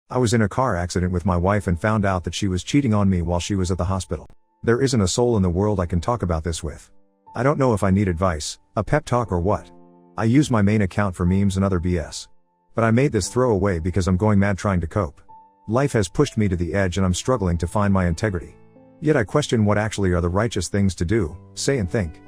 I was in a car accident with my wife and found out that she was cheating on me while she was at the hospital. There isn't a soul in the world I can talk about this with. I don't know if I need advice, a pep talk or what. I use my main account for memes and other BS. But I made this throwaway because I'm going mad trying to cope. Life has pushed me to the edge and I'm struggling to find my integrity. Yet I question what actually are the righteous things to do, say and think.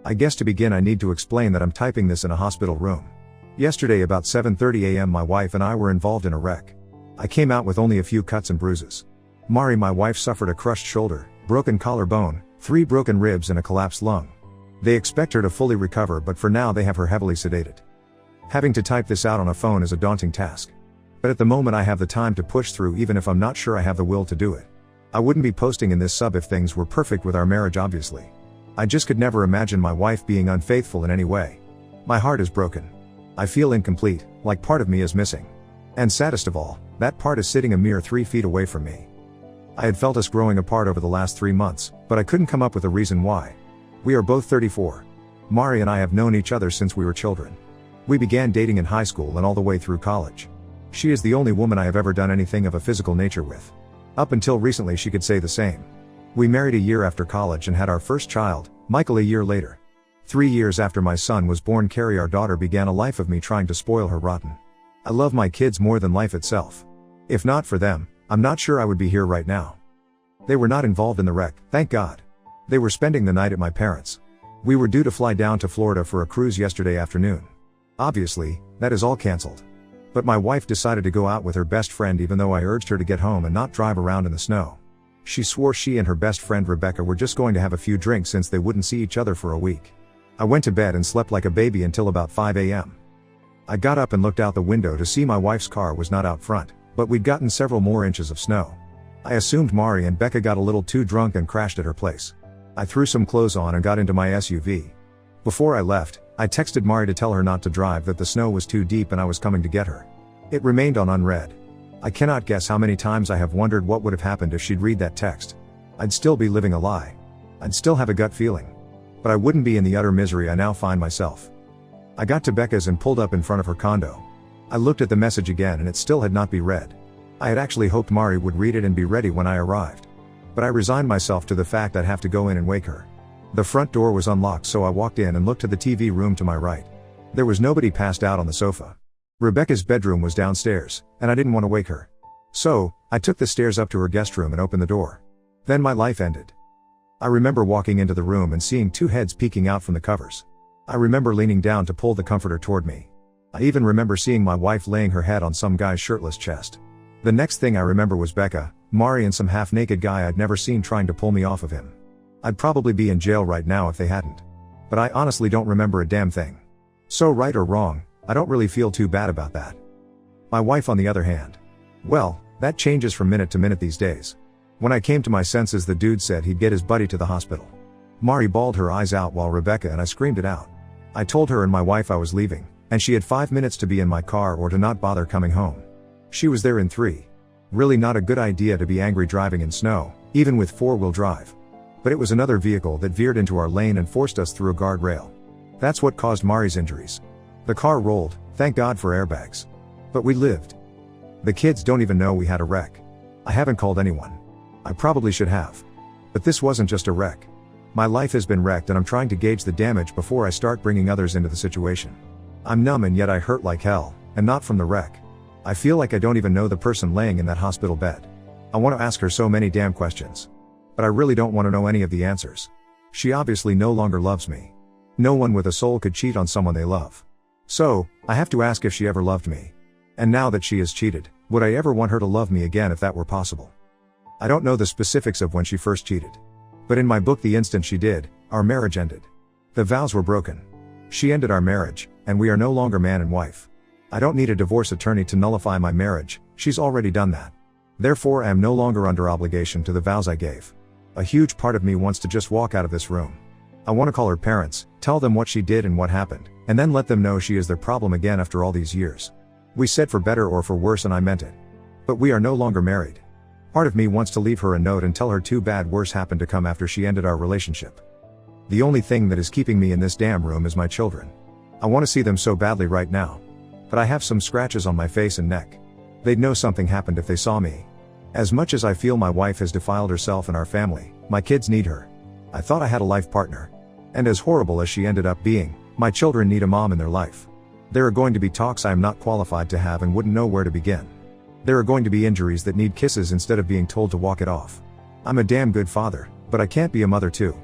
I guess to begin I need to explain that I'm typing this in a hospital room. Yesterday about 7:30 a.m. my wife and I were involved in a wreck. I came out with only a few cuts and bruises. Mari, my wife, suffered a crushed shoulder, broken collarbone, 3 broken ribs and a collapsed lung. They expect her to fully recover, but for now they have her heavily sedated. Having to type this out on a phone is a daunting task. But at the moment I have the time to push through, even if I'm not sure I have the will to do it. I wouldn't be posting in this sub if things were perfect with our marriage, obviously. I just could never imagine my wife being unfaithful in any way. My heart is broken. I feel incomplete, like part of me is missing. And saddest of all, that part is sitting a mere 3 feet away from me. I had felt us growing apart over the last 3 months, but I couldn't come up with a reason why. We are both 34. Mari and I have known each other since we were children. We began dating in high school and all the way through college. She is the only woman I have ever done anything of a physical nature with. Up until recently she could say the same. We married a year after college and had our first child, Michael, a year later. 3 years after my son was born, Carrie, our daughter, began a life of me trying to spoil her rotten. I love my kids more than life itself. If not for them, I'm not sure I would be here right now. They were not involved in the wreck, thank God. They were spending the night at my parents'. We were due to fly down to Florida for a cruise yesterday afternoon. Obviously, that is all cancelled. But my wife decided to go out with her best friend even though I urged her to get home and not drive around in the snow. She swore she and her best friend Rebecca were just going to have a few drinks since they wouldn't see each other for a week. I went to bed and slept like a baby until about 5 a.m. I got up and looked out the window to see my wife's car was not out front, but we'd gotten several more inches of snow. I assumed Mari and Becca got a little too drunk and crashed at her place. I threw some clothes on and got into my SUV. Before I left, I texted Mari to tell her not to drive, that the snow was too deep and I was coming to get her. It remained on unread. I cannot guess how many times I have wondered what would have happened if she'd read that text. I'd still be living a lie. I'd still have a gut feeling. But I wouldn't be in the utter misery I now find myself. I got to Becca's and pulled up in front of her condo. I looked at the message again and it still had not been read. I had actually hoped Mari would read it and be ready when I arrived. But I resigned myself to the fact I'd have to go in and wake her. The front door was unlocked, so I walked in and looked to the TV room to my right. There was nobody passed out on the sofa. Rebecca's bedroom was downstairs, and I didn't want to wake her. So, I took the stairs up to her guest room and opened the door. Then my life ended. I remember walking into the room and seeing 2 heads peeking out from the covers. I remember leaning down to pull the comforter toward me. I even remember seeing my wife laying her head on some guy's shirtless chest. The next thing I remember was Becca, Mari and some half-naked guy I'd never seen trying to pull me off of him. I'd probably be in jail right now if they hadn't. But I honestly don't remember a damn thing. So right or wrong, I don't really feel too bad about that. My wife, on the other hand. Well, that changes from minute to minute these days. When I came to my senses, the dude said he'd get his buddy to the hospital. Mari bawled her eyes out while Rebecca and I screamed it out. I told her and my wife I was leaving, and she had 5 minutes to be in my car or to not bother coming home. She was there in 3. Really not a good idea to be angry driving in snow, even with 4-wheel drive. But it was another vehicle that veered into our lane and forced us through a guardrail. That's what caused Mari's injuries. The car rolled, thank God for airbags. But we lived. The kids don't even know we had a wreck. I haven't called anyone. I probably should have. But this wasn't just a wreck. My life has been wrecked and I'm trying to gauge the damage before I start bringing others into the situation. I'm numb and yet I hurt like hell, and not from the wreck. I feel like I don't even know the person laying in that hospital bed. I want to ask her so many damn questions. But I really don't want to know any of the answers. She obviously no longer loves me. No one with a soul could cheat on someone they love. So, I have to ask if she ever loved me. And now that she has cheated, would I ever want her to love me again if that were possible? I don't know the specifics of when she first cheated. But in my book, the instant she did, our marriage ended. The vows were broken. She ended our marriage, and we are no longer man and wife. I don't need a divorce attorney to nullify my marriage, she's already done that. Therefore I am no longer under obligation to the vows I gave. A huge part of me wants to just walk out of this room. I want to call her parents, tell them what she did and what happened, and then let them know she is their problem again after all these years. We said for better or for worse and I meant it. But we are no longer married. Part of me wants to leave her a note and tell her too bad worse happened to come after she ended our relationship. The only thing that is keeping me in this damn room is my children. I want to see them so badly right now. But I have some scratches on my face and neck. They'd know something happened if they saw me. As much as I feel my wife has defiled herself and our family, my kids need her. I thought I had a life partner. And as horrible as she ended up being, my children need a mom in their life. There are going to be talks I am not qualified to have and wouldn't know where to begin. There are going to be injuries that need kisses instead of being told to walk it off. I'm a damn good father, but I can't be a mother too.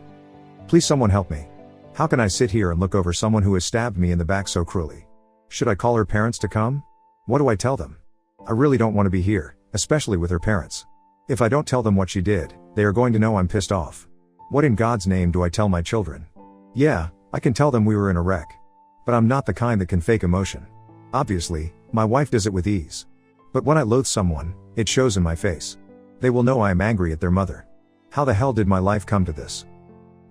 Please someone help me. How can I sit here and look over someone who has stabbed me in the back so cruelly? Should I call her parents to come? What do I tell them? I really don't want to be here, especially with her parents. If I don't tell them what she did, they are going to know I'm pissed off. What in God's name do I tell my children? Yeah, I can tell them we were in a wreck. But I'm not the kind that can fake emotion. Obviously, my wife does it with ease. But when I loathe someone, it shows in my face. They will know I am angry at their mother. How the hell did my life come to this?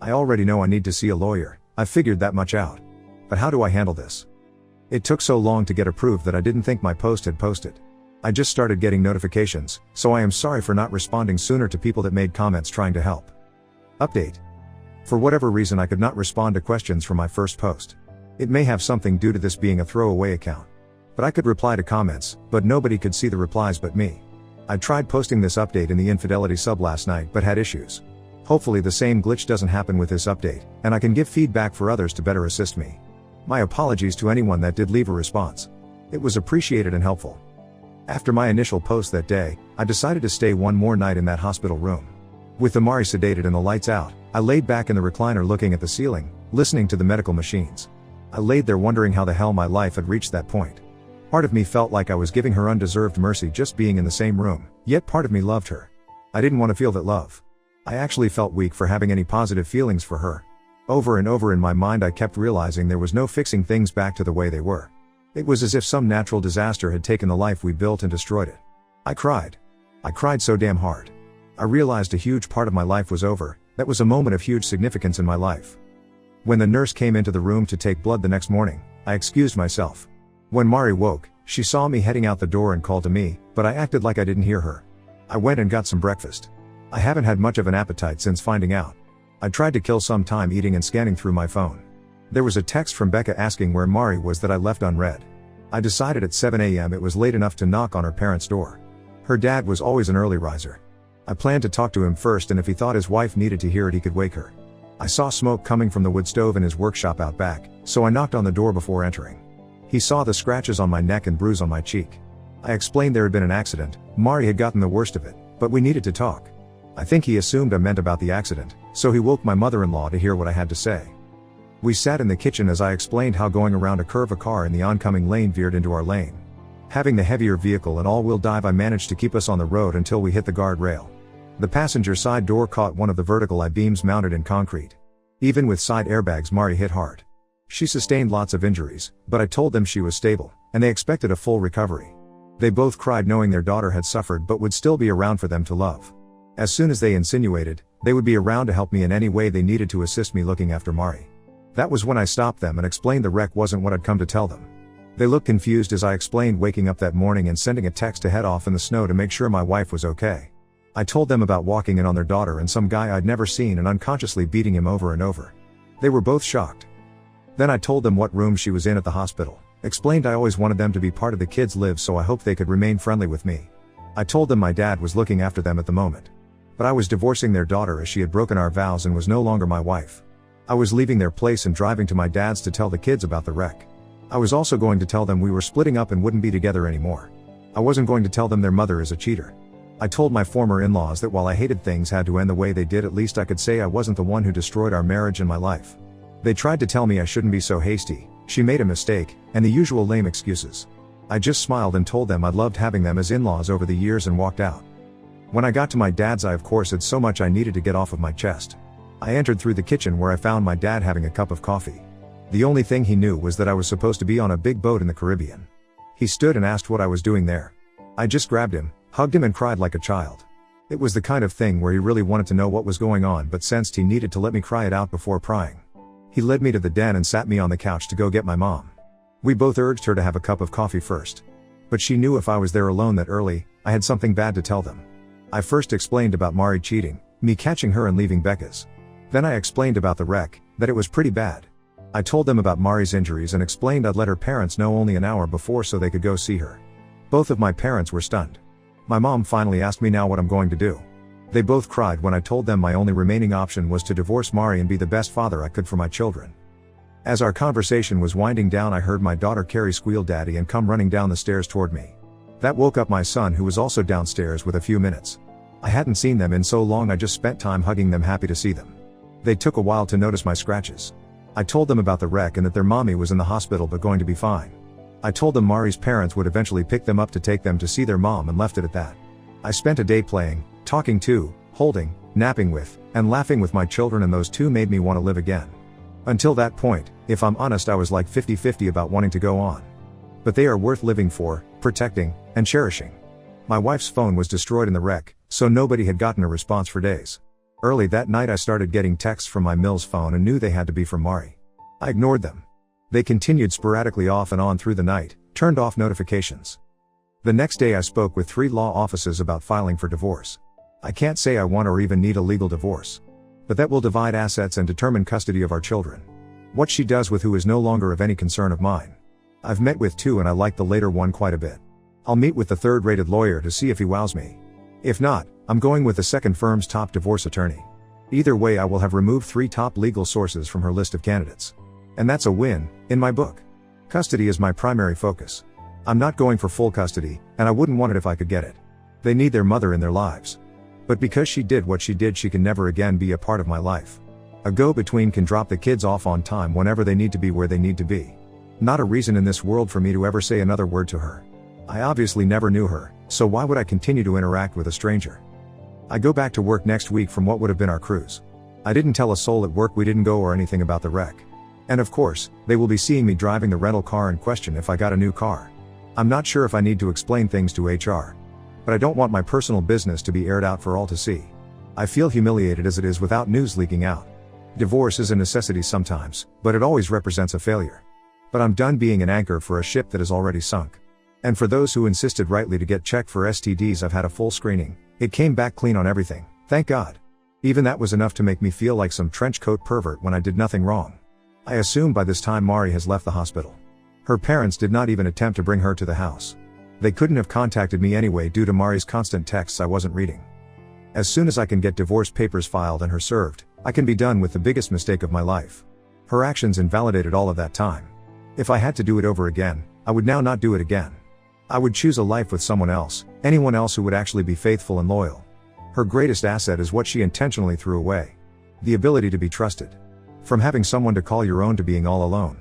I already know I need to see a lawyer, I've figured that much out. But how do I handle this? It took so long to get approved that I didn't think my post had posted. I just started getting notifications, so I am sorry for not responding sooner to people that made comments trying to help. Update. For whatever reason I could not respond to questions from my first post. It may have something due to this being a throwaway account. But I could reply to comments, but nobody could see the replies but me. I tried posting this update in the Infidelity sub last night but had issues. Hopefully the same glitch doesn't happen with this update, and I can give feedback for others to better assist me. My apologies to anyone that did leave a response. It was appreciated and helpful. After my initial post that day, I decided to stay one more night in that hospital room. With the Mari sedated and the lights out, I laid back in the recliner looking at the ceiling, listening to the medical machines. I laid there wondering how the hell my life had reached that point. Part of me felt like I was giving her undeserved mercy just being in the same room, yet part of me loved her. I didn't want to feel that love. I actually felt weak for having any positive feelings for her. Over and over in my mind I kept realizing there was no fixing things back to the way they were. It was as if some natural disaster had taken the life we built and destroyed it. I cried. I cried so damn hard. I realized a huge part of my life was over. That was a moment of huge significance in my life. When the nurse came into the room to take blood the next morning, I excused myself. When Mari woke, she saw me heading out the door and called to me, but I acted like I didn't hear her. I went and got some breakfast. I haven't had much of an appetite since finding out. I tried to kill some time eating and scanning through my phone. There was a text from Becca asking where Mari was that I left unread. I decided at 7 a.m. it was late enough to knock on her parents' door. Her dad was always an early riser. I planned to talk to him first, and if he thought his wife needed to hear it he could wake her. I saw smoke coming from the wood stove in his workshop out back, so I knocked on the door before entering. He saw the scratches on my neck and bruise on my cheek. I explained there had been an accident, Mari had gotten the worst of it, but we needed to talk. I think he assumed I meant about the accident, so he woke my mother-in-law to hear what I had to say. We sat in the kitchen as I explained how going around a curve a car in the oncoming lane veered into our lane. Having the heavier vehicle and all-wheel drive I managed to keep us on the road until we hit the guardrail. The passenger side door caught one of the vertical I-beams mounted in concrete. Even with side airbags Mari hit hard. She sustained lots of injuries, but I told them she was stable, and they expected a full recovery. They both cried knowing their daughter had suffered but would still be around for them to love. As soon as they insinuated, they would be around to help me in any way they needed to assist me looking after Mari. That was when I stopped them and explained the wreck wasn't what I'd come to tell them. They looked confused as I explained waking up that morning and sending a text to head off in the snow to make sure my wife was okay. I told them about walking in on their daughter and some guy I'd never seen and unconsciously beating him over and over. They were both shocked. Then I told them what room she was in at the hospital, explained I always wanted them to be part of the kids' lives so I hoped they could remain friendly with me. I told them my dad was looking after them at the moment. But I was divorcing their daughter as she had broken our vows and was no longer my wife. I was leaving their place and driving to my dad's to tell the kids about the wreck. I was also going to tell them we were splitting up and wouldn't be together anymore. I wasn't going to tell them their mother is a cheater. I told my former in-laws that while I hated things had to end the way they did, at least I could say I wasn't the one who destroyed our marriage and my life. They tried to tell me I shouldn't be so hasty, she made a mistake, and the usual lame excuses. I just smiled and told them I'd loved having them as in-laws over the years and walked out. When I got to my dad's I of course had so much I needed to get off of my chest. I entered through the kitchen where I found my dad having a cup of coffee. The only thing he knew was that I was supposed to be on a big boat in the Caribbean. He stood and asked what I was doing there. I just grabbed him, hugged him and cried like a child. It was the kind of thing where he really wanted to know what was going on but sensed he needed to let me cry it out before prying. He led me to the den and sat me on the couch to go get my mom. We both urged her to have a cup of coffee first. But she knew if I was there alone that early, I had something bad to tell them. I first explained about Mari cheating, me catching her and leaving Becca's. Then I explained about the wreck, that it was pretty bad. I told them about Mari's injuries and explained I'd let her parents know only an hour before so they could go see her. Both of my parents were stunned. My mom finally asked me now what I'm going to do. They both cried when I told them my only remaining option was to divorce Mari and be the best father I could for my children. As our conversation was winding down, I heard my daughter Carrie squeal "Daddy" and come running down the stairs toward me. That woke up my son, who was also downstairs with a few minutes. I hadn't seen them in so long, I just spent time hugging them, happy to see them. They took a while to notice my scratches. I told them about the wreck and that their mommy was in the hospital but going to be fine. I told them Mari's parents would eventually pick them up to take them to see their mom, and left it at that. I spent a day playing, talking to, holding, napping with, and laughing with my children, and those two made me want to live again. Until that point, if I'm honest, I was like 50-50 about wanting to go on. But they are worth living for, protecting, and cherishing. My wife's phone was destroyed in the wreck, so nobody had gotten a response for days. Early that night I started getting texts from my Mills phone and knew they had to be from Mari. I ignored them. They continued sporadically off and on through the night, turned off notifications. The next day I spoke with 3 law offices about filing for divorce. I can't say I want or even need a legal divorce. But that will divide assets and determine custody of our children. What she does with who is no longer of any concern of mine. I've met with 2 and I like the later one quite a bit. I'll meet with the 3rd-rated lawyer to see if he wows me. If not, I'm going with the 2nd firm's top divorce attorney. Either way, I will have removed 3 top legal sources from her list of candidates. And that's a win, in my book. Custody is my primary focus. I'm not going for full custody, and I wouldn't want it if I could get it. They need their mother in their lives. But because she did what she did, she can never again be a part of my life. A go-between can drop the kids off on time whenever they need to be where they need to be. Not a reason in this world for me to ever say another word to her. I obviously never knew her, so why would I continue to interact with a stranger? I go back to work next week from what would have been our cruise. I didn't tell a soul at work we didn't go or anything about the wreck. And of course, they will be seeing me driving the rental car and question if I got a new car. I'm not sure if I need to explain things to HR. But I don't want my personal business to be aired out for all to see. I feel humiliated as it is without news leaking out. Divorce is a necessity sometimes, but it always represents a failure. But I'm done being an anchor for a ship that is already sunk. And for those who insisted rightly to get checked for STDs, I've had a full screening. It came back clean on everything, thank God. Even that was enough to make me feel like some trench coat pervert when I did nothing wrong. I assume by this time Mari has left the hospital. Her parents did not even attempt to bring her to the house. They couldn't have contacted me anyway due to Mari's constant texts I wasn't reading. As soon as I can get divorce papers filed and her served, I can be done with the biggest mistake of my life. Her actions invalidated all of that time. If I had to do it over again, I would now not do it again. I would choose a life with someone else, anyone else who would actually be faithful and loyal. Her greatest asset is what she intentionally threw away. The ability to be trusted. From having someone to call your own to being all alone.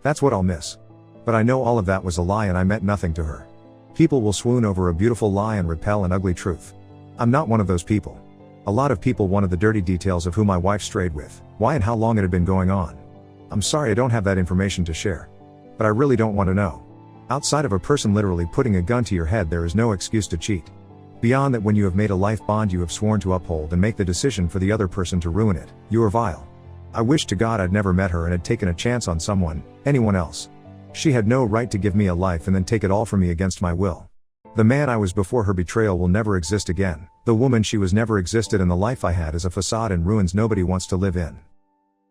That's what I'll miss. But I know all of that was a lie and I meant nothing to her. People will swoon over a beautiful lie and repel an ugly truth. I'm not one of those people. A lot of people wanted the dirty details of who my wife strayed with, why and how long it had been going on. I'm sorry I don't have that information to share. But I really don't want to know. Outside of a person literally putting a gun to your head, there is no excuse to cheat. Beyond that, when you have made a life bond you have sworn to uphold and make the decision for the other person to ruin it, you are vile. I wish to God I'd never met her and had taken a chance on someone, anyone else. She had no right to give me a life and then take it all from me against my will. The man I was before her betrayal will never exist again. The woman she was never existed, and the life I had is a facade in ruins nobody wants to live in.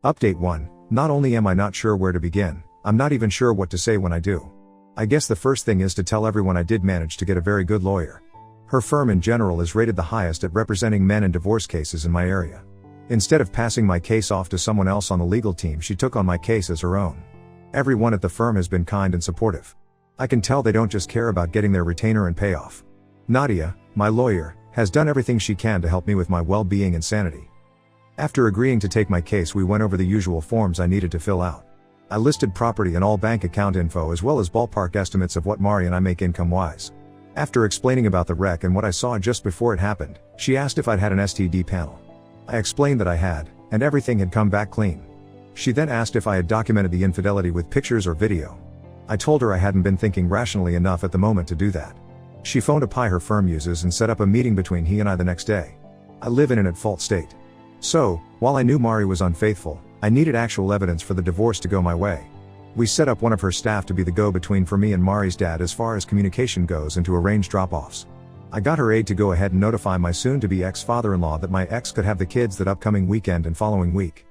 Update 1. Not only am I not sure where to begin, I'm not even sure what to say when I do. I guess the first thing is to tell everyone I did manage to get a very good lawyer. Her firm in general is rated the highest at representing men in divorce cases in my area. Instead of passing my case off to someone else on the legal team, she took on my case as her own. Everyone at the firm has been kind and supportive. I can tell they don't just care about getting their retainer and payoff. Nadia, my lawyer, has done everything she can to help me with my well-being and sanity. After agreeing to take my case, we went over the usual forms I needed to fill out. I listed property and all bank account info as well as ballpark estimates of what Mari and I make income-wise. After explaining about the wreck and what I saw just before it happened, she asked if I'd had an STD panel. I explained that I had, and everything had come back clean. She then asked if I had documented the infidelity with pictures or video. I told her I hadn't been thinking rationally enough at the moment to do that. She phoned a pie her firm uses and set up a meeting between he and I the next day. I live in an at-fault state. So, while I knew Mari was unfaithful, I needed actual evidence for the divorce to go my way. We set up one of her staff to be the go-between for me and Mari's dad as far as communication goes and to arrange drop-offs. I got her aide to go ahead and notify my soon-to-be ex-father-in-law that my ex could have the kids that upcoming weekend and following week.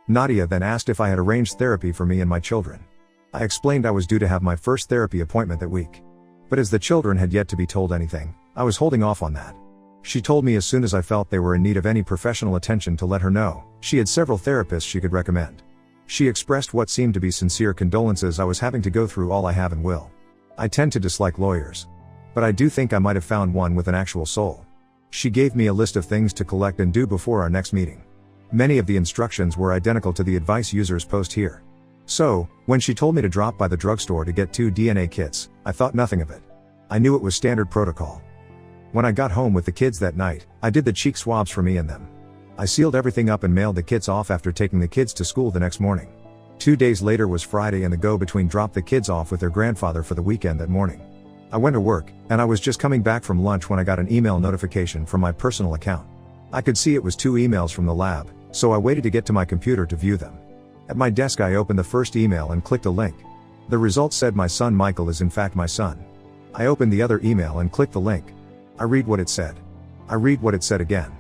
Nadia then asked if I had arranged therapy for me and my children. I explained I was due to have my first therapy appointment that week. But as the children had yet to be told anything, I was holding off on that. She told me as soon as I felt they were in need of any professional attention to let her know. She had several therapists she could recommend. She expressed what seemed to be sincere condolences I was having to go through all I have and will. I tend to dislike lawyers. But I do think I might have found one with an actual soul. She gave me a list of things to collect and do before our next meeting. Many of the instructions were identical to the advice users post here. So, when she told me to drop by the drugstore to get 2 DNA kits, I thought nothing of it. I knew it was standard protocol. When I got home with the kids that night, I did the cheek swabs for me and them. I sealed everything up and mailed the kits off after taking the kids to school the next morning. 2 days later was Friday and the go-between dropped the kids off with their grandfather for the weekend that morning. I went to work, and I was just coming back from lunch when I got an email notification from my personal account. I could see it was 2 emails from the lab, so I waited to get to my computer to view them. At my desk I opened the first email and clicked a link. The results said my son Michael is in fact my son. I opened the other email and clicked the link. I read what it said. I read what it said again.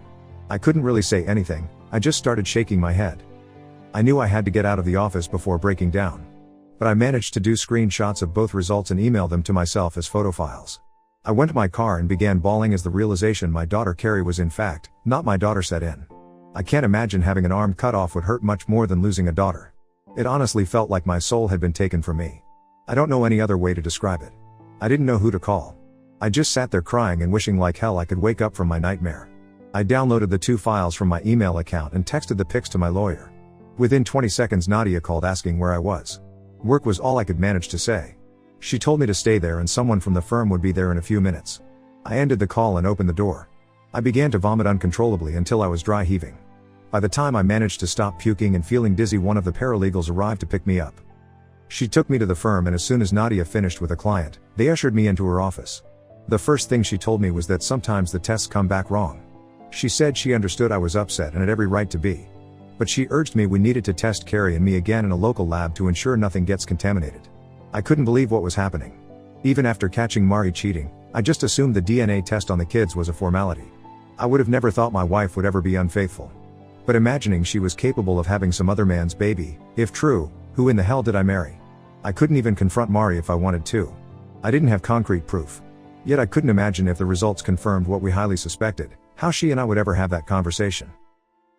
I couldn't really say anything, I just started shaking my head. I knew I had to get out of the office before breaking down. But I managed to do screenshots of both results and email them to myself as photo files. I went to my car and began bawling as the realization my daughter Carrie was in fact not my daughter set in. I can't imagine having an arm cut off would hurt much more than losing a daughter. It honestly felt like my soul had been taken from me. I don't know any other way to describe it. I didn't know who to call. I just sat there crying and wishing like hell I could wake up from my nightmare. I downloaded the 2 files from my email account and texted the pics to my lawyer. Within 20 seconds Nadia called asking where I was. Work was all I could manage to say. She told me to stay there and someone from the firm would be there in a few minutes. I ended the call and opened the door. I began to vomit uncontrollably until I was dry heaving. By the time I managed to stop puking and feeling dizzy, one of the paralegals arrived to pick me up. She took me to the firm, and as soon as Nadia finished with a client, they ushered me into her office. The first thing she told me was that sometimes the tests come back wrong. She said she understood I was upset and had every right to be. But she urged me we needed to test Carrie and me again in a local lab to ensure nothing gets contaminated. I couldn't believe what was happening. Even after catching Mari cheating, I just assumed the DNA test on the kids was a formality. I would have never thought my wife would ever be unfaithful. But imagining she was capable of having some other man's baby, if true, who in the hell did I marry? I couldn't even confront Mari if I wanted to. I didn't have concrete proof. Yet I couldn't imagine if the results confirmed what we highly suspected, how she and I would ever have that conversation.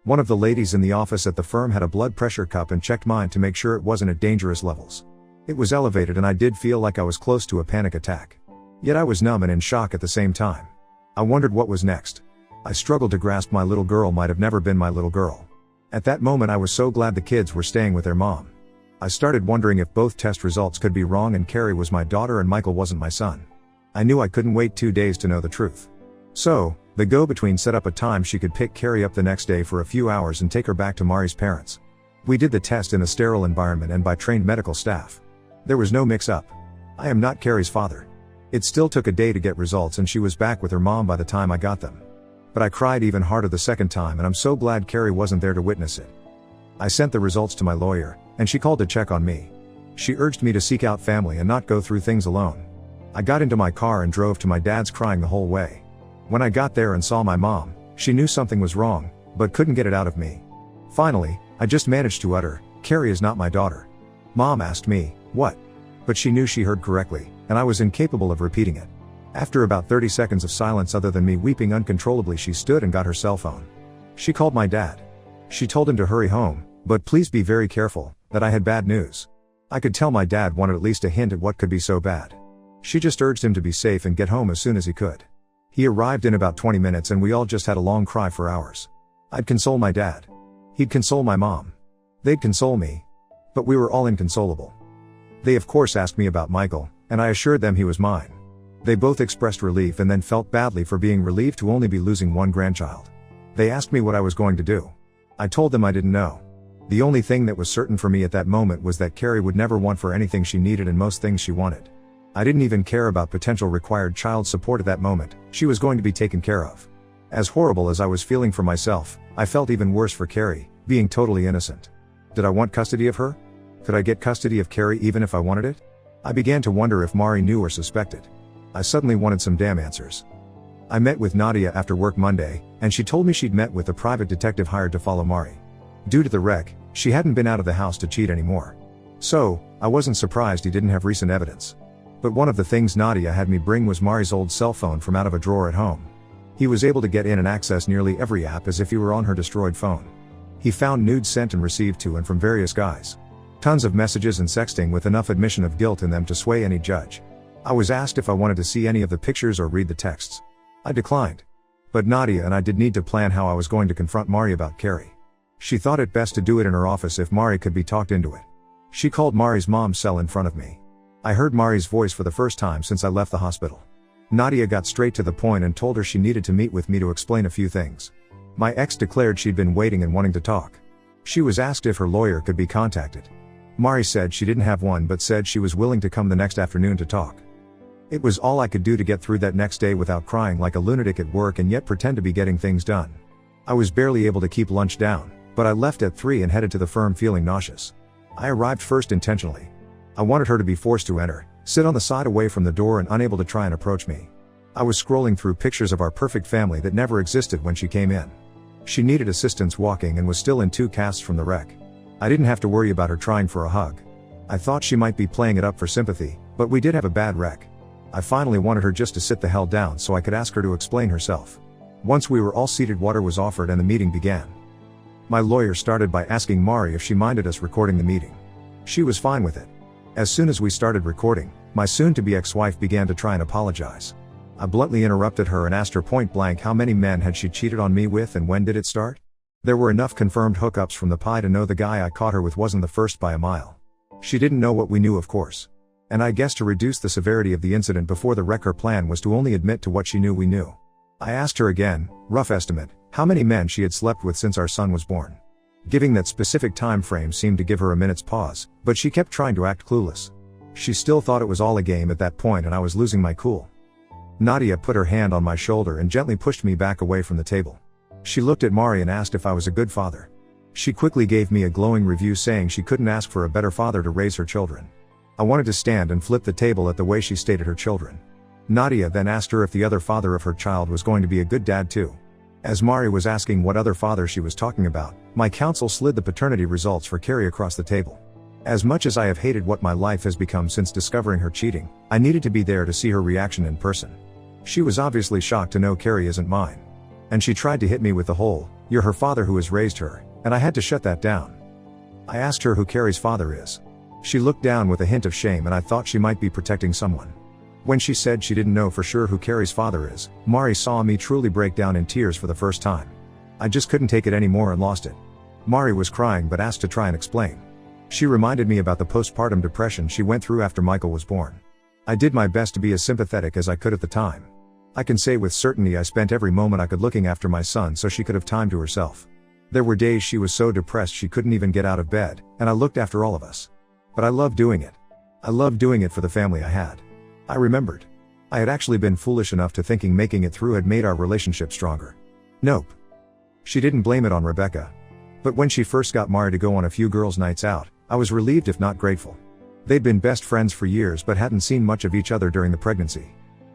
One of the ladies in the office at the firm had a blood pressure cup and checked mine to make sure it wasn't at dangerous levels. It was elevated and I did feel like I was close to a panic attack. Yet I was numb and in shock at the same time. I wondered what was next. I struggled to grasp my little girl might have never been my little girl. At that moment I was so glad the kids were staying with their mom. I started wondering if both test results could be wrong and Carrie was my daughter and Michael wasn't my son. I knew I couldn't wait 2 days to know the truth. So, the go-between set up a time she could pick Carrie up the next day for a few hours and take her back to Mari's parents. We did the test in a sterile environment and by trained medical staff. There was no mix-up. I am not Carrie's father. It still took a day to get results and she was back with her mom by the time I got them. But I cried even harder the second time and I'm so glad Carrie wasn't there to witness it. I sent the results to my lawyer, and she called to check on me. She urged me to seek out family and not go through things alone. I got into my car and drove to my dad's crying the whole way. When I got there and saw my mom, she knew something was wrong, but couldn't get it out of me. Finally, I just managed to utter, "Carrie is not my daughter." Mom asked me, "What?" But she knew she heard correctly, and I was incapable of repeating it. After about 30 seconds of silence other than me weeping uncontrollably, she stood and got her cell phone. She called my dad. She told him to hurry home, but please be very careful, that I had bad news. I could tell my dad wanted at least a hint at what could be so bad. She just urged him to be safe and get home as soon as he could. He arrived in about 20 minutes and we all just had a long cry for hours. I'd console my dad. He'd console my mom. They'd console me. But we were all inconsolable. They of course asked me about Michael, and I assured them he was mine. They both expressed relief and then felt badly for being relieved to only be losing one grandchild. They asked me what I was going to do. I told them I didn't know. The only thing that was certain for me at that moment was that Carrie would never want for anything she needed and most things she wanted. I didn't even care about potential required child support at that moment, she was going to be taken care of. As horrible as I was feeling for myself, I felt even worse for Carrie, being totally innocent. Did I want custody of her? Could I get custody of Carrie even if I wanted it? I began to wonder if Mari knew or suspected. I suddenly wanted some damn answers. I met with Nadia after work Monday, and she told me she'd met with the private detective hired to follow Mari. Due to the wreck, she hadn't been out of the house to cheat anymore. So, I wasn't surprised he didn't have recent evidence. But one of the things Nadia had me bring was Mari's old cell phone from out of a drawer at home. He was able to get in and access nearly every app as if he were on her destroyed phone. He found nudes sent and received to and from various guys. Tons of messages and sexting with enough admission of guilt in them to sway any judge. I was asked if I wanted to see any of the pictures or read the texts. I declined. But Nadia and I did need to plan how I was going to confront Mari about Carrie. She thought it best to do it in her office if Mari could be talked into it. She called Mari's mom's cell in front of me. I heard Mari's voice for the first time since I left the hospital. Nadia got straight to the point and told her she needed to meet with me to explain a few things. My ex declared she'd been waiting and wanting to talk. She was asked if her lawyer could be contacted. Mari said she didn't have one but said she was willing to come the next afternoon to talk. It was all I could do to get through that next day without crying like a lunatic at work and yet pretend to be getting things done. I was barely able to keep lunch down, but I left at 3 and headed to the firm feeling nauseous. I arrived first intentionally. I wanted her to be forced to enter, sit on the side away from the door and unable to try and approach me. I was scrolling through pictures of our perfect family that never existed when she came in. She needed assistance walking and was still in 2 casts from the wreck. I didn't have to worry about her trying for a hug. I thought she might be playing it up for sympathy, but we did have a bad wreck. I finally wanted her just to sit the hell down so I could ask her to explain herself. Once we were all seated, water was offered and the meeting began. My lawyer started by asking Mari if she minded us recording the meeting. She was fine with it. As soon as we started recording, my soon-to-be ex-wife began to try and apologize. I bluntly interrupted her and asked her point blank how many men had she cheated on me with and when did it start? There were enough confirmed hookups from the pie to know the guy I caught her with wasn't the first by a mile. She didn't know what we knew, of course. And I guess to reduce the severity of the incident before the wreck, her plan was to only admit to what she knew we knew. I asked her again, rough estimate, how many men she had slept with since our son was born. Giving that specific time frame seemed to give her a minute's pause, but she kept trying to act clueless. She still thought it was all a game at that point and I was losing my cool. Nadia put her hand on my shoulder and gently pushed me back away from the table. She looked at Mari and asked if I was a good father. She quickly gave me a glowing review saying she couldn't ask for a better father to raise her children. I wanted to stand and flip the table at the way she stated her children. Nadia then asked her if the other father of her child was going to be a good dad too. As Mari was asking what other father she was talking about, my counsel slid the paternity results for Carrie across the table. As much as I have hated what my life has become since discovering her cheating, I needed to be there to see her reaction in person. She was obviously shocked to know Carrie isn't mine. And she tried to hit me with the whole, "You're her father who has raised her," and I had to shut that down. I asked her who Carrie's father is. She looked down with a hint of shame and I thought she might be protecting someone. When she said she didn't know for sure who Carrie's father is, Mari saw me truly break down in tears for the first time. I just couldn't take it anymore and lost it. Mari was crying but asked to try and explain. She reminded me about the postpartum depression she went through after Michael was born. I did my best to be as sympathetic as I could at the time. I can say with certainty I spent every moment I could looking after my son so she could have time to herself. There were days she was so depressed she couldn't even get out of bed, and I looked after all of us. But I loved doing it. I loved doing it for the family I had. I remembered. I had actually been foolish enough to thinking making it through had made our relationship stronger. Nope. She didn't blame it on Rebecca. But when she first got Mari to go on a few girls' nights out, I was relieved if not grateful. They'd been best friends for years but hadn't seen much of each other during the pregnancy.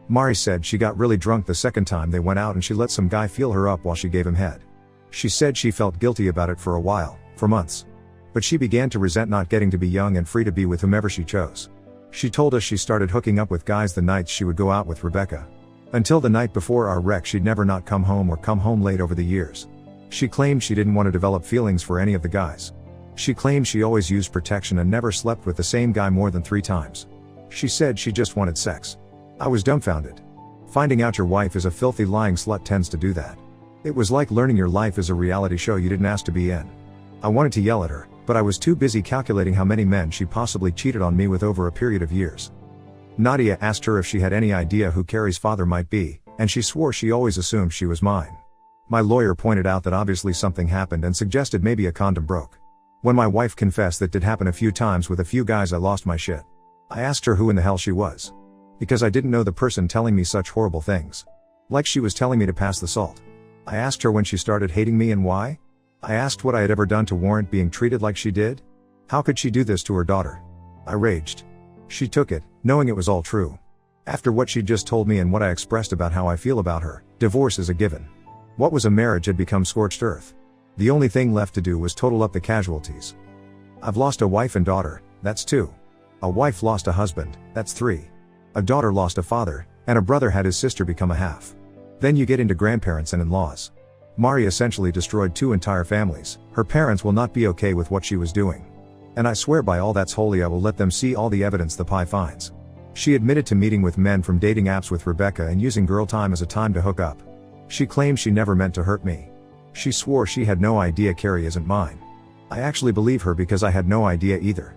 Mari said she got really drunk the second time they went out and she let some guy feel her up while she gave him head. She said she felt guilty about it for a while, for months. But she began to resent not getting to be young and free to be with whomever she chose. She told us she started hooking up with guys the nights she would go out with Rebecca. Until the night before our wreck she'd never not come home or come home late over the years. She claimed she didn't want to develop feelings for any of the guys. She claimed she always used protection and never slept with the same guy more than 3 times. She said she just wanted sex. I was dumbfounded. Finding out your wife is a filthy lying slut tends to do that. It was like learning your life is a reality show you didn't ask to be in. I wanted to yell at her, but I was too busy calculating how many men she possibly cheated on me with over a period of years. Nadia asked her if she had any idea who Carrie's father might be, and she swore she always assumed she was mine. My lawyer pointed out that obviously something happened and suggested maybe a condom broke. When my wife confessed that did happen a few times with a few guys, I lost my shit. I asked her who in the hell she was. Because I didn't know the person telling me such horrible things. Like she was telling me to pass the salt. I asked her when she started hating me and why. I asked what I had ever done to warrant being treated like she did. How could she do this to her daughter? I raged. She took it, knowing it was all true. After what she'd just told me and what I expressed about how I feel about her, divorce is a given. What was a marriage had become scorched earth. The only thing left to do was total up the casualties. I've lost a wife and daughter, that's 2. A wife lost a husband, that's 3. A daughter lost a father, and a brother had his sister become a half. Then you get into grandparents and in-laws. Mari essentially destroyed 2 entire families. Her parents will not be okay with what she was doing. And I swear by all that's holy, I will let them see all the evidence the PI finds. She admitted to meeting with men from dating apps with Rebecca and using girl time as a time to hook up. She claims she never meant to hurt me. She swore she had no idea Carrie isn't mine. I actually believe her because I had no idea either.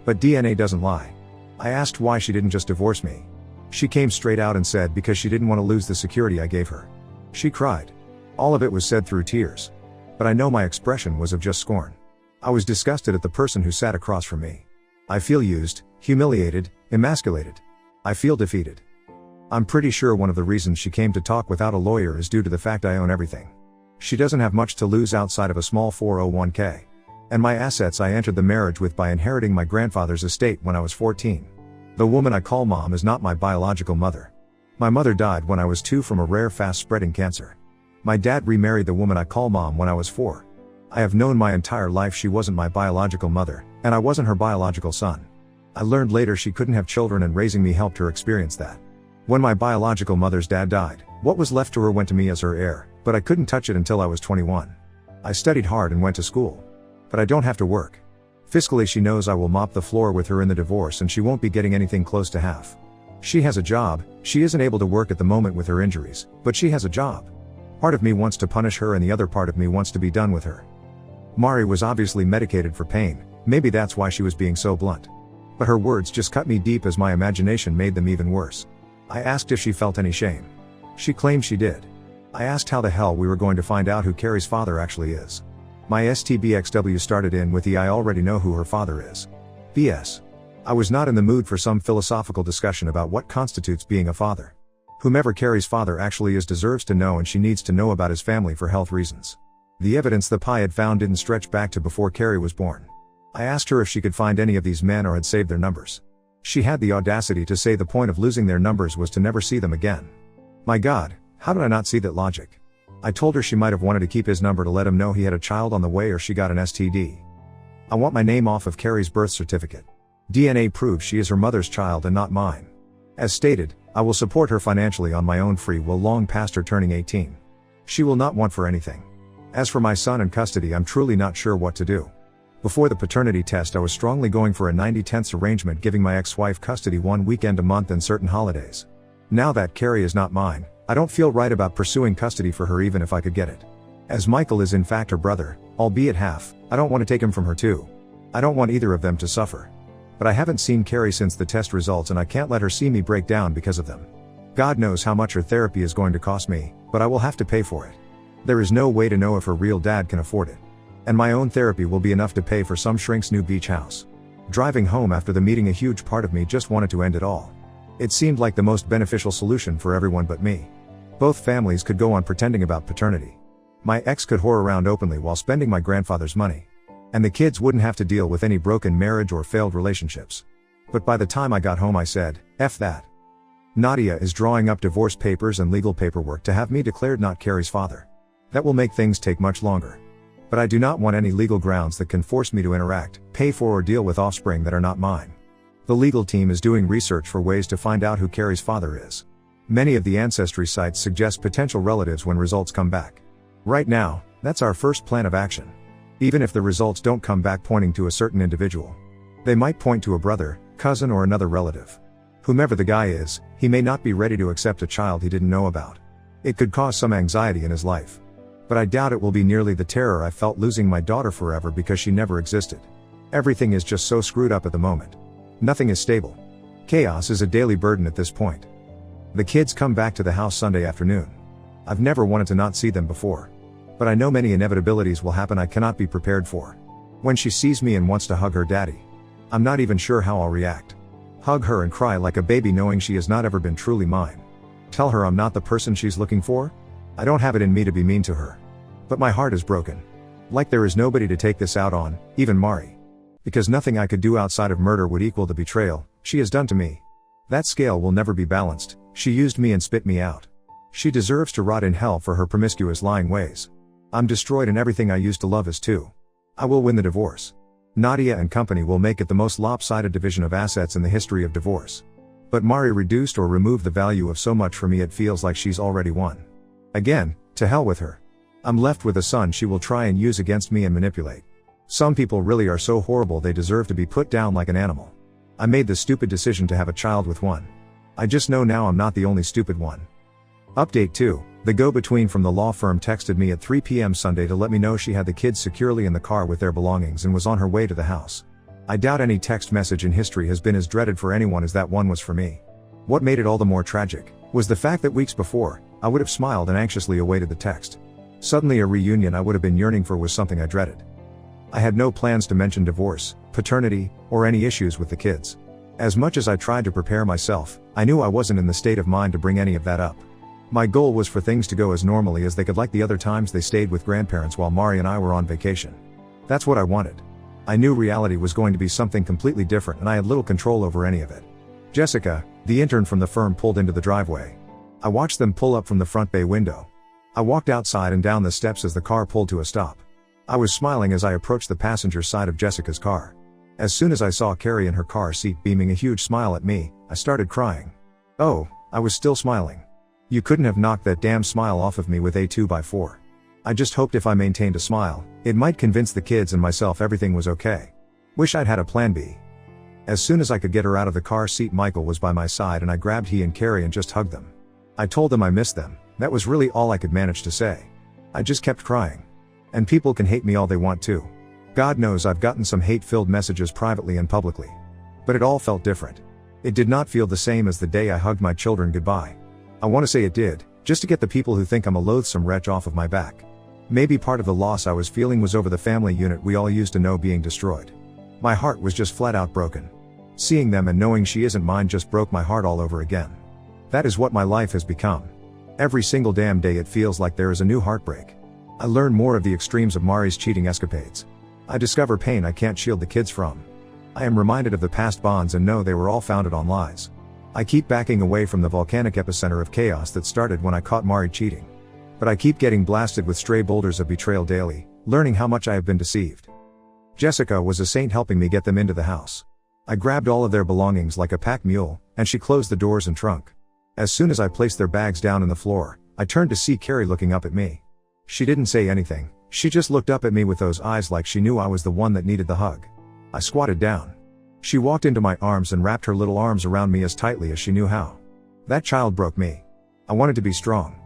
But DNA doesn't lie. I asked why she didn't just divorce me. She came straight out and said because she didn't want to lose the security I gave her. She cried. All of it was said through tears. But I know my expression was of just scorn. I was disgusted at the person who sat across from me. I feel used, humiliated, emasculated. I feel defeated. I'm pretty sure one of the reasons she came to talk without a lawyer is due to the fact I own everything. She doesn't have much to lose outside of a small 401k. And my assets I entered the marriage with by inheriting my grandfather's estate when I was 14. The woman I call mom is not my biological mother. My mother died when I was 2 from a rare fast-spreading cancer. My dad remarried the woman I call mom when I was 4. I have known my entire life she wasn't my biological mother, and I wasn't her biological son. I learned later she couldn't have children, and raising me helped her experience that. When my biological mother's dad died, what was left to her went to me as her heir, but I couldn't touch it until I was 21. I studied hard and went to school. But I don't have to work. Fiscally, she knows I will mop the floor with her in the divorce, and she won't be getting anything close to half. She has a job. She isn't able to work at the moment with her injuries, but she has a job. Part of me wants to punish her and the other part of me wants to be done with her. Mari was obviously medicated for pain. Maybe that's why she was being so blunt. But her words just cut me deep as my imagination made them even worse. I asked if she felt any shame. She claimed she did. I asked how the hell we were going to find out who Carrie's father actually is. My STBXW started in with the I already know who her father is. BS. I was not in the mood for some philosophical discussion about what constitutes being a father. Whomever Carrie's father actually is deserves to know, and she needs to know about his family for health reasons. The evidence the PI had found didn't stretch back to before Carrie was born. I asked her if she could find any of these men or had saved their numbers. She had the audacity to say the point of losing their numbers was to never see them again. My God, how did I not see that logic? I told her she might have wanted to keep his number to let him know he had a child on the way or she got an STD. I want my name off of Carrie's birth certificate. DNA proves she is her mother's child and not mine. As stated, I will support her financially on my own free will long past her turning 18. She will not want for anything. As for my son in custody, I'm truly not sure what to do. Before the paternity test, I was strongly going for a 90/10 arrangement, giving my ex-wife custody 1 weekend a month and certain holidays. Now that Carrie is not mine, I don't feel right about pursuing custody for her even if I could get it. As Michael is in fact her brother, albeit half, I don't want to take him from her too. I don't want either of them to suffer. But I haven't seen Carrie since the test results, and I can't let her see me break down because of them. God knows how much her therapy is going to cost me, but I will have to pay for it. There is no way to know if her real dad can afford it. And my own therapy will be enough to pay for some shrink's new beach house. Driving home after the meeting, a huge part of me just wanted to end it all. It seemed like the most beneficial solution for everyone but me. Both families could go on pretending about paternity. My ex could whore around openly while spending my grandfather's money. And the kids wouldn't have to deal with any broken marriage or failed relationships. But by the time I got home, I said, F that. Nadia is drawing up divorce papers and legal paperwork to have me declared not Carrie's father. That will make things take much longer. But I do not want any legal grounds that can force me to interact, pay for, or deal with offspring that are not mine. The legal team is doing research for ways to find out who Carrie's father is. Many of the ancestry sites suggest potential relatives when results come back. Right now, that's our first plan of action. Even if the results don't come back pointing to a certain individual, they might point to a brother, cousin, or another relative. Whomever the guy is, he may not be ready to accept a child he didn't know about. It could cause some anxiety in his life. But I doubt it will be nearly the terror I felt losing my daughter forever because she never existed. Everything is just so screwed up at the moment. Nothing is stable. Chaos is a daily burden at this point. The kids come back to the house Sunday afternoon. I've never wanted to not see them before. But I know many inevitabilities will happen I cannot be prepared for. When she sees me and wants to hug her daddy, I'm not even sure how I'll react. Hug her and cry like a baby knowing she has not ever been truly mine. Tell her I'm not the person she's looking for? I don't have it in me to be mean to her. But my heart is broken. Like there is nobody to take this out on, even Mari. Because nothing I could do outside of murder would equal the betrayal she has done to me. That scale will never be balanced. She used me and spit me out. She deserves to rot in hell for her promiscuous lying ways. I'm destroyed and everything I used to love is too. I will win the divorce. Nadia and company will make it the most lopsided division of assets in the history of divorce. But Mari reduced or removed the value of so much for me it feels like she's already won. Again, to hell with her. I'm left with a son she will try and use against me and manipulate. Some people really are so horrible they deserve to be put down like an animal. I made the stupid decision to have a child with one. I just know now I'm not the only stupid one. Update 2. The go-between from the law firm texted me at 3 p.m. Sunday to let me know she had the kids securely in the car with their belongings and was on her way to the house. I doubt any text message in history has been as dreaded for anyone as that one was for me. What made it all the more tragic was the fact that weeks before, I would have smiled and anxiously awaited the text. Suddenly a reunion I would have been yearning for was something I dreaded. I had no plans to mention divorce, paternity, or any issues with the kids. As much as I tried to prepare myself, I knew I wasn't in the state of mind to bring any of that up. My goal was for things to go as normally as they could, like the other times they stayed with grandparents while Mari and I were on vacation. That's what I wanted. I knew reality was going to be something completely different and I had little control over any of it. Jessica, the intern from the firm, pulled into the driveway. I watched them pull up from the front bay window. I walked outside and down the steps as the car pulled to a stop. I was smiling as I approached the passenger side of Jessica's car. As soon as I saw Carrie in her car seat beaming a huge smile at me, I started crying. Oh, I was still smiling. You couldn't have knocked that damn smile off of me with a 2x4. I just hoped if I maintained a smile, it might convince the kids and myself everything was okay. Wish I'd had a plan B. As soon as I could get her out of the car seat, Michael was by my side and I grabbed he and Carrie and just hugged them. I told them I missed them. That was really all I could manage to say. I just kept crying. And people can hate me all they want to. God knows I've gotten some hate-filled messages privately and publicly. But it all felt different. It did not feel the same as the day I hugged my children goodbye. I want to say it did, just to get the people who think I'm a loathsome wretch off of my back. Maybe part of the loss I was feeling was over the family unit we all used to know being destroyed. My heart was just flat out broken. Seeing them and knowing she isn't mine just broke my heart all over again. That is what my life has become. Every single damn day it feels like there is a new heartbreak. I learn more of the extremes of Mari's cheating escapades. I discover pain I can't shield the kids from. I am reminded of the past bonds and know they were all founded on lies. I keep backing away from the volcanic epicenter of chaos that started when I caught Mari cheating. But I keep getting blasted with stray boulders of betrayal daily, learning how much I have been deceived. Jessica was a saint helping me get them into the house. I grabbed all of their belongings like a pack mule, and she closed the doors and trunk. As soon as I placed their bags down on the floor, I turned to see Carrie looking up at me. She didn't say anything, she just looked up at me with those eyes like she knew I was the one that needed the hug. I squatted down. She walked into my arms and wrapped her little arms around me as tightly as she knew how. That child broke me. I wanted to be strong.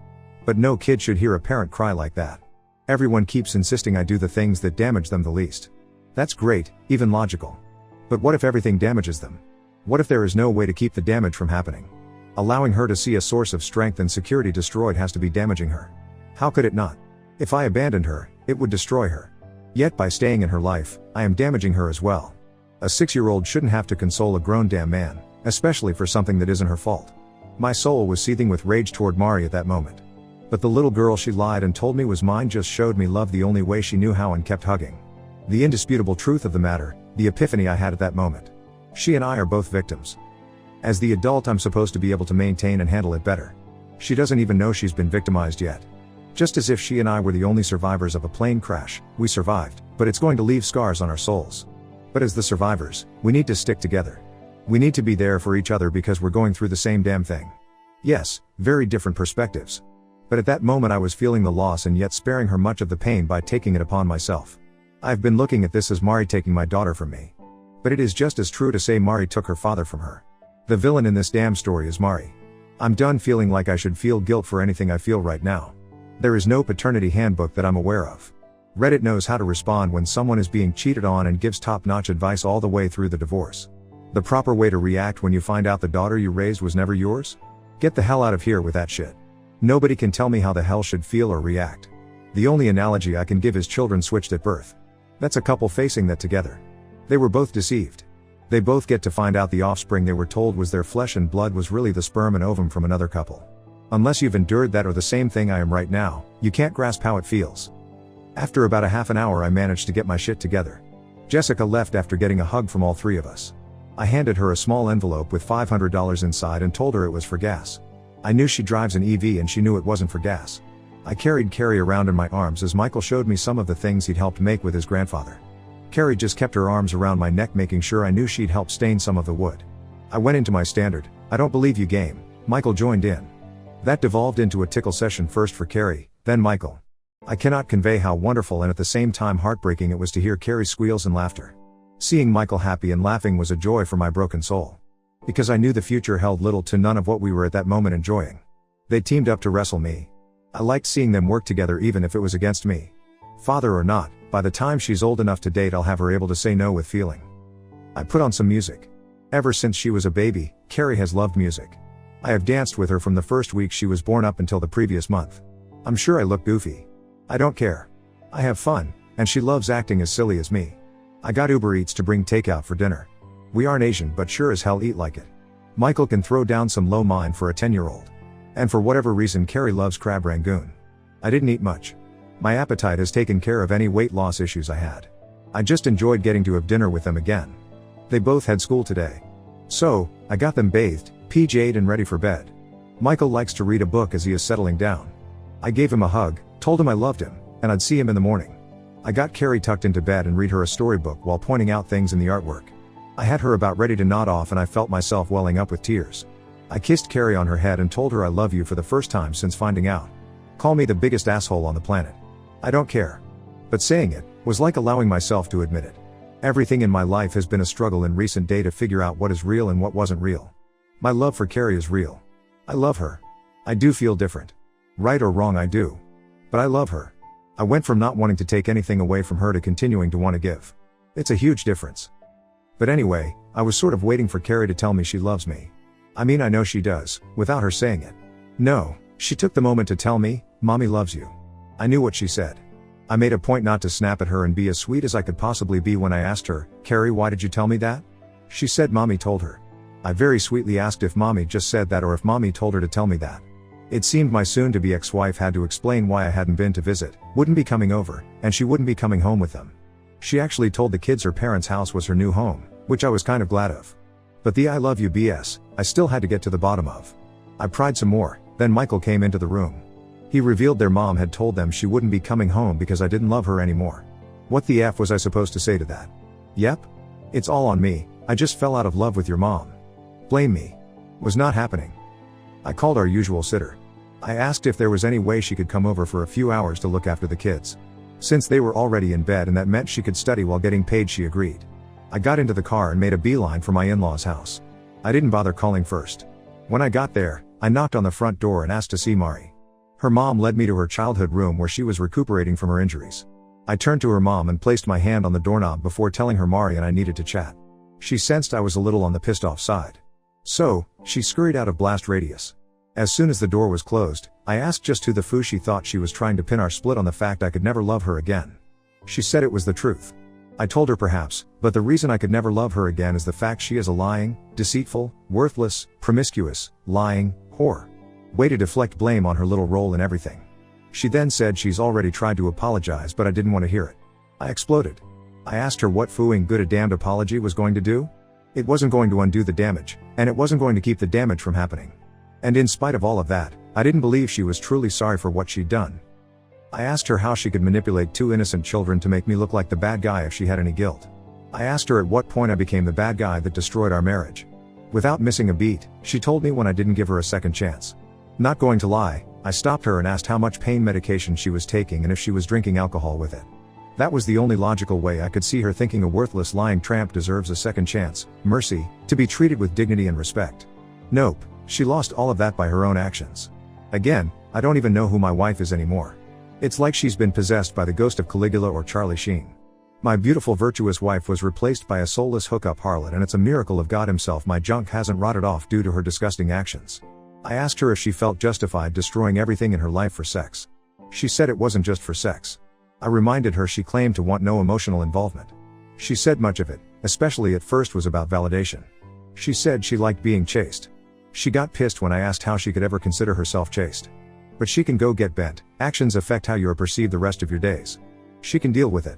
But no kid should hear a parent cry like that. Everyone keeps insisting I do the things that damage them the least. That's great, even logical. But what if everything damages them? What if there is no way to keep the damage from happening? Allowing her to see a source of strength and security destroyed has to be damaging her. How could it not? If I abandoned her, it would destroy her. Yet by staying in her life, I am damaging her as well. A 6-year-old shouldn't have to console a grown damn man, especially for something that isn't her fault. My soul was seething with rage toward Mari at that moment. But the little girl she lied and told me was mine just showed me love the only way she knew how and kept hugging. The indisputable truth of the matter, the epiphany I had at that moment. She and I are both victims. As the adult I'm supposed to be able to maintain and handle it better. She doesn't even know she's been victimized yet. Just as if she and I were the only survivors of a plane crash, we survived, but it's going to leave scars on our souls. But as the survivors, we need to stick together. We need to be there for each other because we're going through the same damn thing. Yes, very different perspectives. But at that moment I was feeling the loss and yet sparing her much of the pain by taking it upon myself. I've been looking at this as Mari taking my daughter from me. But it is just as true to say Mari took her father from her. The villain in this damn story is Mari. I'm done feeling like I should feel guilt for anything I feel right now. There is no paternity handbook that I'm aware of. Reddit knows how to respond when someone is being cheated on and gives top-notch advice all the way through the divorce. The proper way to react when you find out the daughter you raised was never yours? Get the hell out of here with that shit. Nobody can tell me how the hell should feel or react. The only analogy I can give is children switched at birth. That's a couple facing that together. They were both deceived. They both get to find out the offspring they were told was their flesh and blood was really the sperm and ovum from another couple. Unless you've endured that or the same thing I am right now, you can't grasp how it feels. After about a half an hour I managed to get my shit together. Jessica left after getting a hug from all three of us. I handed her a small envelope with $500 inside and told her it was for gas. I knew she drives an EV and she knew it wasn't for gas. I carried Carrie around in my arms as Michael showed me some of the things he'd helped make with his grandfather. Carrie just kept her arms around my neck making sure I knew she'd helped stain some of the wood. I went into my standard, I don't believe you game. Michael joined in. That devolved into a tickle session, first for Carrie, then Michael. I cannot convey how wonderful and at the same time heartbreaking it was to hear Carrie's squeals and laughter. Seeing Michael happy and laughing was a joy for my broken soul. Because I knew the future held little to none of what we were at that moment enjoying. They teamed up to wrestle me. I liked seeing them work together even if it was against me. Father or not, by the time she's old enough to date I'll have her able to say no with feeling. I put on some music. Ever since she was a baby, Carrie has loved music. I have danced with her from the first week she was born up until the previous month. I'm sure I look goofy. I don't care. I have fun, and she loves acting as silly as me. I got Uber Eats to bring takeout for dinner. We aren't Asian but sure as hell eat like it. Michael can throw down some low mind for a 10-year-old. And for whatever reason Carrie loves crab rangoon. I didn't eat much. My appetite has taken care of any weight loss issues I had. I just enjoyed getting to have dinner with them again. They both had school today. So, I got them bathed, PJ'd and ready for bed. Michael likes to read a book as he is settling down. I gave him a hug, told him I loved him, and I'd see him in the morning. I got Carrie tucked into bed and read her a storybook while pointing out things in the artwork. I had her about ready to nod off and I felt myself welling up with tears. I kissed Carrie on her head and told her I love you for the first time since finding out. Call me the biggest asshole on the planet. I don't care. But saying it was like allowing myself to admit it. Everything in my life has been a struggle in recent day to figure out what is real and what wasn't real. My love for Carrie is real. I love her. I do feel different. Right or wrong I do. But I love her. I went from not wanting to take anything away from her to continuing to want to give. It's a huge difference. But anyway, I was sort of waiting for Carrie to tell me she loves me. I mean I know she does, without her saying it. No, she took the moment to tell me, Mommy loves you. I knew what she said. I made a point not to snap at her and be as sweet as I could possibly be when I asked her, Carrie, why did you tell me that? She said Mommy told her. I very sweetly asked if Mommy just said that or if Mommy told her to tell me that. It seemed my soon-to-be ex-wife had to explain why I hadn't been to visit, wouldn't be coming over, and she wouldn't be coming home with them. She actually told the kids her parents' house was her new home, which I was kind of glad of. But the I love you BS, I still had to get to the bottom of. I pried some more, then Michael came into the room. He revealed their mom had told them she wouldn't be coming home because I didn't love her anymore. What the F was I supposed to say to that? Yep. It's all on me, I just fell out of love with your mom. Blame me. Was not happening. I called our usual sitter. I asked if there was any way she could come over for a few hours to look after the kids. Since they were already in bed and that meant she could study while getting paid, she agreed. I got into the car and made a beeline for my in-laws' house. I didn't bother calling first. When I got there, I knocked on the front door and asked to see Mari. Her mom led me to her childhood room where she was recuperating from her injuries. I turned to her mom and placed my hand on the doorknob before telling her Mari and I needed to chat. She sensed I was a little on the pissed off side. So, she scurried out of blast radius. As soon as the door was closed, I asked just who the foo she thought she was trying to pin our split on the fact I could never love her again. She said it was the truth. I told her perhaps, but the reason I could never love her again is the fact she is a lying, deceitful, worthless, promiscuous, lying, whore. Way to deflect blame on her little role in everything. She then said she's already tried to apologize but I didn't want to hear it. I exploded. I asked her what fooing good a damned apology was going to do? It wasn't going to undo the damage, and it wasn't going to keep the damage from happening. And in spite of all of that, I didn't believe she was truly sorry for what she'd done. I asked her how she could manipulate two innocent children to make me look like the bad guy if she had any guilt. I asked her at what point I became the bad guy that destroyed our marriage. Without missing a beat, she told me when I didn't give her a second chance. Not going to lie, I stopped her and asked how much pain medication she was taking and if she was drinking alcohol with it. That was the only logical way I could see her thinking a worthless lying tramp deserves a second chance, mercy, to be treated with dignity and respect. Nope, she lost all of that by her own actions. Again, I don't even know who my wife is anymore. It's like she's been possessed by the ghost of Caligula or Charlie Sheen. My beautiful virtuous wife was replaced by a soulless hookup harlot and it's a miracle of God himself my junk hasn't rotted off due to her disgusting actions. I asked her if she felt justified destroying everything in her life for sex. She said it wasn't just for sex. I reminded her she claimed to want no emotional involvement. She said much of it, especially at first, was about validation. She said she liked being chased. She got pissed when I asked how she could ever consider herself chaste. But she can go get bent, actions affect how you are perceived the rest of your days. She can deal with it.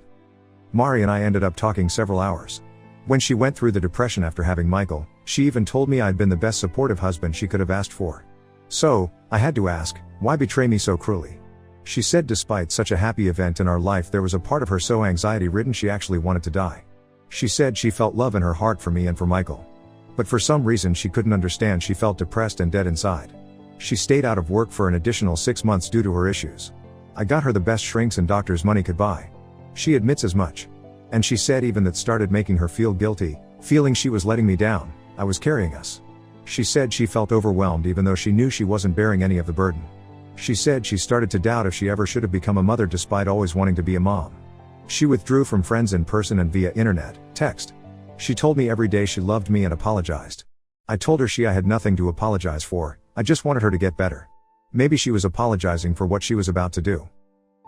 Mari and I ended up talking several hours. When she went through the depression after having Michael, she even told me I'd been the best supportive husband she could have asked for. So, I had to ask, why betray me so cruelly? She said despite such a happy event in our life there was a part of her so anxiety-ridden she actually wanted to die. She said she felt love in her heart for me and for Michael. But for some reason she couldn't understand, she felt depressed and dead inside. She stayed out of work for an additional 6 months due to her issues. I got her the best shrinks and doctors money could buy. She admits as much. And she said even that started making her feel guilty, feeling she was letting me down. I was carrying us. She said she felt overwhelmed even though she knew she wasn't bearing any of the burden. She said she started to doubt if she ever should have become a mother despite always wanting to be a mom. She withdrew from friends in person and via internet, text. She told me every day she loved me and apologized. I told her I had nothing to apologize for, I just wanted her to get better. Maybe she was apologizing for what she was about to do.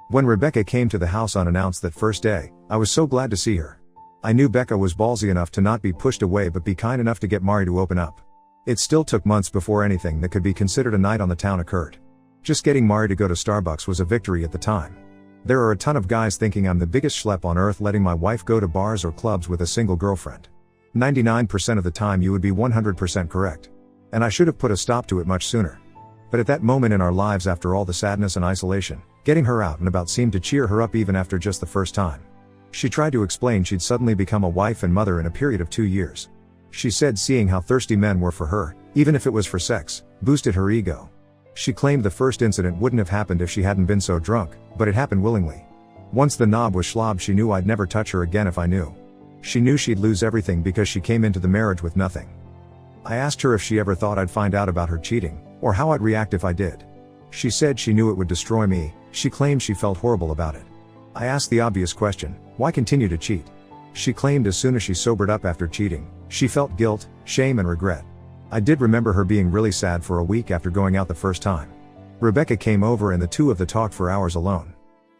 When Rebecca came to the house unannounced that first day, I was so glad to see her. I knew Becca was ballsy enough to not be pushed away but be kind enough to get Mari to open up. It still took months before anything that could be considered a night on the town occurred. Just getting Mari to go to Starbucks was a victory at the time. There are a ton of guys thinking I'm the biggest schlep on earth letting my wife go to bars or clubs with a single girlfriend. 99% of the time you would be 100% correct. And I should have put a stop to it much sooner. But at that moment in our lives, after all the sadness and isolation, getting her out and about seemed to cheer her up even after just the first time. She tried to explain she'd suddenly become a wife and mother in a period of 2 years. She said seeing how thirsty men were for her, even if it was for sex, boosted her ego. She claimed the first incident wouldn't have happened if she hadn't been so drunk, but it happened willingly. Once the knob was slobbed, she knew I'd never touch her again if I knew. She knew she'd lose everything because she came into the marriage with nothing. I asked her if she ever thought I'd find out about her cheating, or how I'd react if I did. She said she knew it would destroy me. She claimed she felt horrible about it. I asked the obvious question, why continue to cheat? She claimed as soon as she sobered up after cheating, she felt guilt, shame and regret. I did remember her being really sad for a week after going out the first time. Rebecca came over and the two of them talked for hours alone.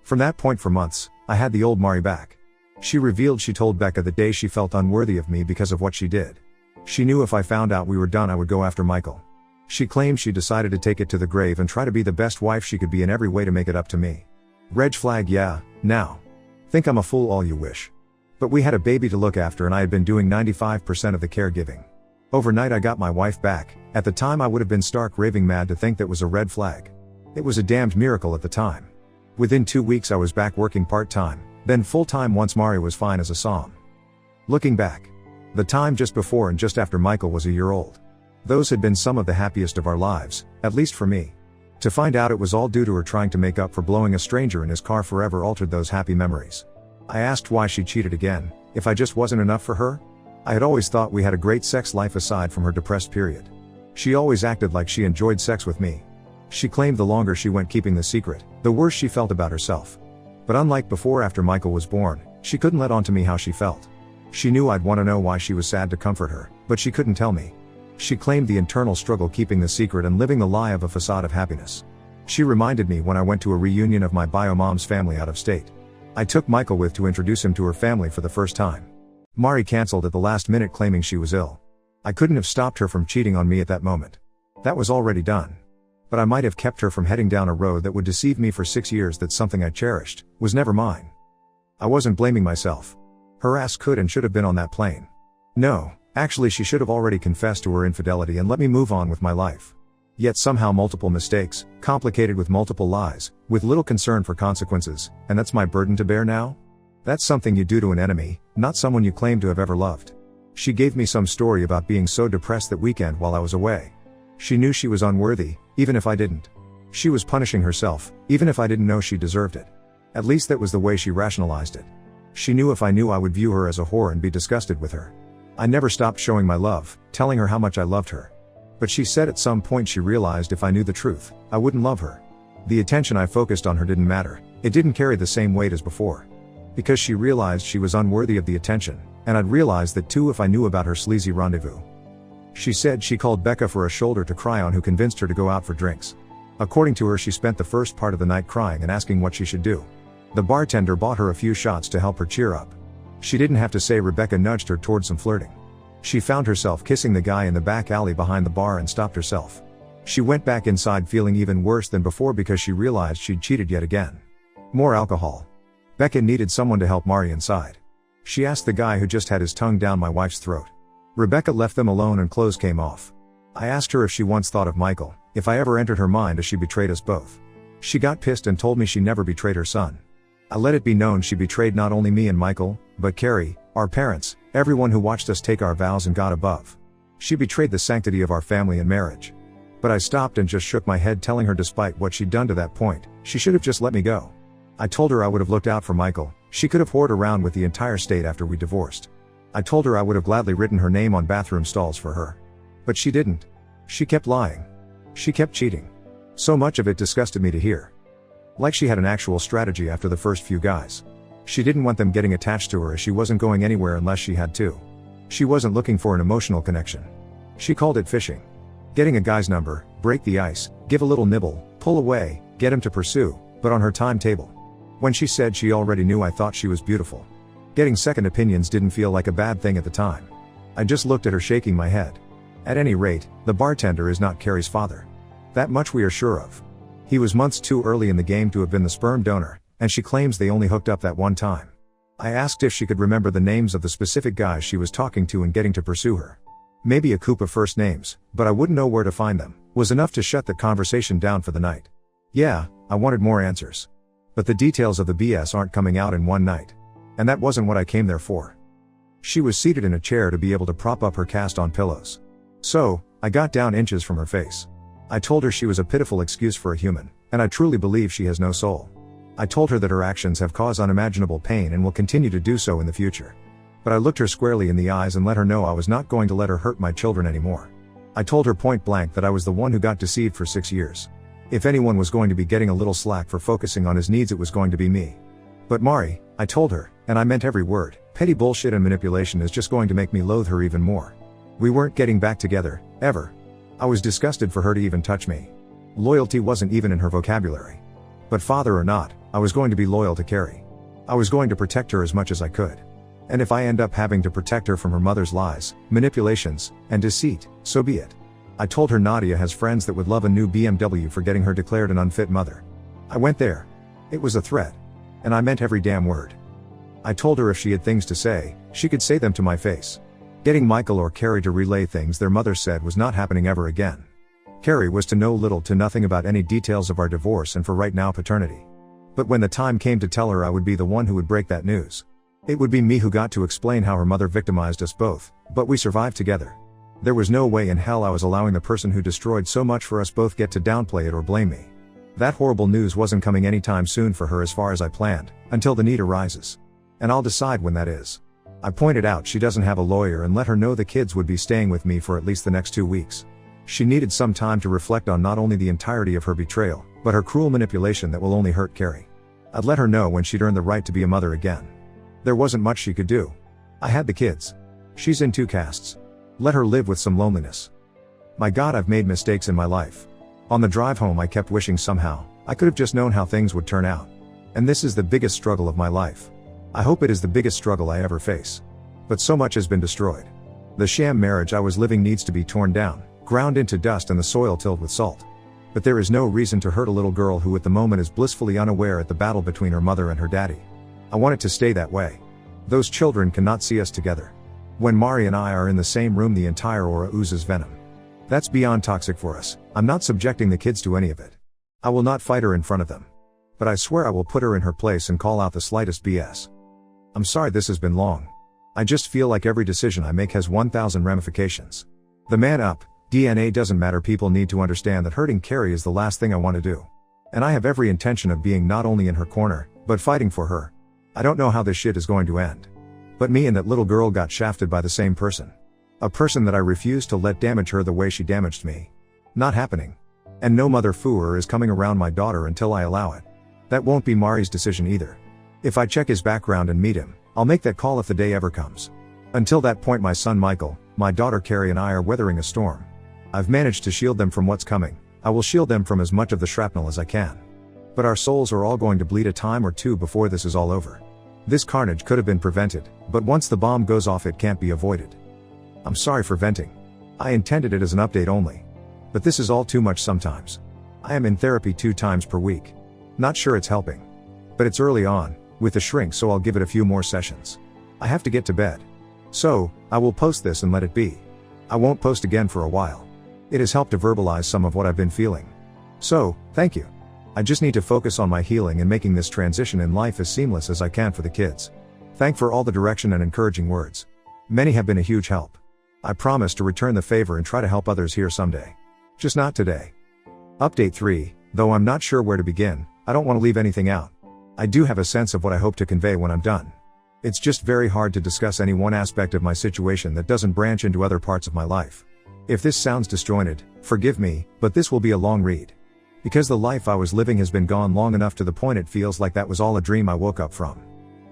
From that point for months, I had the old Mari back. She revealed she told Becca the day she felt unworthy of me because of what she did. She knew if I found out we were done I would go after Michael. She claimed she decided to take it to the grave and try to be the best wife she could be in every way to make it up to me. Red flag, yeah, now. Think I'm a fool all you wish. But we had a baby to look after and I had been doing 95% of the caregiving. Overnight I got my wife back. At the time I would have been stark raving mad to think that was a red flag. It was a damned miracle at the time. Within 2 weeks I was back working part-time, then full-time once Mari was fine as a psalm. Looking back, the time just before and just after Michael was a year old. Those had been some of the happiest of our lives, at least for me. To find out it was all due to her trying to make up for blowing a stranger in his car forever altered those happy memories. I asked why she cheated again, if I just wasn't enough for her? I had always thought we had a great sex life aside from her depressed period. She always acted like she enjoyed sex with me. She claimed the longer she went keeping the secret, the worse she felt about herself. But unlike before after Michael was born, she couldn't let on to me how she felt. She knew I'd want to know why she was sad to comfort her, but she couldn't tell me. She claimed the internal struggle keeping the secret and living the lie of a facade of happiness. She reminded me when I went to a reunion of my bio mom's family out of state. I took Michael with to introduce him to her family for the first time. Mari canceled at the last minute claiming she was ill. I couldn't have stopped her from cheating on me at that moment. That was already done. But I might have kept her from heading down a road that would deceive me for 6 years that something I cherished was never mine. I wasn't blaming myself. Her ass could and should have been on that plane. No, actually she should have already confessed to her infidelity and let me move on with my life. Yet somehow multiple mistakes, complicated with multiple lies, with little concern for consequences, and that's my burden to bear now? That's something you do to an enemy, not someone you claim to have ever loved. She gave me some story about being so depressed that weekend while I was away. She knew she was unworthy, even if I didn't. She was punishing herself, even if I didn't know she deserved it. At least that was the way she rationalized it. She knew if I knew I would view her as a whore and be disgusted with her. I never stopped showing my love, telling her how much I loved her. But she said at some point she realized if I knew the truth, I wouldn't love her. The attention I focused on her didn't matter, it didn't carry the same weight as before. Because she realized she was unworthy of the attention, and I'd realized that too if I knew about her sleazy rendezvous. She said she called Becca for a shoulder to cry on who convinced her to go out for drinks. According to her she spent the first part of the night crying and asking what she should do. The bartender bought her a few shots to help her cheer up. She didn't have to say Rebecca nudged her towards some flirting. She found herself kissing the guy in the back alley behind the bar and stopped herself. She went back inside feeling even worse than before because she realized she'd cheated yet again. More alcohol. Becca needed someone to help Mari inside. She asked the guy who just had his tongue down my wife's throat. Rebecca left them alone and clothes came off. I asked her if she once thought of Michael, if I ever entered her mind as she betrayed us both. She got pissed and told me she never betrayed her son. I let it be known she betrayed not only me and Michael, but Carrie, our parents, everyone who watched us take our vows and got above. She betrayed the sanctity of our family and marriage. But I stopped and just shook my head, telling her despite what she'd done to that point, she should have just let me go. I told her I would have looked out for Michael. She could have whored around with the entire state after we divorced. I told her I would have gladly written her name on bathroom stalls for her. But she didn't. She kept lying. She kept cheating. So much of it disgusted me to hear. Like she had an actual strategy after the first few guys. She didn't want them getting attached to her, as she wasn't going anywhere unless she had to. She wasn't looking for an emotional connection. She called it fishing. Getting a guy's number, break the ice, give a little nibble, pull away, get him to pursue, but on her timetable. When she said she already knew, I thought she was beautiful. Getting second opinions didn't feel like a bad thing at the time. I just looked at her, shaking my head. At any rate, the bartender is not Carrie's father. That much we are sure of. He was months too early in the game to have been the sperm donor, and she claims they only hooked up that one time. I asked if she could remember the names of the specific guys she was talking to and getting to pursue her. Maybe a coup of first names, but I wouldn't know where to find them, was enough to shut the conversation down for the night. Yeah, I wanted more answers. But the details of the BS aren't coming out in one night. And that wasn't what I came there for. She was seated in a chair to be able to prop up her cast-on pillows. So, I got down inches from her face. I told her she was a pitiful excuse for a human, and I truly believe she has no soul. I told her that her actions have caused unimaginable pain and will continue to do so in the future. But I looked her squarely in the eyes and let her know I was not going to let her hurt my children anymore. I told her point blank that I was the one who got deceived for 6 years. If anyone was going to be getting a little slack for focusing on his needs, it was going to be me. But Mari, I told her, and I meant every word, petty bullshit and manipulation is just going to make me loathe her even more. We weren't getting back together, ever. I was disgusted for her to even touch me. Loyalty wasn't even in her vocabulary. But father or not, I was going to be loyal to Carrie. I was going to protect her as much as I could. And if I end up having to protect her from her mother's lies, manipulations, and deceit, so be it. I told her Nadia has friends that would love a new BMW for getting her declared an unfit mother. I went there. It was a threat. And I meant every damn word. I told her if she had things to say, she could say them to my face. Getting Michael or Carrie to relay things their mother said was not happening ever again. Carrie was to know little to nothing about any details of our divorce and for right now paternity. But when the time came to tell her, I would be the one who would break that news. It would be me who got to explain how her mother victimized us both, but we survived together. There was no way in hell I was allowing the person who destroyed so much for us both get to downplay it or blame me. That horrible news wasn't coming anytime soon for her as far as I planned, until the need arises. And I'll decide when that is. I pointed out she doesn't have a lawyer and let her know the kids would be staying with me for at least the next 2 weeks. She needed some time to reflect on not only the entirety of her betrayal, but her cruel manipulation that will only hurt Carrie. I'd let her know when she'd earned the right to be a mother again. There wasn't much she could do. I had the kids. She's in 2 castes. Let her live with some loneliness. My God, I've made mistakes in my life. On the drive home I kept wishing somehow I could have just known how things would turn out. And this is the biggest struggle of my life. I hope it is the biggest struggle I ever face. But so much has been destroyed. The sham marriage I was living needs to be torn down, ground into dust, and the soil tilled with salt. But there is no reason to hurt a little girl who at the moment is blissfully unaware at the battle between her mother and her daddy. I want it to stay that way. Those children cannot see us together. When Mari and I are in the same room, the entire aura oozes venom. That's beyond toxic for us. I'm not subjecting the kids to any of it. I will not fight her in front of them. But I swear I will put her in her place and call out the slightest BS. I'm sorry this has been long. I just feel like every decision I make has 1,000 ramifications. The man up, DNA doesn't matter. People need to understand that hurting Carrie is the last thing I want to do. And I have every intention of being not only in her corner, but fighting for her. I don't know how this shit is going to end. But me and that little girl got shafted by the same person. A person that I refused to let damage her the way she damaged me. Not happening. And no mother fooer is coming around my daughter until I allow it. That won't be Mari's decision either. If I check his background and meet him, I'll make that call if the day ever comes. Until that point, my son Michael, my daughter Carrie, and I are weathering a storm. I've managed to shield them from what's coming. I will shield them from as much of the shrapnel as I can. But our souls are all going to bleed a time or two before this is all over. This carnage could have been prevented, but once the bomb goes off it can't be avoided. I'm sorry for venting. I intended it as an update only. But this is all too much sometimes. I am in therapy 2 times per week. Not sure it's helping. But it's early on, with the shrink, so I'll give it a few more sessions. I have to get to bed. So, I will post this and let it be. I won't post again for a while. It has helped to verbalize some of what I've been feeling. So, thank you. I just need to focus on my healing and making this transition in life as seamless as I can for the kids. Thank for all the direction and encouraging words. Many have been a huge help. I promise to return the favor and try to help others here someday. Just not today. Update 3, though I'm not sure where to begin, I don't want to leave anything out. I do have a sense of what I hope to convey when I'm done. It's just very hard to discuss any one aspect of my situation that doesn't branch into other parts of my life. If this sounds disjointed, forgive me, but this will be a long read. Because the life I was living has been gone long enough to the point it feels like that was all a dream I woke up from.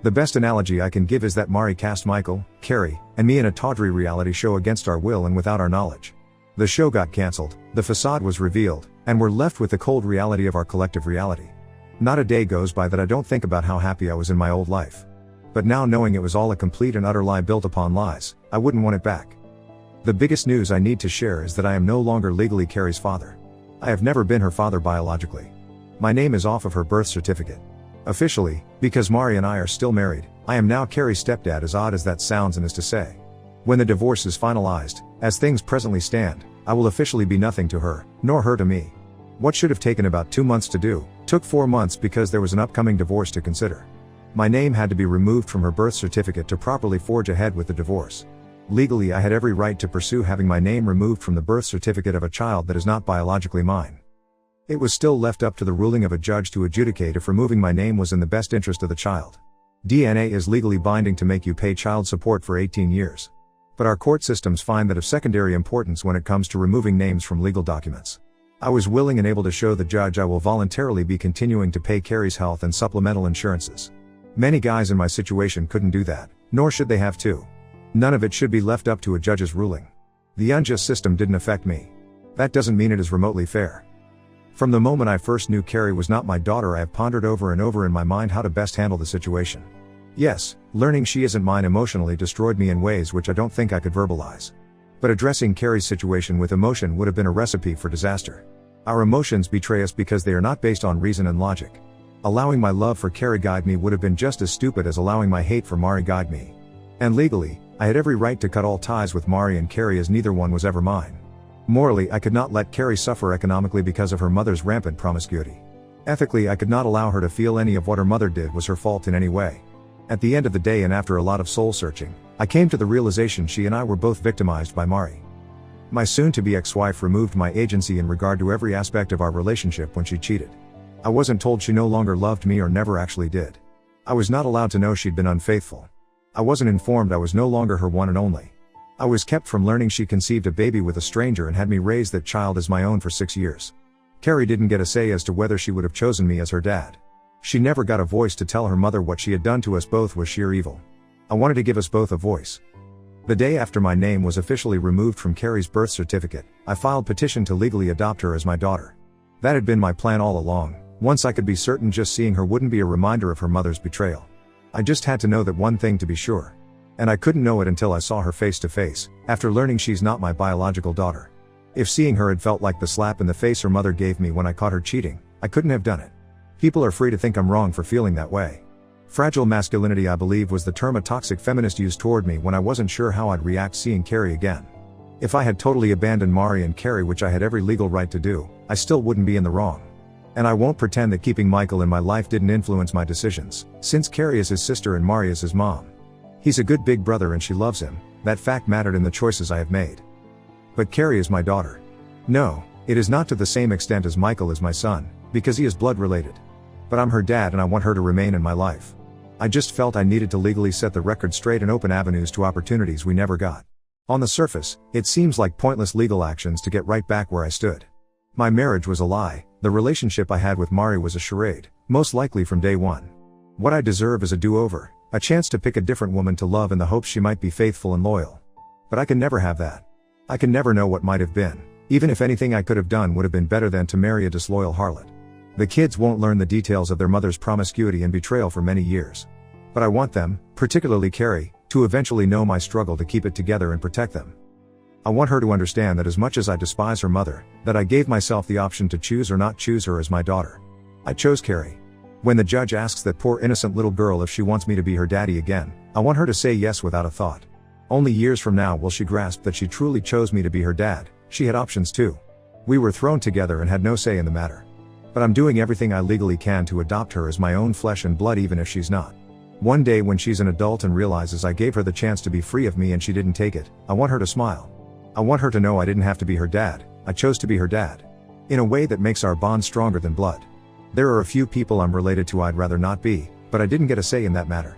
The best analogy I can give is that Mari cast Michael, Carrie, and me in a tawdry reality show against our will and without our knowledge. The show got cancelled, the facade was revealed, and we're left with the cold reality of our collective reality. Not a day goes by that I don't think about how happy I was in my old life. But now, knowing it was all a complete and utter lie built upon lies, I wouldn't want it back. The biggest news I need to share is that I am no longer legally Carrie's father. I have never been her father biologically. My name is off of her birth certificate. Officially, because Mari and I are still married, I am now Carrie's stepdad, as odd as that sounds and is to say. When the divorce is finalized, as things presently stand, I will officially be nothing to her, nor her to me. What should have taken about 2 months to do, took 4 months because there was an upcoming divorce to consider. My name had to be removed from her birth certificate to properly forge ahead with the divorce. Legally, I had every right to pursue having my name removed from the birth certificate of a child that is not biologically mine. It was still left up to the ruling of a judge to adjudicate if removing my name was in the best interest of the child. DNA is legally binding to make you pay child support for 18 years. But our court systems find that of secondary importance when it comes to removing names from legal documents. I was willing and able to show the judge I will voluntarily be continuing to pay Carrie's health and supplemental insurances. Many guys in my situation couldn't do that, nor should they have to. None of it should be left up to a judge's ruling. The unjust system didn't affect me. That doesn't mean it is remotely fair. From the moment I first knew Carrie was not my daughter, I have pondered over and over in my mind how to best handle the situation. Yes, learning she isn't mine emotionally destroyed me in ways which I don't think I could verbalize. But addressing Carrie's situation with emotion would have been a recipe for disaster. Our emotions betray us because they are not based on reason and logic. Allowing my love for Carrie guide me would have been just as stupid as allowing my hate for Mari guide me. And legally, I had every right to cut all ties with Mari and Carrie, as neither one was ever mine. Morally, I could not let Carrie suffer economically because of her mother's rampant promiscuity. Ethically, I could not allow her to feel any of what her mother did was her fault in any way. At the end of the day, and after a lot of soul searching, I came to the realization she and I were both victimized by Mari. My soon-to-be ex-wife removed my agency in regard to every aspect of our relationship when she cheated. I wasn't told she no longer loved me or never actually did. I was not allowed to know she'd been unfaithful. I wasn't informed I was no longer her one and only. I was kept from learning she conceived a baby with a stranger and had me raise that child as my own for 6 years. Carrie didn't get a say as to whether she would have chosen me as her dad. She never got a voice to tell her mother what she had done to us both was sheer evil. I wanted to give us both a voice. The day after my name was officially removed from Carrie's birth certificate, I filed petition to legally adopt her as my daughter. That had been my plan all along. Once I could be certain just seeing her wouldn't be a reminder of her mother's betrayal. I just had to know that one thing to be sure. And I couldn't know it until I saw her face to face, after learning she's not my biological daughter. If seeing her had felt like the slap in the face her mother gave me when I caught her cheating, I couldn't have done it. People are free to think I'm wrong for feeling that way. Fragile masculinity, I believe, was the term a toxic feminist used toward me when I wasn't sure how I'd react seeing Carrie again. If I had totally abandoned Mari and Carrie, which I had every legal right to do, I still wouldn't be in the wrong. And I won't pretend that keeping Michael in my life didn't influence my decisions, since Carrie is his sister and Mari is his mom. He's a good big brother and she loves him. That fact mattered in the choices I have made. But Carrie is my daughter. No, it is not to the same extent as Michael is my son, because he is blood related. But I'm her dad and I want her to remain in my life. I just felt I needed to legally set the record straight and open avenues to opportunities we never got. On the surface, it seems like pointless legal actions to get right back where I stood. My marriage was a lie, the relationship I had with Mari was a charade, most likely from day one. What I deserve is a do-over, a chance to pick a different woman to love in the hopes she might be faithful and loyal. But I can never have that. I can never know what might have been, even if anything I could have done would have been better than to marry a disloyal harlot. The kids won't learn the details of their mother's promiscuity and betrayal for many years. But I want them, particularly Carrie, to eventually know my struggle to keep it together and protect them. I want her to understand that as much as I despise her mother, that I gave myself the option to choose or not choose her as my daughter. I chose Carrie. When the judge asks that poor innocent little girl if she wants me to be her daddy again, I want her to say yes without a thought. Only years from now will she grasp that she truly chose me to be her dad. She had options too. We were thrown together and had no say in the matter. But I'm doing everything I legally can to adopt her as my own flesh and blood, even if she's not. One day when she's an adult and realizes I gave her the chance to be free of me and she didn't take it, I want her to smile. I want her to know I didn't have to be her dad, I chose to be her dad. In a way that makes our bond stronger than blood. There are a few people I'm related to I'd rather not be, but I didn't get a say in that matter.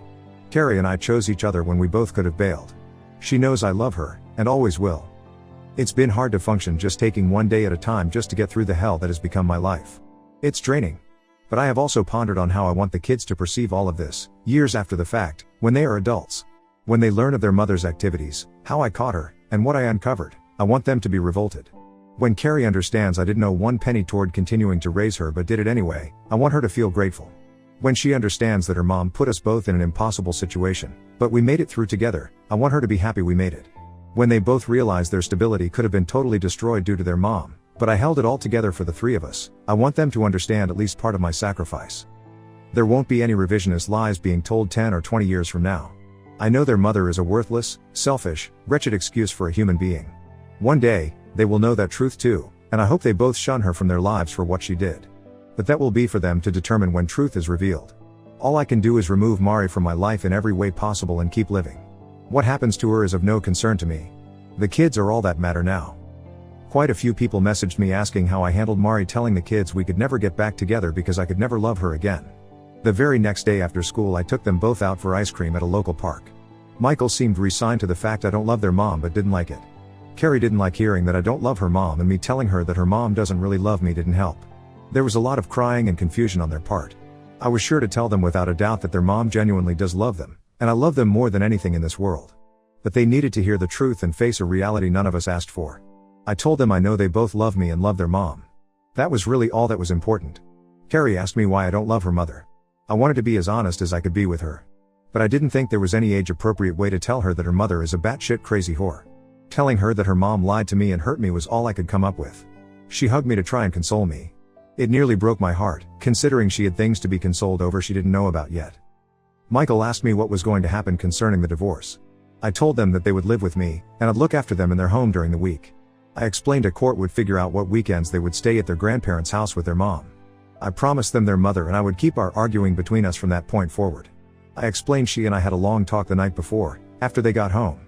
Carrie and I chose each other when we both could have bailed. She knows I love her, and always will. It's been hard to function just taking one day at a time just to get through the hell that has become my life. It's draining. But I have also pondered on how I want the kids to perceive all of this, years after the fact, when they are adults. When they learn of their mother's activities, how I caught her, and what I uncovered, I want them to be revolted. When Carrie understands I didn't owe one penny toward continuing to raise her but did it anyway, I want her to feel grateful. When she understands that her mom put us both in an impossible situation, but we made it through together, I want her to be happy we made it. When they both realize their stability could have been totally destroyed due to their mom, but I held it all together for the three of us, I want them to understand at least part of my sacrifice. There won't be any revisionist lies being told 10 or 20 years from now. I know their mother is a worthless, selfish, wretched excuse for a human being. One day, they will know that truth too, and I hope they both shun her from their lives for what she did. But that will be for them to determine when truth is revealed. All I can do is remove Mari from my life in every way possible and keep living. What happens to her is of no concern to me. The kids are all that matter now. Quite a few people messaged me asking how I handled Mari telling the kids we could never get back together because I could never love her again. The very next day after school I took them both out for ice cream at a local park. Michael seemed resigned to the fact I don't love their mom but didn't like it. Carrie didn't like hearing that I don't love her mom, and me telling her that her mom doesn't really love me didn't help. There was a lot of crying and confusion on their part. I was sure to tell them without a doubt that their mom genuinely does love them, and I love them more than anything in this world. But they needed to hear the truth and face a reality none of us asked for. I told them I know they both love me and love their mom. That was really all that was important. Carrie asked me why I don't love her mother. I wanted to be as honest as I could be with her. But I didn't think there was any age-appropriate way to tell her that her mother is a batshit crazy whore. Telling her that her mom lied to me and hurt me was all I could come up with. She hugged me to try and console me. It nearly broke my heart, considering she had things to be consoled over she didn't know about yet. Michael asked me what was going to happen concerning the divorce. I told them that they would live with me, and I'd look after them in their home during the week. I explained a court would figure out what weekends they would stay at their grandparents' house with their mom. I promised them their mother and I would keep our arguing between us from that point forward. I explained she and I had a long talk the night before, after they got home.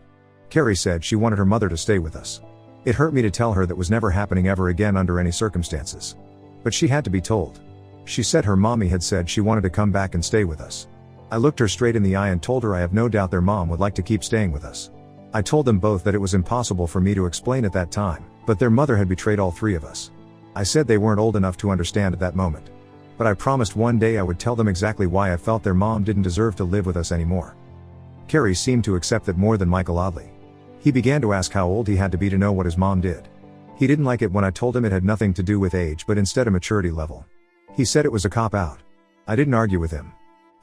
Carrie said she wanted her mother to stay with us. It hurt me to tell her that was never happening ever again under any circumstances. But she had to be told. She said her mommy had said she wanted to come back and stay with us. I looked her straight in the eye and told her I have no doubt their mom would like to keep staying with us. I told them both that it was impossible for me to explain at that time, but their mother had betrayed all three of us. I said they weren't old enough to understand at that moment. But I promised one day I would tell them exactly why I felt their mom didn't deserve to live with us anymore. Carrie seemed to accept it more than Michael, oddly. He began to ask how old he had to be to know what his mom did. He didn't like it when I told him it had nothing to do with age but instead a maturity level. He said it was a cop-out. I didn't argue with him.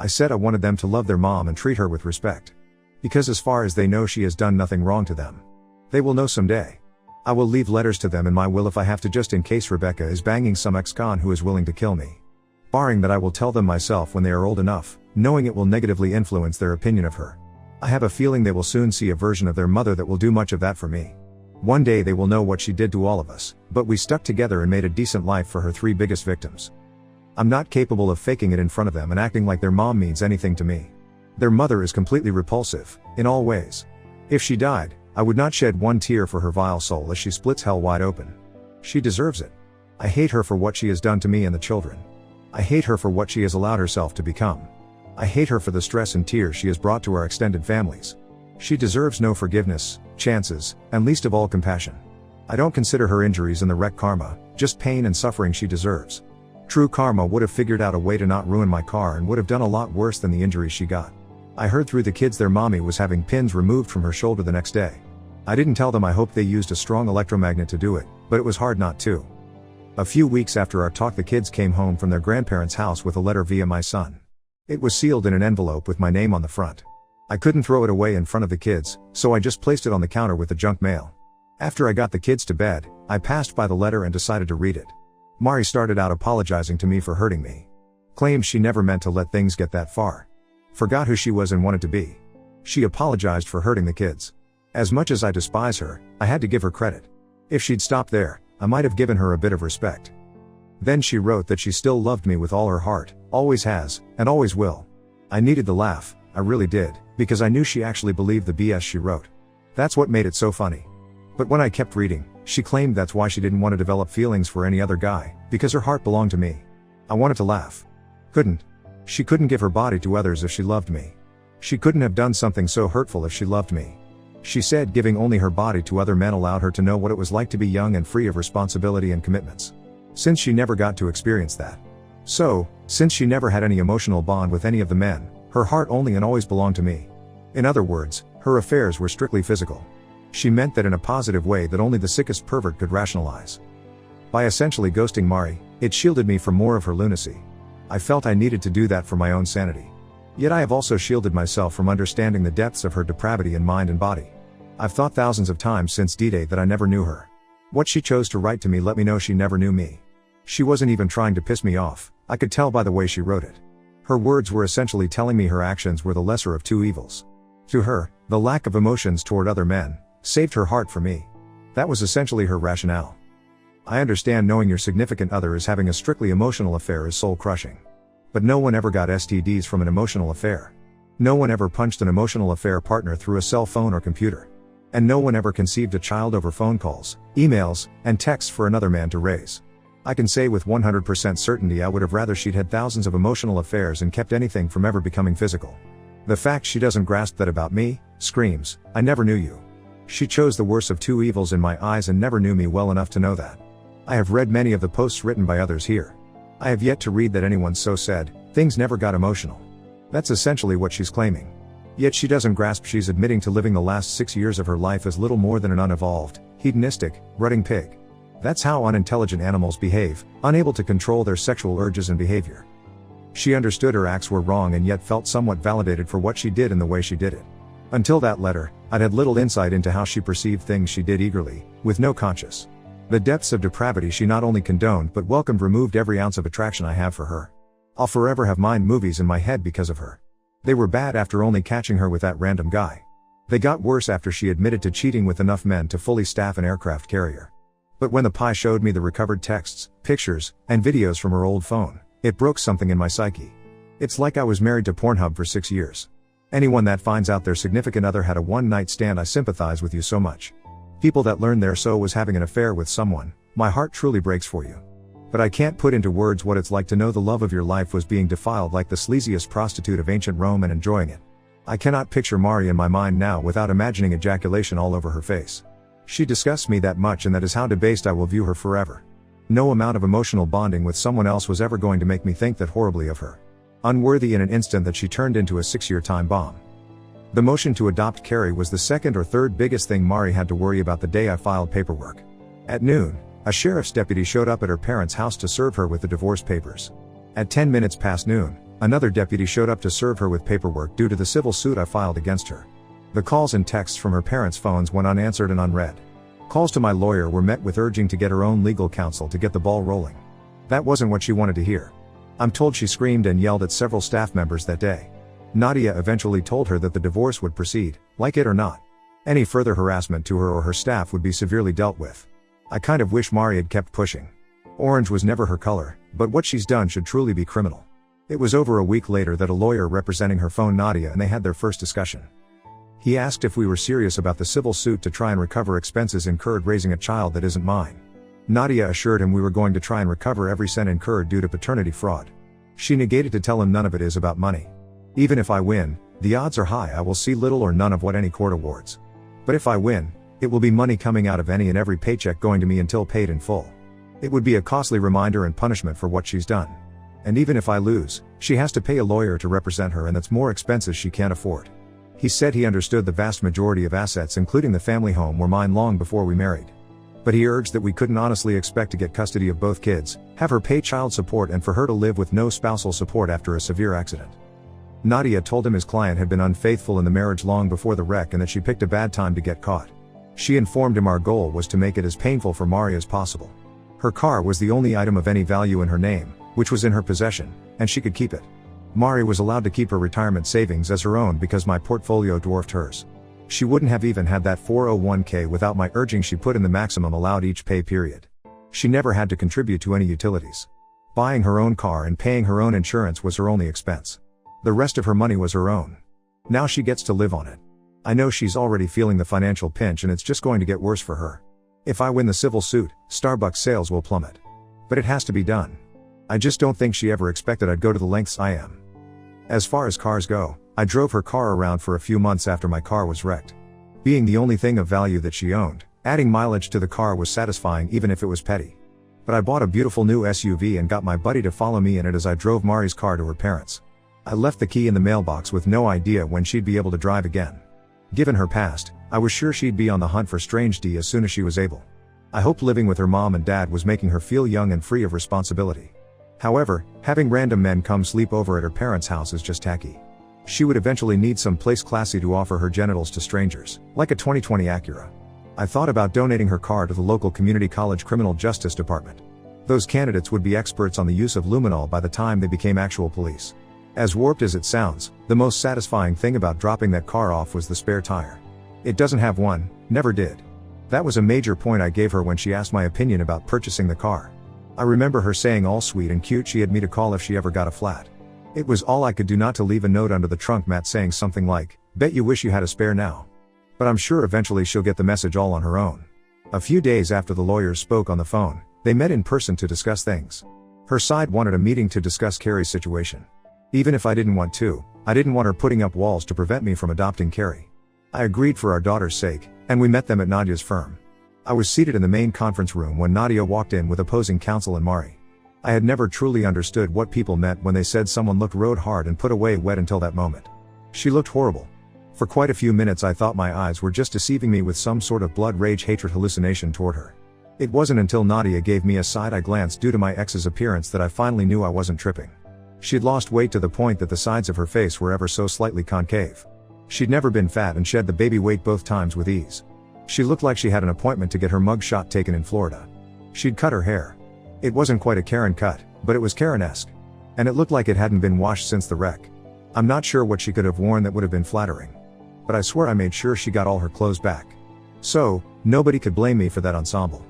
I said I wanted them to love their mom and treat her with respect. Because as far as they know she has done nothing wrong to them. They will know someday. I will leave letters to them in my will if I have to, just in case Rebecca is banging some ex-con who is willing to kill me. Barring that, I will tell them myself when they are old enough, knowing it will negatively influence their opinion of her. I have a feeling they will soon see a version of their mother that will do much of that for me. One day they will know what she did to all of us, but we stuck together and made a decent life for her three biggest victims. I'm not capable of faking it in front of them and acting like their mom means anything to me. Their mother is completely repulsive, in all ways. If she died, I would not shed one tear for her vile soul as she splits hell wide open. She deserves it. I hate her for what she has done to me and the children. I hate her for what she has allowed herself to become. I hate her for the stress and tears she has brought to our extended families. She deserves no forgiveness, chances, and least of all compassion. I don't consider her injuries and the wreck karma, just pain and suffering she deserves. True karma would have figured out a way to not ruin my car and would have done a lot worse than the injuries she got. I heard through the kids their mommy was having pins removed from her shoulder the next day. I didn't tell them I hoped they used a strong electromagnet to do it, but it was hard not to. A few weeks after our talk, the kids came home from their grandparents' house with a letter via my son. It was sealed in an envelope with my name on the front. I couldn't throw it away in front of the kids, so I just placed it on the counter with the junk mail. After I got the kids to bed, I passed by the letter and decided to read it. Mari started out apologizing to me for hurting me. Claims she never meant to let things get that far. Forgot who she was and wanted to be. She apologized for hurting the kids. As much as I despise her, I had to give her credit. If she'd stopped there, I might have given her a bit of respect. Then she wrote that she still loved me with all her heart, always has, and always will. I needed the laugh, I really did, because I knew she actually believed the BS she wrote. That's what made it so funny. But when I kept reading, she claimed that's why she didn't want to develop feelings for any other guy, because her heart belonged to me. I wanted to laugh. Couldn't. She couldn't give her body to others if she loved me. She couldn't have done something so hurtful if she loved me. She said giving only her body to other men allowed her to know what it was like to be young and free of responsibility and commitments. Since she never got to experience that. So, since she never had any emotional bond with any of the men, her heart only and always belonged to me. In other words, her affairs were strictly physical. She meant that in a positive way that only the sickest pervert could rationalize. By essentially ghosting Mari, it shielded me from more of her lunacy. I felt I needed to do that for my own sanity. Yet I have also shielded myself from understanding the depths of her depravity in mind and body. I've thought thousands of times since D-Day that I never knew her. What she chose to write to me let me know she never knew me. She wasn't even trying to piss me off, I could tell by the way she wrote it. Her words were essentially telling me her actions were the lesser of two evils. To her, the lack of emotions toward other men saved her heart for me. That was essentially her rationale. I understand knowing your significant other is having a strictly emotional affair is soul-crushing. But no one ever got STDs from an emotional affair. No one ever punched an emotional affair partner through a cell phone or computer. And no one ever conceived a child over phone calls, emails, and texts for another man to raise. I can say with 100% certainty I would have rather she'd had thousands of emotional affairs and kept anything from ever becoming physical. The fact she doesn't grasp that about me screams, I never knew you. She chose the worst of two evils in my eyes and never knew me well enough to know that. I have read many of the posts written by others here. I have yet to read that anyone so said, things never got emotional. That's essentially what she's claiming. Yet she doesn't grasp she's admitting to living the last 6 years of her life as little more than an unevolved, hedonistic, rutting pig. That's how unintelligent animals behave, unable to control their sexual urges and behavior. She understood her acts were wrong and yet felt somewhat validated for what she did and the way she did it. Until that letter, I'd had little insight into how she perceived things she did eagerly, with no conscience. The depths of depravity she not only condoned but welcomed removed every ounce of attraction I have for her. I'll forever have mind movies in my head because of her. They were bad after only catching her with that random guy. They got worse after she admitted to cheating with enough men to fully staff an aircraft carrier. But when the pie showed me the recovered texts, pictures, and videos from her old phone, it broke something in my psyche. It's like I was married to Pornhub for 6 years. Anyone that finds out their significant other had a one-night stand, I sympathize with you so much. People that learn their so was having an affair with someone, my heart truly breaks for you. But I can't put into words what it's like to know the love of your life was being defiled like the sleaziest prostitute of ancient Rome and enjoying it. I cannot picture Mari in my mind now without imagining ejaculation all over her face. She disgusts me that much, and that is how debased I will view her forever. No amount of emotional bonding with someone else was ever going to make me think that horribly of her. Unworthy in an instant that she turned into a 6-year time bomb. The motion to adopt Carrie was the second or third biggest thing Mari had to worry about the day I filed paperwork. At noon, a sheriff's deputy showed up at her parents' house to serve her with the divorce papers. At 10 minutes past noon, another deputy showed up to serve her with paperwork due to the civil suit I filed against her. The calls and texts from her parents' phones went unanswered and unread. Calls to my lawyer were met with urging to get her own legal counsel to get the ball rolling. That wasn't what she wanted to hear. I'm told she screamed and yelled at several staff members that day. Nadia eventually told her that the divorce would proceed, like it or not. Any further harassment to her or her staff would be severely dealt with. I kind of wish Mari had kept pushing. Orange was never her color, but what she's done should truly be criminal. It was over a week later that a lawyer representing her phoned Nadia and they had their first discussion. He asked if we were serious about the civil suit to try and recover expenses incurred raising a child that isn't mine. Nadia assured him we were going to try and recover every cent incurred due to paternity fraud. She negated to tell him none of it is about money. Even if I win, the odds are high I will see little or none of what any court awards. But if I win, it will be money coming out of any and every paycheck going to me until paid in full. It would be a costly reminder and punishment for what she's done. And even if I lose, she has to pay a lawyer to represent her, and that's more expenses she can't afford. He said he understood the vast majority of assets including the family home were mine long before we married. But he urged that we couldn't honestly expect to get custody of both kids, have her pay child support, and for her to live with no spousal support after a severe accident. Nadia told him his client had been unfaithful in the marriage long before the wreck and that she picked a bad time to get caught. She informed him our goal was to make it as painful for Mari as possible. Her car was the only item of any value in her name, which was in her possession, and she could keep it. Mari was allowed to keep her retirement savings as her own because my portfolio dwarfed hers. She wouldn't have even had that 401k without my urging. She put in the maximum allowed each pay period. She never had to contribute to any utilities. Buying her own car and paying her own insurance was her only expense. The rest of her money was her own. Now she gets to live on it. I know she's already feeling the financial pinch and it's just going to get worse for her. If I win the civil suit, Starbucks sales will plummet. But it has to be done. I just don't think she ever expected I'd go to the lengths I am. As far as cars go, I drove her car around for a few months after my car was wrecked. Being the only thing of value that she owned, adding mileage to the car was satisfying even if it was petty. But I bought a beautiful new SUV and got my buddy to follow me in it as I drove Mari's car to her parents. I left the key in the mailbox with no idea when she'd be able to drive again. Given her past, I was sure she'd be on the hunt for strange D as soon as she was able. I hoped living with her mom and dad was making her feel young and free of responsibility. However, having random men come sleep over at her parents' house is just tacky. She would eventually need some place classy to offer her genitals to strangers, like a 2020 Acura. I thought about donating her car to the local community college criminal justice department. Those candidates would be experts on the use of luminol by the time they became actual police. As warped as it sounds, the most satisfying thing about dropping that car off was the spare tire. It doesn't have one, never did. That was a major point I gave her when she asked my opinion about purchasing the car. I remember her saying all sweet and cute she had me to call if she ever got a flat. It was all I could do not to leave a note under the trunk mat saying something like, "Bet you wish you had a spare now." But I'm sure eventually she'll get the message all on her own. A few days after the lawyers spoke on the phone, they met in person to discuss things. Her side wanted a meeting to discuss Carrie's situation. Even if I didn't want to, I didn't want her putting up walls to prevent me from adopting Carrie. I agreed for our daughter's sake, and we met them at Nadia's firm. I was seated in the main conference room when Nadia walked in with opposing counsel and Mari. I had never truly understood what people meant when they said someone looked rode hard and put away wet until that moment. She looked horrible. For quite a few minutes I thought my eyes were just deceiving me with some sort of blood rage hatred hallucination toward her. It wasn't until Nadia gave me a side-eye glance due to my ex's appearance that I finally knew I wasn't tripping. She'd lost weight to the point that the sides of her face were ever so slightly concave. She'd never been fat and shed the baby weight both times with ease. She looked like she had an appointment to get her mug shot taken in Florida. She'd cut her hair. It wasn't quite a Karen cut, but it was Karen-esque. And it looked like it hadn't been washed since the wreck. I'm not sure what she could have worn that would have been flattering. But I swear I made sure she got all her clothes back. So, nobody could blame me for that ensemble.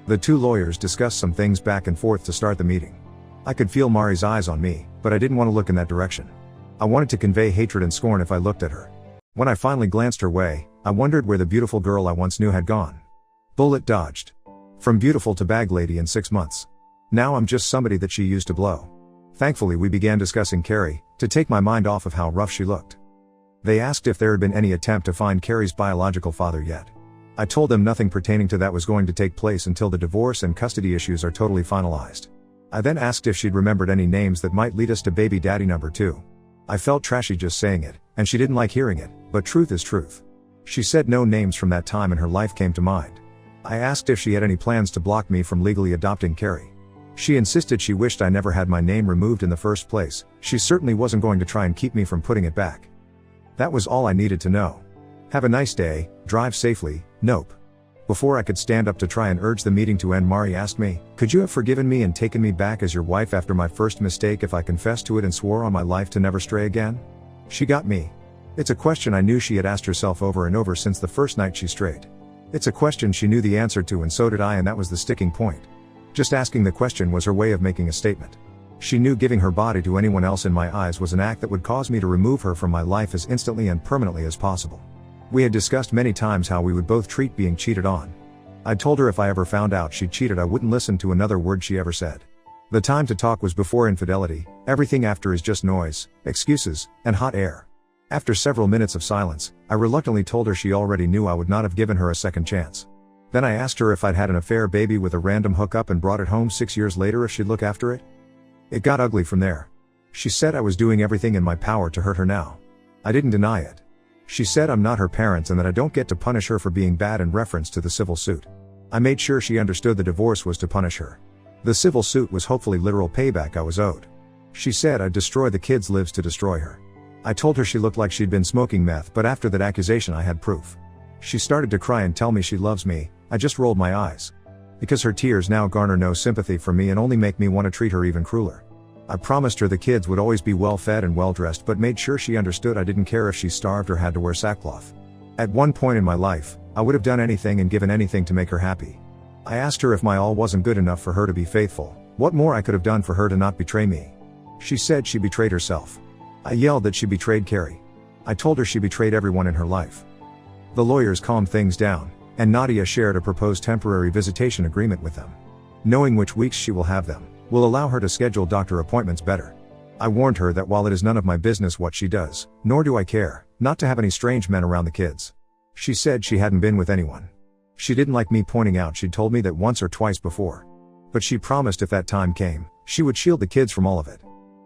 The two lawyers discussed some things back and forth to start the meeting. I could feel Mari's eyes on me, but I didn't want to look in that direction. I wanted to convey hatred and scorn if I looked at her. When I finally glanced her way, I wondered where the beautiful girl I once knew had gone. Bullet dodged. From beautiful to bag lady in 6 months. Now I'm just somebody that she used to blow. Thankfully we began discussing Carrie, to take my mind off of how rough she looked. They asked if there had been any attempt to find Carrie's biological father yet. I told them nothing pertaining to that was going to take place until the divorce and custody issues are totally finalized. I then asked if she'd remembered any names that might lead us to baby daddy number 2. I felt trashy just saying it, and she didn't like hearing it, but truth is truth. She said no names from that time in her life came to mind. I asked if she had any plans to block me from legally adopting Carrie. She insisted she wished I never had my name removed in the first place. She certainly wasn't going to try and keep me from putting it back. That was all I needed to know. Have a nice day, drive safely, nope. Before I could stand up to try and urge the meeting to end, Mari asked me, "Could you have forgiven me and taken me back as your wife after my first mistake if I confessed to it and swore on my life to never stray again?" She got me. It's a question I knew she had asked herself over and over since the first night she strayed. It's a question she knew the answer to, and so did I, and that was the sticking point. Just asking the question was her way of making a statement. She knew giving her body to anyone else in my eyes was an act that would cause me to remove her from my life as instantly and permanently as possible. We had discussed many times how we would both treat being cheated on. I told her if I ever found out she cheated I wouldn't listen to another word she ever said. The time to talk was before infidelity, everything after is just noise, excuses, and hot air. After several minutes of silence, I reluctantly told her she already knew I would not have given her a second chance. Then I asked her if I'd had an affair baby with a random hookup and brought it home 6 years later if she'd look after it. It got ugly from there. She said I was doing everything in my power to hurt her now. I didn't deny it. She said I'm not her parents and that I don't get to punish her for being bad in reference to the civil suit. I made sure she understood the divorce was to punish her. The civil suit was hopefully literal payback I was owed. She said I'd destroy the kids' lives to destroy her. I told her she looked like she'd been smoking meth, but after that accusation I had proof. She started to cry and tell me she loves me. I just rolled my eyes. Because her tears now garner no sympathy from me and only make me want to treat her even crueler. I promised her the kids would always be well fed and well dressed, but made sure she understood I didn't care if she starved or had to wear sackcloth. At one point in my life, I would have done anything and given anything to make her happy. I asked her if my all wasn't good enough for her to be faithful, what more I could have done for her to not betray me. She said she betrayed herself. I yelled that she betrayed Carrie. I told her she betrayed everyone in her life. The lawyers calmed things down, and Nadia shared a proposed temporary visitation agreement with them. Knowing which weeks she will have them, will allow her to schedule doctor appointments better. I warned her that while it is none of my business what she does, nor do I care, not to have any strange men around the kids. She said she hadn't been with anyone. She didn't like me pointing out she'd told me that once or twice before. But she promised if that time came, she would shield the kids from all of it.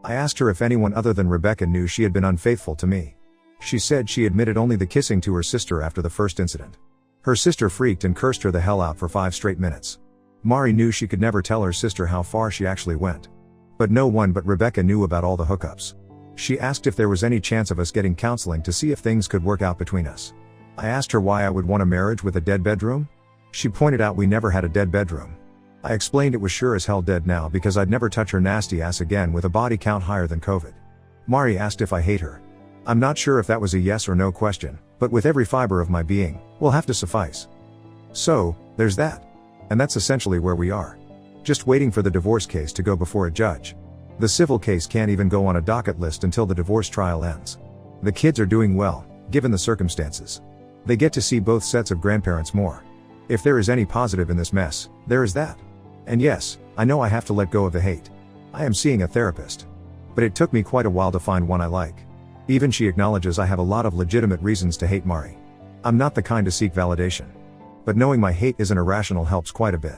I asked her if anyone other than Rebecca knew she had been unfaithful to me. She said she admitted only the kissing to her sister after the first incident. Her sister freaked and cursed her the hell out for 5 straight minutes. Mari knew she could never tell her sister how far she actually went. But no one but Rebecca knew about all the hookups. She asked if there was any chance of us getting counseling to see if things could work out between us. I asked her why I would want a marriage with a dead bedroom. She pointed out we never had a dead bedroom. I explained it was sure as hell dead now because I'd never touch her nasty ass again with a body count higher than COVID. Mari asked if I hate her. I'm not sure if that was a yes or no question, but with every fiber of my being, will have to suffice. So, there's that. And that's essentially where we are. Just waiting for the divorce case to go before a judge. The civil case can't even go on a docket list until the divorce trial ends. The kids are doing well, given the circumstances. They get to see both sets of grandparents more. If there is any positive in this mess, there is that. And yes, I know I have to let go of the hate. I am seeing a therapist. But it took me quite a while to find one I like. Even she acknowledges I have a lot of legitimate reasons to hate Mari. I'm not the kind to seek validation. But knowing my hate isn't irrational helps quite a bit.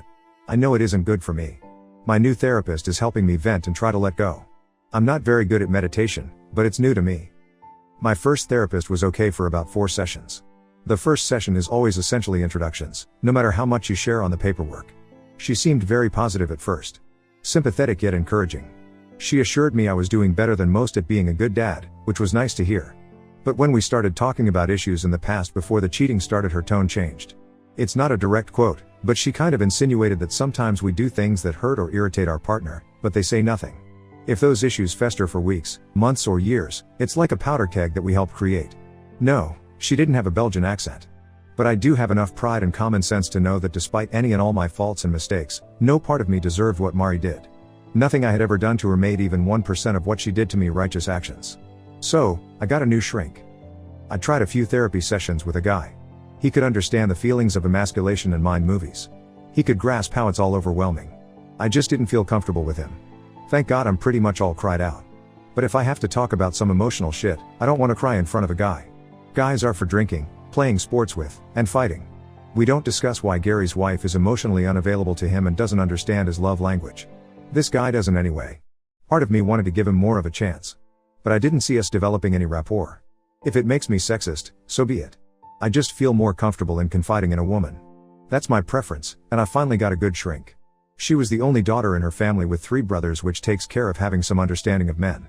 I know it isn't good for me. My new therapist is helping me vent and try to let go. I'm not very good at meditation, but it's new to me. My first therapist was okay for about 4 sessions. The first session is always essentially introductions, no matter how much you share on the paperwork. She seemed very positive at first. Sympathetic yet encouraging. She assured me I was doing better than most at being a good dad, which was nice to hear. But when we started talking about issues in the past before the cheating started, her tone changed. It's not a direct quote, but she kind of insinuated that sometimes we do things that hurt or irritate our partner, but they say nothing. If those issues fester for weeks, months or years, it's like a powder keg that we help create. No, she didn't have a Belgian accent. But I do have enough pride and common sense to know that despite any and all my faults and mistakes, no part of me deserved what Mari did. Nothing I had ever done to her made even 1% of what she did to me righteous actions. So, I got a new shrink. I tried a few therapy sessions with a guy. He could understand the feelings of emasculation in mind movies. He could grasp how it's all overwhelming. I just didn't feel comfortable with him. Thank God I'm pretty much all cried out. But if I have to talk about some emotional shit, I don't want to cry in front of a guy. Guys are for drinking, playing sports with, and fighting. We don't discuss why Gary's wife is emotionally unavailable to him and doesn't understand his love language. This guy doesn't anyway. Part of me wanted to give him more of a chance. But I didn't see us developing any rapport. If it makes me sexist, so be it. I just feel more comfortable in confiding in a woman. That's my preference, and I finally got a good shrink. She was the only daughter in her family with 3 brothers, which takes care of having some understanding of men.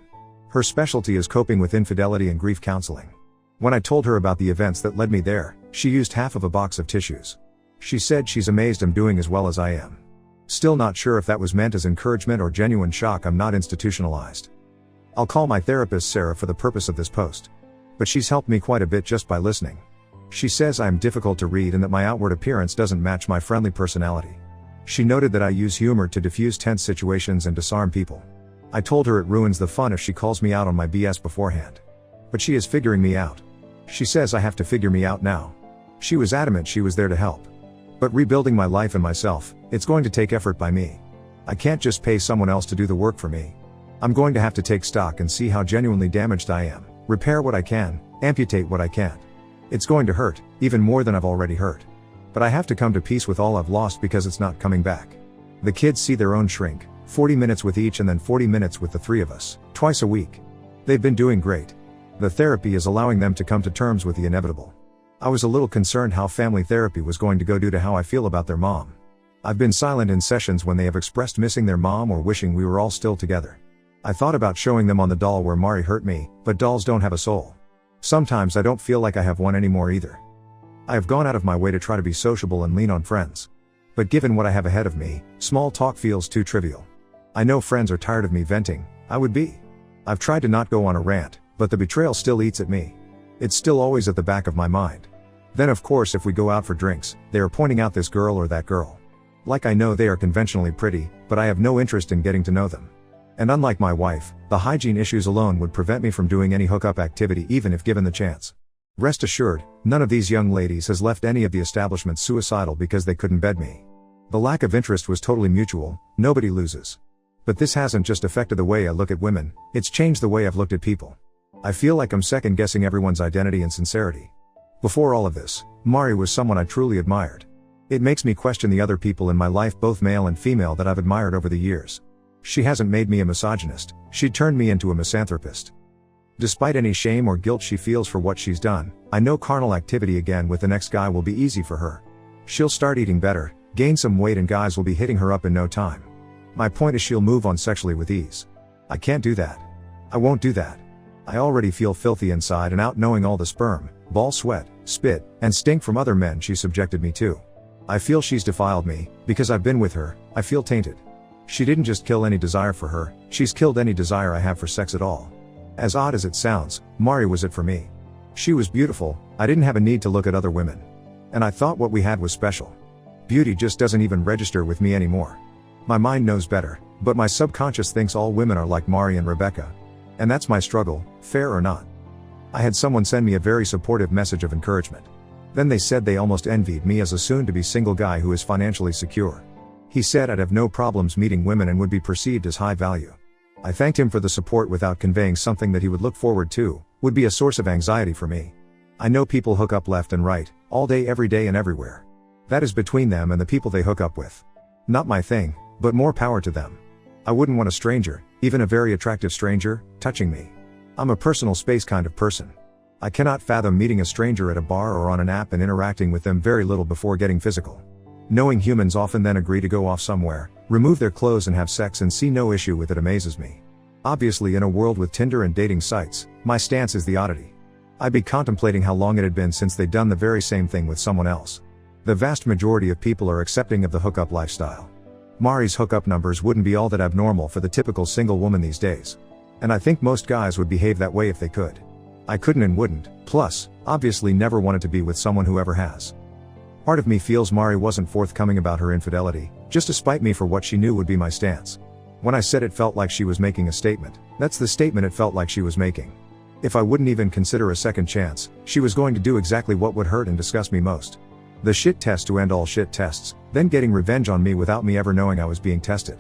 Her specialty is coping with infidelity and grief counseling. When I told her about the events that led me there, she used half of a box of tissues. She said she's amazed I'm doing as well as I am. Still not sure if that was meant as encouragement or genuine shock. I'm not institutionalized. I'll call my therapist Sarah for the purpose of this post. But she's helped me quite a bit just by listening. She says I am difficult to read and that my outward appearance doesn't match my friendly personality. She noted that I use humor to diffuse tense situations and disarm people. I told her it ruins the fun if she calls me out on my BS beforehand. But she is figuring me out. She says I have to figure me out now. She was adamant she was there to help. But rebuilding my life and myself, it's going to take effort by me. I can't just pay someone else to do the work for me. I'm going to have to take stock and see how genuinely damaged I am, repair what I can, amputate what I can't. It's going to hurt, even more than I've already hurt. But I have to come to peace with all I've lost because it's not coming back. The kids see their own shrink, 40 minutes with each and then 40 minutes with the 3 of us, twice a week. They've been doing great. The therapy is allowing them to come to terms with the inevitable. I was a little concerned how family therapy was going to go due to how I feel about their mom. I've been silent in sessions when they have expressed missing their mom or wishing we were all still together. I thought about showing them on the doll where Mari hurt me, but dolls don't have a soul. Sometimes I don't feel like I have one anymore either. I have gone out of my way to try to be sociable and lean on friends. But given what I have ahead of me, small talk feels too trivial. I know friends are tired of me venting, I would be. I've tried to not go on a rant, but the betrayal still eats at me. It's still always at the back of my mind. Then of course if we go out for drinks, they are pointing out this girl or that girl. Like I know they are conventionally pretty, but I have no interest in getting to know them. And unlike my wife, the hygiene issues alone would prevent me from doing any hookup activity even if given the chance. Rest assured, none of these young ladies has left any of the establishments suicidal because they couldn't bed me. The lack of interest was totally mutual, nobody loses. But this hasn't just affected the way I look at women, it's changed the way I've looked at people. I feel like I'm second guessing everyone's identity and sincerity. Before all of this, Mari was someone I truly admired. It makes me question the other people in my life, both male and female, that I've admired over the years. She hasn't made me a misogynist, she turned me into a misanthropist. Despite any shame or guilt she feels for what she's done, I know carnal activity again with the next guy will be easy for her. She'll start eating better, gain some weight, and guys will be hitting her up in no time. My point is she'll move on sexually with ease. I can't do that. I won't do that. I already feel filthy inside and out knowing all the sperm, ball sweat, spit, and stink from other men she subjected me to. I feel she's defiled me, because I've been with her, I feel tainted. She didn't just kill any desire for her, she's killed any desire I have for sex at all. As odd as it sounds, Mari was it for me. She was beautiful, I didn't have a need to look at other women. And I thought what we had was special. Beauty just doesn't even register with me anymore. My mind knows better, but my subconscious thinks all women are like Mari and Rebecca. And that's my struggle, fair or not. I had someone send me a very supportive message of encouragement. Then they said they almost envied me as a soon-to-be single guy who is financially secure. He said I'd have no problems meeting women and would be perceived as high value. I thanked him for the support without conveying something that he would look forward to, would be a source of anxiety for me. I know people hook up left and right, all day every day and everywhere. That is between them and the people they hook up with. Not my thing, but more power to them. I wouldn't want a stranger, even a very attractive stranger, touching me. I'm a personal space kind of person. I cannot fathom meeting a stranger at a bar or on an app and interacting with them very little before getting physical. Knowing humans often then agree to go off somewhere, remove their clothes and have sex and see no issue with it amazes me. Obviously, in a world with Tinder and dating sites, my stance is the oddity. I'd be contemplating how long it had been since they'd done the very same thing with someone else. The vast majority of people are accepting of the hookup lifestyle. Mari's hookup numbers wouldn't be all that abnormal for the typical single woman these days. And I think most guys would behave that way if they could. I couldn't and wouldn't, plus, obviously never wanted to be with someone who ever has. Part of me feels Mari wasn't forthcoming about her infidelity, just to spite me for what she knew would be my stance. When I said it felt like she was making a statement, that's the statement it felt like she was making. If I wouldn't even consider a second chance, she was going to do exactly what would hurt and disgust me most. The shit test to end all shit tests, then getting revenge on me without me ever knowing I was being tested.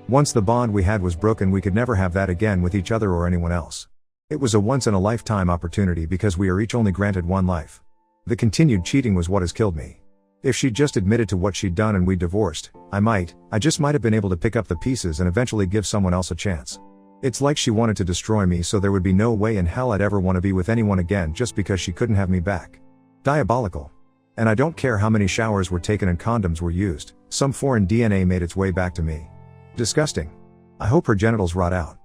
Once the bond we had was broken, we could never have that again with each other or anyone else. It was a once-in-a-lifetime opportunity because we are each only granted one life. The continued cheating was what has killed me. If she'd just admitted to what she'd done and we divorced, I just might have been able to pick up the pieces and eventually give someone else a chance. It's like she wanted to destroy me so there would be no way in hell I'd ever want to be with anyone again just because she couldn't have me back. Diabolical. And I don't care how many showers were taken and condoms were used, some foreign DNA made its way back to me. Disgusting. I hope her genitals rot out.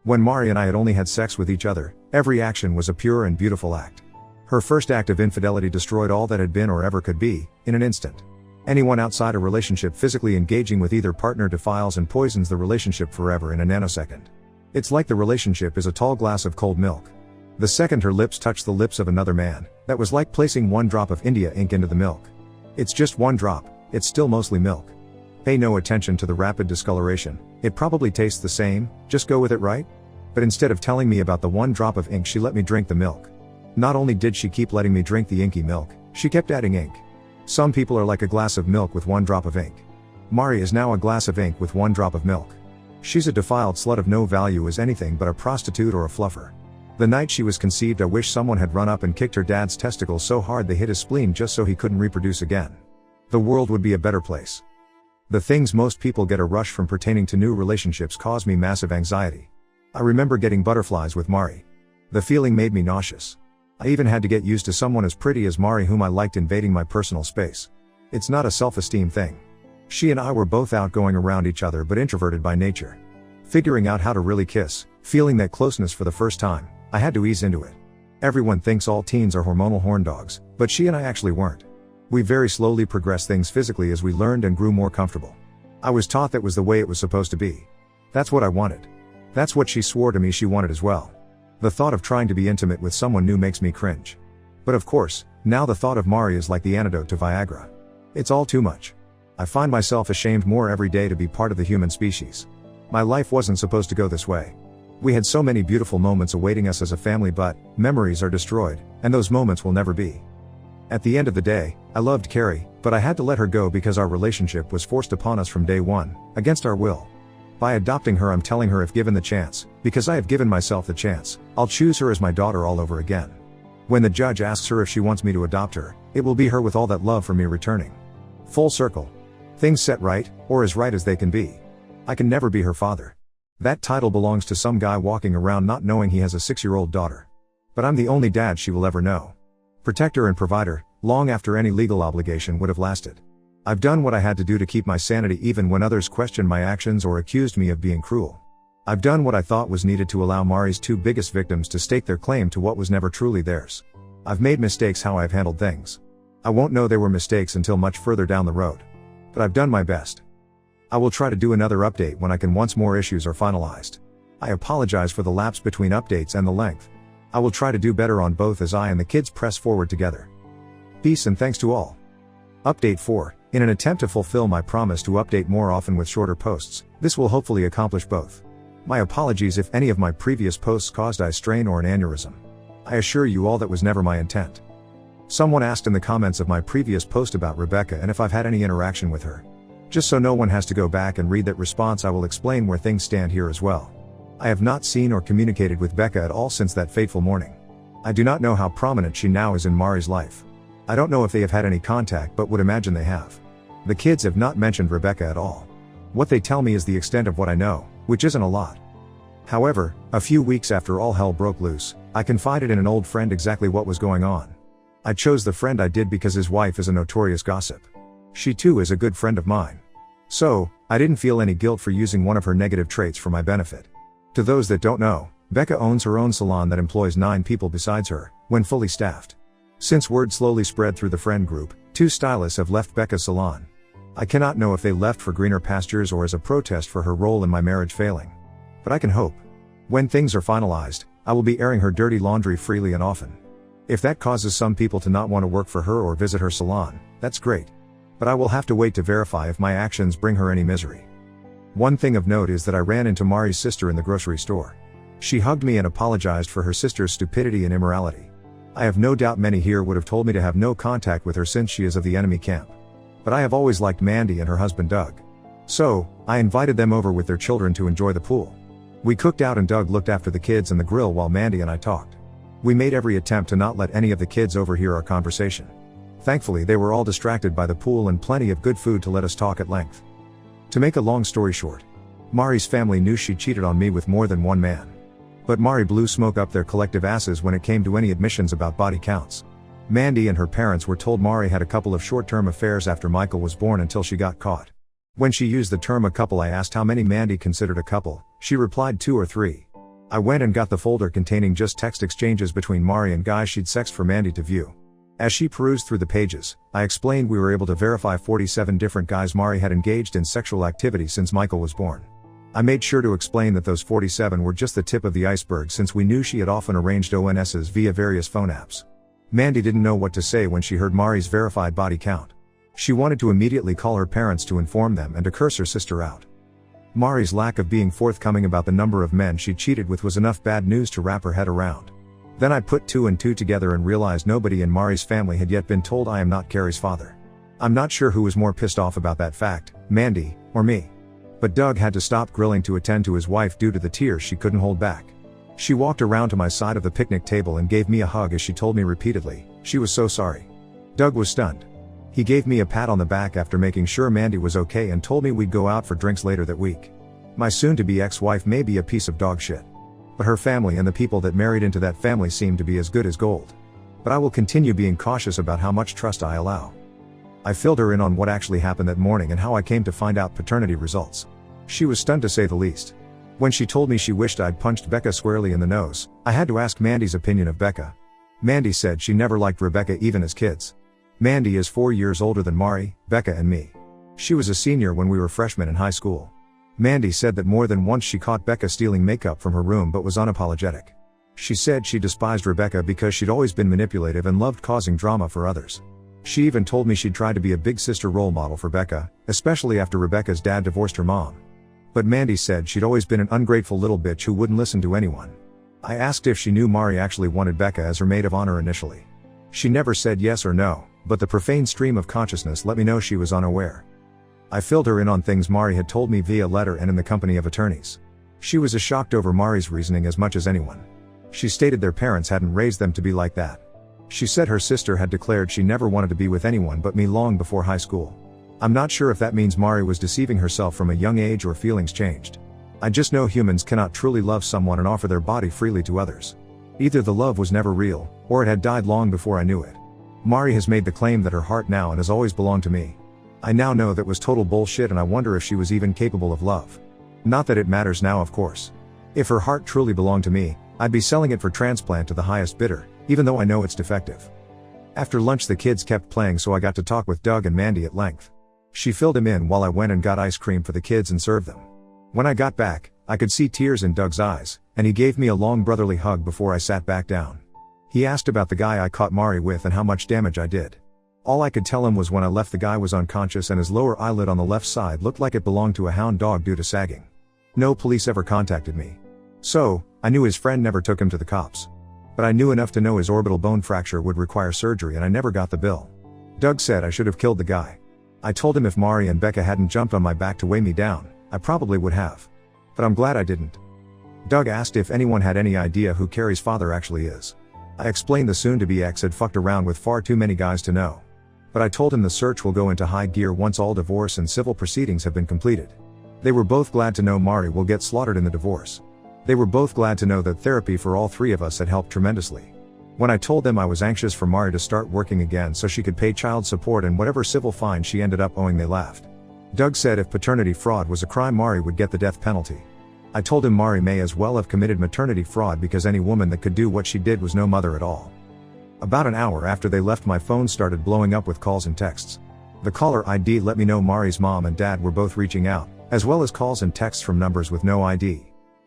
When Mari and I had only had sex with each other, every action was a pure and beautiful act. Her first act of infidelity destroyed all that had been or ever could be, in an instant. Anyone outside a relationship physically engaging with either partner defiles and poisons the relationship forever in a nanosecond. It's like the relationship is a tall glass of cold milk. The second her lips touch the lips of another man, that was like placing one drop of India ink into the milk. It's just one drop, it's still mostly milk. Pay no attention to the rapid discoloration, it probably tastes the same, just go with it, right? But instead of telling me about the one drop of ink, she let me drink the milk. Not only did she keep letting me drink the inky milk, she kept adding ink. Some people are like a glass of milk with one drop of ink. Mari is now a glass of ink with one drop of milk. She's a defiled slut of no value as anything but a prostitute or a fluffer. The night she was conceived, I wish someone had run up and kicked her dad's testicles so hard they hit his spleen just so he couldn't reproduce again. The world would be a better place. The things most people get a rush from pertaining to new relationships cause me massive anxiety. I remember getting butterflies with Mari. The feeling made me nauseous. I even had to get used to someone as pretty as Mari whom I liked invading my personal space. It's not a self-esteem thing. She and I were both outgoing around each other but introverted by nature. Figuring out how to really kiss, feeling that closeness for the first time, I had to ease into it. Everyone thinks all teens are hormonal horn dogs, but she and I actually weren't. We very slowly progressed things physically as we learned and grew more comfortable. I was taught that was the way it was supposed to be. That's what I wanted. That's what she swore to me she wanted as well. The thought of trying to be intimate with someone new makes me cringe. But of course, now the thought of Mari is like the antidote to Viagra. It's all too much. I find myself ashamed more every day to be part of the human species. My life wasn't supposed to go this way. We had so many beautiful moments awaiting us as a family, but memories are destroyed, and those moments will never be. At the end of the day, I loved Carrie, but I had to let her go because our relationship was forced upon us from day one, against our will. By adopting her, I'm telling her if given the chance, because I have given myself the chance, I'll choose her as my daughter all over again. When the judge asks her if she wants me to adopt her, it will be her with all that love for me returning. Full circle. Things set right, or as right as they can be. I can never be her father. That title belongs to some guy walking around not knowing he has a 6-year-old daughter. But I'm the only dad she will ever know. Protector and provider, long after any legal obligation would have lasted. I've done what I had to do to keep my sanity even when others questioned my actions or accused me of being cruel. I've done what I thought was needed to allow Mari's 2 biggest victims to stake their claim to what was never truly theirs. I've made mistakes how I've handled things. I won't know they were mistakes until much further down the road. But I've done my best. I will try to do another update when I can once more issues are finalized. I apologize for the lapse between updates and the length. I will try to do better on both as I and the kids press forward together. Peace and thanks to all. Update 4. In an attempt to fulfill my promise to update more often with shorter posts, this will hopefully accomplish both. My apologies if any of my previous posts caused eye strain or an aneurysm. I assure you all that was never my intent. Someone asked in the comments of my previous post about Rebecca and if I've had any interaction with her. Just so no one has to go back and read that response, I will explain where things stand here as well. I have not seen or communicated with Becca at all since that fateful morning. I do not know how prominent she now is in Mari's life. I don't know if they have had any contact, but would imagine they have. The kids have not mentioned Rebecca at all. What they tell me is the extent of what I know, which isn't a lot. However, a few weeks after all hell broke loose, I confided in an old friend exactly what was going on. I chose the friend I did because his wife is a notorious gossip. She too is a good friend of mine. So, I didn't feel any guilt for using one of her negative traits for my benefit. To those that don't know, Becca owns her own salon that employs 9 people besides her, when fully staffed. Since word slowly spread through the friend group, 2 stylists have left Becca's salon. I cannot know if they left for greener pastures or as a protest for her role in my marriage failing. But I can hope. When things are finalized, I will be airing her dirty laundry freely and often. If that causes some people to not want to work for her or visit her salon, that's great. But I will have to wait to verify if my actions bring her any misery. One thing of note is that I ran into Mari's sister in the grocery store. She hugged me and apologized for her sister's stupidity and immorality. I have no doubt many here would have told me to have no contact with her since she is of the enemy camp. But I have always liked Mandy and her husband Doug. So, I invited them over with their children to enjoy the pool. We cooked out and Doug looked after the kids and the grill while Mandy and I talked. We made every attempt to not let any of the kids overhear our conversation. Thankfully they were all distracted by the pool and plenty of good food to let us talk at length. To make a long story short, Mari's family knew she cheated on me with more than one man. But Mari blew smoke up their collective asses when it came to any admissions about body counts. Mandy and her parents were told Mari had a couple of short-term affairs after Michael was born until she got caught. When she used the term a couple, I asked how many Mandy considered a couple. She replied 2 or 3. I went and got the folder containing just text exchanges between Mari and guys she'd sexted for Mandy to view. As she perused through the pages, I explained we were able to verify 47 different guys Mari had engaged in sexual activity since Michael was born. I made sure to explain that those 47 were just the tip of the iceberg since we knew she had often arranged ONSs via various phone apps. Mandy didn't know what to say when she heard Mari's verified body count. She wanted to immediately call her parents to inform them and to curse her sister out. Mari's lack of being forthcoming about the number of men she cheated with was enough bad news to wrap her head around. Then I put 2 and 2 together and realized nobody in Mari's family had yet been told I am not Carrie's father. I'm not sure who was more pissed off about that fact, Mandy, or me. But Doug had to stop grilling to attend to his wife due to the tears she couldn't hold back. She walked around to my side of the picnic table and gave me a hug as she told me repeatedly, she was so sorry. Doug was stunned. He gave me a pat on the back after making sure Mandy was okay and told me we'd go out for drinks later that week. My soon-to-be ex-wife may be a piece of dog shit. But her family and the people that married into that family seem to be as good as gold. But I will continue being cautious about how much trust I allow. I filled her in on what actually happened that morning and how I came to find out paternity results. She was stunned to say the least. When she told me she wished I'd punched Becca squarely in the nose, I had to ask Mandy's opinion of Becca. Mandy said she never liked Rebecca even as kids. Mandy is 4 years older than Mari, Becca and me. She was a senior when we were freshmen in high school. Mandy said that more than once she caught Becca stealing makeup from her room but was unapologetic. She said she despised Rebecca because she'd always been manipulative and loved causing drama for others. She even told me she'd tried to be a big sister role model for Becca, especially after Rebecca's dad divorced her mom. But Mandy said she'd always been an ungrateful little bitch who wouldn't listen to anyone. I asked if she knew Mari actually wanted Becca as her maid of honor initially. She never said yes or no, but the profane stream of consciousness let me know she was unaware. I filled her in on things Mari had told me via letter and in the company of attorneys. She was as shocked over Mari's reasoning as much as anyone. She stated their parents hadn't raised them to be like that. She said her sister had declared she never wanted to be with anyone but me long before high school. I'm not sure if that means Mari was deceiving herself from a young age or feelings changed. I just know humans cannot truly love someone and offer their body freely to others. Either the love was never real, or it had died long before I knew it. Mari has made the claim that her heart now and has always belonged to me. I now know that was total bullshit, and I wonder if she was even capable of love. Not that it matters now, of course. If her heart truly belonged to me, I'd be selling it for transplant to the highest bidder, even though I know it's defective. After lunch the kids kept playing, so I got to talk with Doug and Mandy at length. She filled him in while I went and got ice cream for the kids and served them. When I got back, I could see tears in Doug's eyes, and he gave me a long brotherly hug before I sat back down. He asked about the guy I caught Mari with and how much damage I did. All I could tell him was when I left the guy was unconscious and his lower eyelid on the left side looked like it belonged to a hound dog due to sagging. No police ever contacted me. So, I knew his friend never took him to the cops. But I knew enough to know his orbital bone fracture would require surgery, and I never got the bill. Doug said I should have killed the guy. I told him if Mari and Becca hadn't jumped on my back to weigh me down, I probably would have. But I'm glad I didn't. Doug asked if anyone had any idea who Carrie's father actually is. I explained the soon-to-be ex had fucked around with far too many guys to know. But I told him the search will go into high gear once all divorce and civil proceedings have been completed. They were both glad to know Mari will get slaughtered in the divorce. They were both glad to know that therapy for all three of us had helped tremendously. When I told them I was anxious for Mari to start working again so she could pay child support and whatever civil fine she ended up owing, they laughed. Doug said if paternity fraud was a crime, Mari would get the death penalty. I told him Mari may as well have committed maternity fraud because any woman that could do what she did was no mother at all. About an hour after they left, my phone started blowing up with calls and texts. The caller ID let me know Mari's mom and dad were both reaching out, as well as calls and texts from numbers with no ID.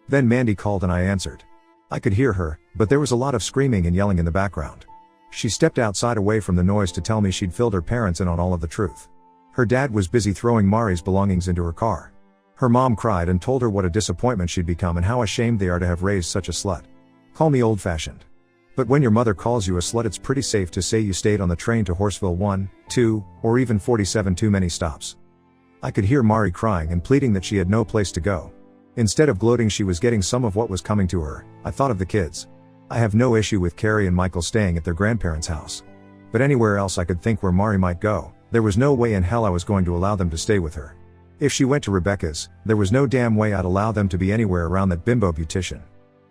Then Mandy called and I answered. I could hear her, but there was a lot of screaming and yelling in the background. She stepped outside away from the noise to tell me she'd filled her parents in on all of the truth. Her dad was busy throwing Mari's belongings into her car. Her mom cried and told her what a disappointment she'd become and how ashamed they are to have raised such a slut. Call me old-fashioned. But when your mother calls you a slut, it's pretty safe to say you stayed on the train to Horseville 1, 2, or even 47 too many stops. I could hear Mari crying and pleading that she had no place to go. Instead of gloating she was getting some of what was coming to her, I thought of the kids. I have no issue with Carrie and Michael staying at their grandparents' house. But anywhere else I could think where Mari might go, there was no way in hell I was going to allow them to stay with her. If she went to Rebecca's, there was no damn way I'd allow them to be anywhere around that bimbo beautician.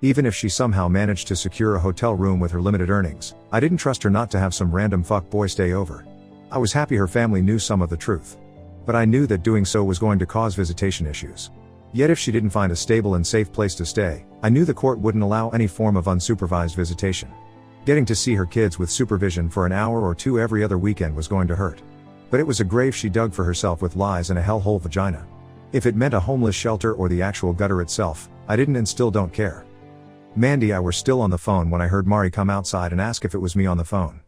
Even if she somehow managed to secure a hotel room with her limited earnings, I didn't trust her not to have some random fuck boy stay over. I was happy her family knew some of the truth. But I knew that doing so was going to cause visitation issues. Yet if she didn't find a stable and safe place to stay, I knew the court wouldn't allow any form of unsupervised visitation. Getting to see her kids with supervision for an hour or two every other weekend was going to hurt. But it was a grave she dug for herself with lies and a hellhole vagina. If it meant a homeless shelter or the actual gutter itself, I didn't and still don't care. Mandy and I were still on the phone when I heard Mari come outside and ask if it was me on the phone.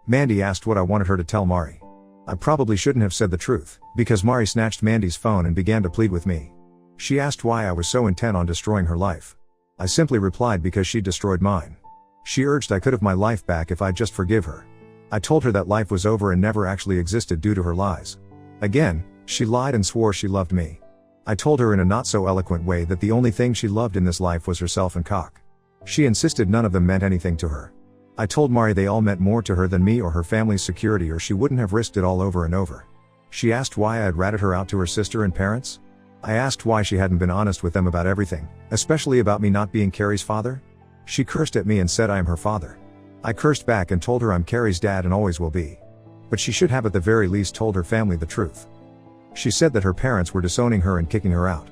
Mandy asked what I wanted her to tell Mari. I probably shouldn't have said the truth, because Mari snatched Mandy's phone and began to plead with me. She asked why I was so intent on destroying her life. I simply replied because she destroyed mine. She urged I could have my life back if I'd just forgive her. I told her that life was over and never actually existed due to her lies. Again, she lied and swore she loved me. I told her in a not so eloquent way that the only thing she loved in this life was herself and cock. She insisted none of them meant anything to her. I told Mari they all meant more to her than me or her family's security, or she wouldn't have risked it all over and over. She asked why I had ratted her out to her sister and parents. I asked why she hadn't been honest with them about everything, especially about me not being Carrie's father. She cursed at me and said I am her father. I cursed back and told her I'm Carrie's dad and always will be. But she should have at the very least told her family the truth. She said that her parents were disowning her and kicking her out.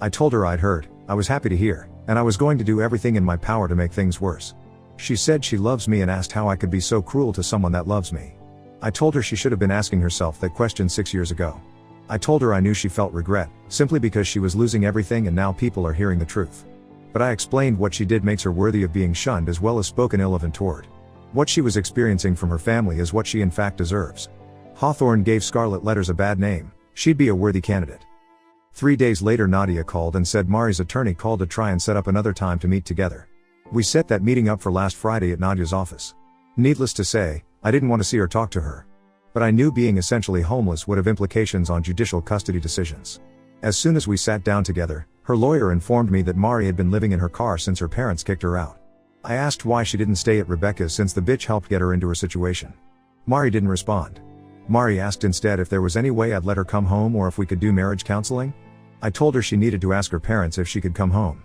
I told her I'd heard, I was happy to hear, and I was going to do everything in my power to make things worse. She said she loves me and asked how I could be so cruel to someone that loves me. I told her she should have been asking herself that question 6 years ago. I told her I knew she felt regret, simply because she was losing everything and now people are hearing the truth. But I explained what she did makes her worthy of being shunned as well as spoken ill of and toward. What she was experiencing from her family is what she in fact deserves. Hawthorne gave Scarlet Letters a bad name. She'd be a worthy candidate. 3 days later Nadia called and said Mari's attorney called to try and set up another time to meet together. We set that meeting up for last Friday at Nadia's office. Needless to say, I didn't want to see or talk to her. But I knew being essentially homeless would have implications on judicial custody decisions. As soon as we sat down together, her lawyer informed me that Mari had been living in her car since her parents kicked her out. I asked why she didn't stay at Rebecca's since the bitch helped get her into her situation. Mari didn't respond. Mari asked instead if there was any way I'd let her come home or if we could do marriage counseling. I told her she needed to ask her parents if she could come home.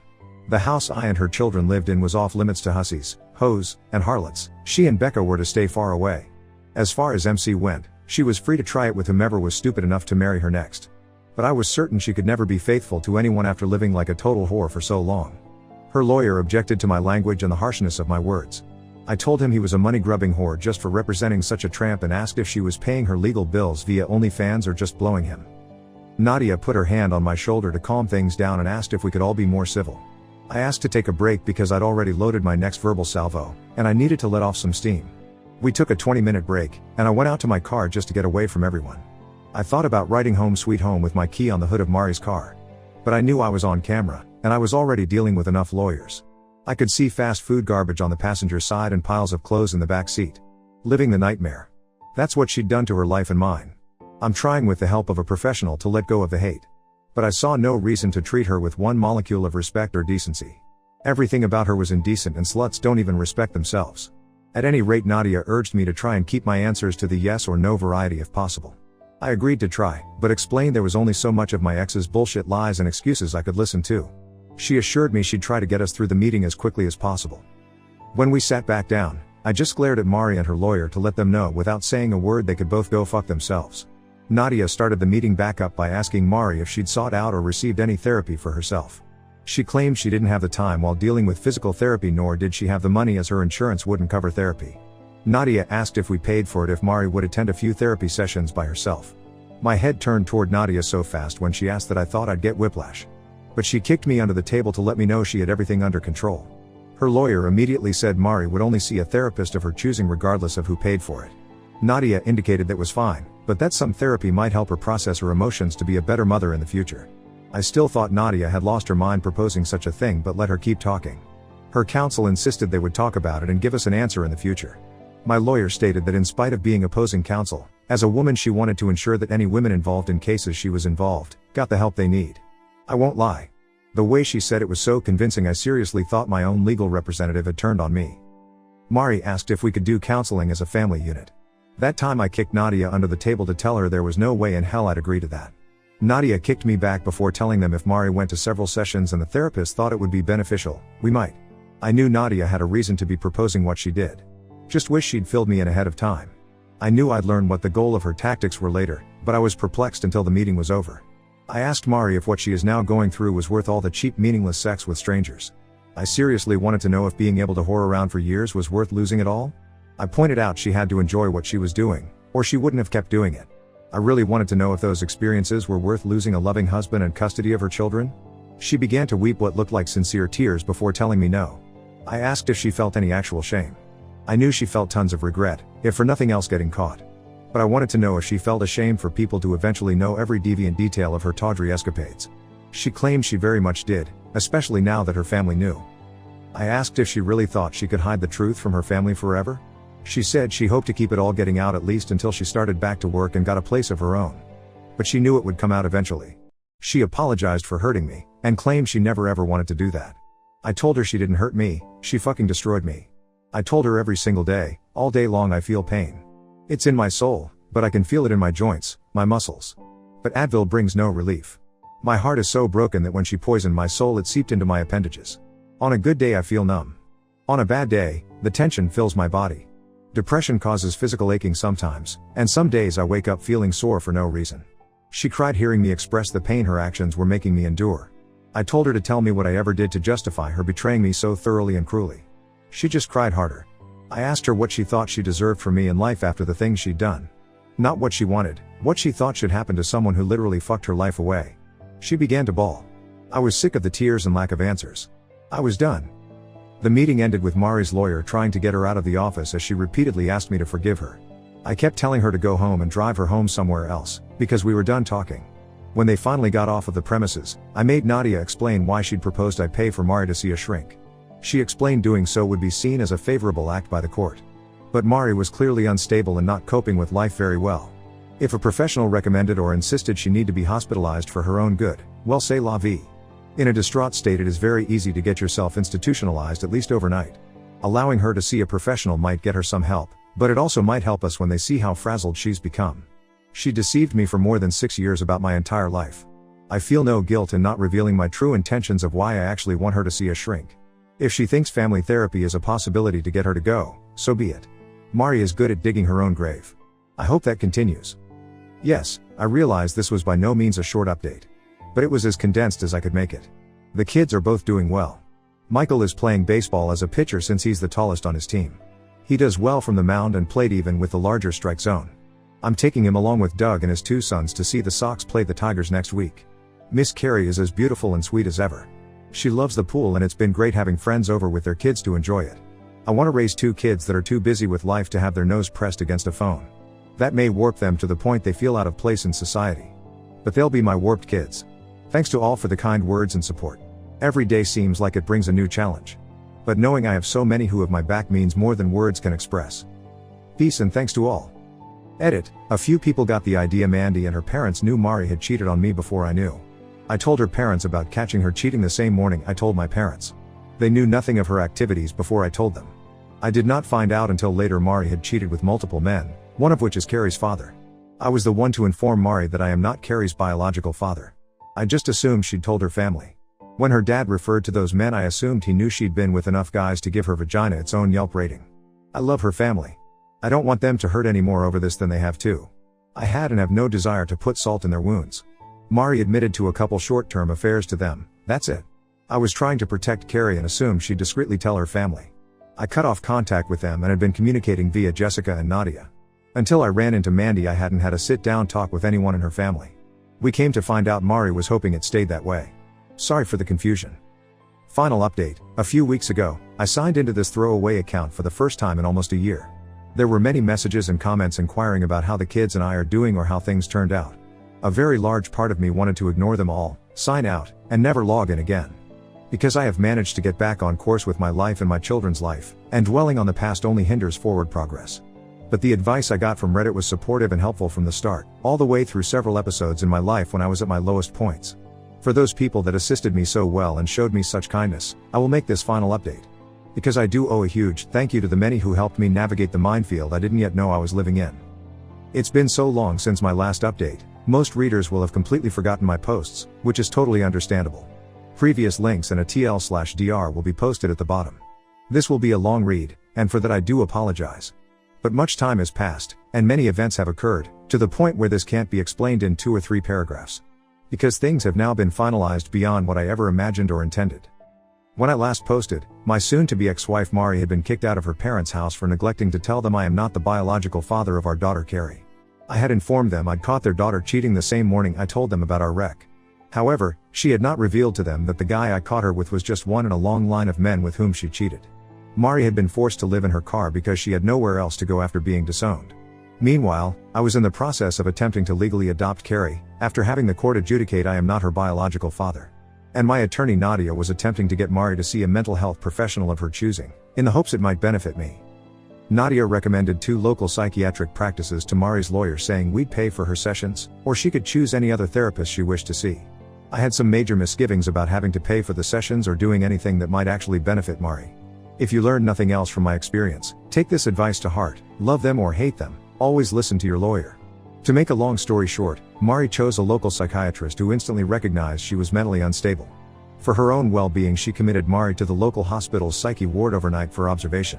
The house I and her children lived in was off limits to hussies, hoes, and harlots. She and Becca were to stay far away. As far as MC went, she was free to try it with whomever was stupid enough to marry her next. But I was certain she could never be faithful to anyone after living like a total whore for so long. Her lawyer objected to my language and the harshness of my words. I told him he was a money-grubbing whore just for representing such a tramp and asked if she was paying her legal bills via OnlyFans or just blowing him. Nadia put her hand on my shoulder to calm things down and asked if we could all be more civil. I asked to take a break because I'd already loaded my next verbal salvo, and I needed to let off some steam. We took a 20-minute break, and I went out to my car just to get away from everyone. I thought about writing "Home Sweet Home" with my key on the hood of Mari's car. But I knew I was on camera, and I was already dealing with enough lawyers. I could see fast food garbage on the passenger side and piles of clothes in the back seat. Living the nightmare. That's what she'd done to her life and mine. I'm trying with the help of a professional to let go of the hate. But I saw no reason to treat her with one molecule of respect or decency. Everything about her was indecent, and sluts don't even respect themselves. At any rate, Nadia urged me to try and keep my answers to the yes or no variety if possible. I agreed to try, but explained there was only so much of my ex's bullshit lies and excuses I could listen to. She assured me she'd try to get us through the meeting as quickly as possible. When we sat back down, I just glared at Mari and her lawyer to let them know without saying a word they could both go fuck themselves. Nadia started the meeting back up by asking Mari if she'd sought out or received any therapy for herself. She claimed she didn't have the time while dealing with physical therapy, nor did she have the money as her insurance wouldn't cover therapy. Nadia asked if we paid for it if Mari would attend a few therapy sessions by herself. My head turned toward Nadia so fast when she asked that I thought I'd get whiplash. But she kicked me under the table to let me know she had everything under control. Her lawyer immediately said Mari would only see a therapist of her choosing regardless of who paid for it. Nadia indicated that was fine, but that some therapy might help her process her emotions to be a better mother in the future. I still thought Nadia had lost her mind proposing such a thing, but let her keep talking. Her counsel insisted they would talk about it and give us an answer in the future. My lawyer stated that in spite of being opposing counsel, as a woman she wanted to ensure that any women involved in cases she was involved, got the help they need. I won't lie. The way she said it was so convincing I seriously thought my own legal representative had turned on me. Mari asked if we could do counseling as a family unit. That time I kicked Nadia under the table to tell her there was no way in hell I'd agree to that. Nadia kicked me back before telling them if Mari went to several sessions and the therapist thought it would be beneficial, we might. I knew Nadia had a reason to be proposing what she did. Just wish she'd filled me in ahead of time. I knew I'd learn what the goal of her tactics were later, but I was perplexed until the meeting was over. I asked Mari if what she is now going through was worth all the cheap, meaningless sex with strangers. I seriously wanted to know if being able to whore around for years was worth losing it all. I pointed out she had to enjoy what she was doing, or she wouldn't have kept doing it. I really wanted to know if those experiences were worth losing a loving husband and custody of her children. She began to weep what looked like sincere tears before telling me no. I asked if she felt any actual shame. I knew she felt tons of regret, if for nothing else getting caught. But I wanted to know if she felt ashamed for people to eventually know every deviant detail of her tawdry escapades. She claimed she very much did, especially now that her family knew. I asked if she really thought she could hide the truth from her family forever. She said she hoped to keep it all getting out at least until she started back to work and got a place of her own. But she knew it would come out eventually. She apologized for hurting me, and claimed she never ever wanted to do that. I told her she didn't hurt me, she fucking destroyed me. I told her every single day, all day long I feel pain. It's in my soul, but I can feel it in my joints, my muscles. But Advil brings no relief. My heart is so broken that when she poisoned my soul it seeped into my appendages. On a good day I feel numb. On a bad day, the tension fills my body. Depression causes physical aching sometimes, and some days I wake up feeling sore for no reason. She cried hearing me express the pain her actions were making me endure. I told her to tell me what I ever did to justify her betraying me so thoroughly and cruelly. She just cried harder. I asked her what she thought she deserved from me in life after the things she'd done. Not what she wanted, what she thought should happen to someone who literally fucked her life away. She began to bawl. I was sick of the tears and lack of answers. I was done. The meeting ended with Mari's lawyer trying to get her out of the office as she repeatedly asked me to forgive her. I kept telling her to go home and drive her home somewhere else, because we were done talking. When they finally got off of the premises, I made Nadia explain why she'd proposed I pay for Mari to see a shrink. She explained doing so would be seen as a favorable act by the court. But Mari was clearly unstable and not coping with life very well. If a professional recommended or insisted she need to be hospitalized for her own good, well, c'est la vie. In a distraught state, it is very easy to get yourself institutionalized, at least overnight. Allowing her to see a professional might get her some help, but it also might help us when they see how frazzled she's become. She deceived me for more than 6 years about my entire life. I feel no guilt in not revealing my true intentions of why I actually want her to see a shrink. If she thinks family therapy is a possibility to get her to go, so be it. Mari is good at digging her own grave. I hope that continues. Yes, I realize this was by no means a short update. But it was as condensed as I could make it. The kids are both doing well. Michael is playing baseball as a pitcher since he's the tallest on his team. He does well from the mound and played even with the larger strike zone. I'm taking him along with Doug and his 2 sons to see the Sox play the Tigers next week. Miss Carrie is as beautiful and sweet as ever. She loves the pool and it's been great having friends over with their kids to enjoy it. I want to raise 2 kids that are too busy with life to have their nose pressed against a phone. That may warp them to the point they feel out of place in society. But they'll be my warped kids. Thanks to all for the kind words and support. Every day seems like it brings a new challenge. But knowing I have so many who have my back means more than words can express. Peace and thanks to all. Edit. A few people got the idea Mandy and her parents knew Mari had cheated on me before I knew. I told her parents about catching her cheating the same morning I told my parents. They knew nothing of her activities before I told them. I did not find out until later Mari had cheated with multiple men, one of which is Carrie's father. I was the one to inform Mari that I am not Carrie's biological father. I just assumed she'd told her family. When her dad referred to those men, I assumed he knew she'd been with enough guys to give her vagina its own Yelp rating. I love her family. I don't want them to hurt any more over this than they have too. I had and have no desire to put salt in their wounds. Mari admitted to a couple short-term affairs to them, that's it. I was trying to protect Carrie and assumed she'd discreetly tell her family. I cut off contact with them and had been communicating via Jessica and Nadia. Until I ran into Mandy, I hadn't had a sit-down talk with anyone in her family. We came to find out Mari was hoping it stayed that way. Sorry for the confusion. Final update. A few weeks ago, I signed into this throwaway account for the first time in almost a year. There were many messages and comments inquiring about how the kids and I are doing or how things turned out. A very large part of me wanted to ignore them all, sign out, and never log in again. Because I have managed to get back on course with my life and my children's life, and dwelling on the past only hinders forward progress. But the advice I got from Reddit was supportive and helpful from the start, all the way through several episodes in my life when I was at my lowest points. For those people that assisted me so well and showed me such kindness, I will make this final update. Because I do owe a huge thank you to the many who helped me navigate the minefield I didn't yet know I was living in. It's been so long since my last update, most readers will have completely forgotten my posts, which is totally understandable. Previous links and a TL/DR will be posted at the bottom. This will be a long read, and for that I do apologize. But much time has passed, and many events have occurred, to the point where this can't be explained in 2 or 3 paragraphs. Because things have now been finalized beyond what I ever imagined or intended. When I last posted, my soon-to-be ex-wife Mari had been kicked out of her parents' house for neglecting to tell them I am not the biological father of our daughter Carrie. I had informed them I'd caught their daughter cheating the same morning I told them about our wreck. However, she had not revealed to them that the guy I caught her with was just one in a long line of men with whom she cheated. Mari had been forced to live in her car because she had nowhere else to go after being disowned. Meanwhile, I was in the process of attempting to legally adopt Carrie, after having the court adjudicate I am not her biological father. And my attorney Nadia was attempting to get Mari to see a mental health professional of her choosing, in the hopes it might benefit me. Nadia recommended 2 local psychiatric practices to Mari's lawyer, saying we'd pay for her sessions, or she could choose any other therapist she wished to see. I had some major misgivings about having to pay for the sessions or doing anything that might actually benefit Mari. If you learn nothing else from my experience, take this advice to heart: love them or hate them, always listen to your lawyer. To make a long story short, Mari chose a local psychiatrist who instantly recognized she was mentally unstable. For her own well-being, she committed Mari to the local hospital's psyche ward overnight for observation.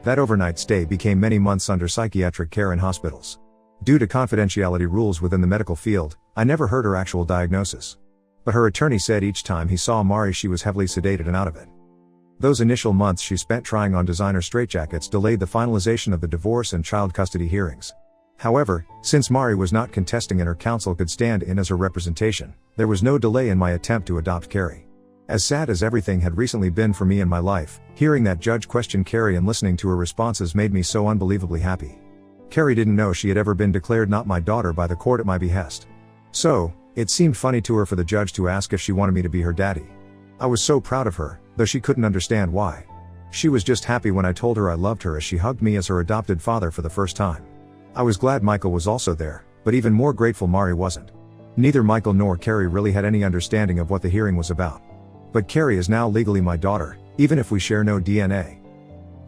That overnight stay became many months under psychiatric care in hospitals. Due to confidentiality rules within the medical field, I never heard her actual diagnosis. But her attorney said each time he saw Mari she was heavily sedated and out of it. Those initial months she spent trying on designer straitjackets delayed the finalization of the divorce and child custody hearings. However, since Mari was not contesting and her counsel could stand in as her representation, there was no delay in my attempt to adopt Carrie. As sad as everything had recently been for me in my life, hearing that judge question Carrie and listening to her responses made me so unbelievably happy. Carrie didn't know she had ever been declared not my daughter by the court at my behest. So, It seemed funny to her for the judge to ask if she wanted me to be her daddy. I was so proud of her, though she couldn't understand why. She was just happy when I told her I loved her as she hugged me as her adopted father for the first time. I was glad Michael was also there, but even more grateful Mari wasn't. Neither Michael nor Carrie really had any understanding of what the hearing was about. But Carrie is now legally my daughter, even if we share no DNA.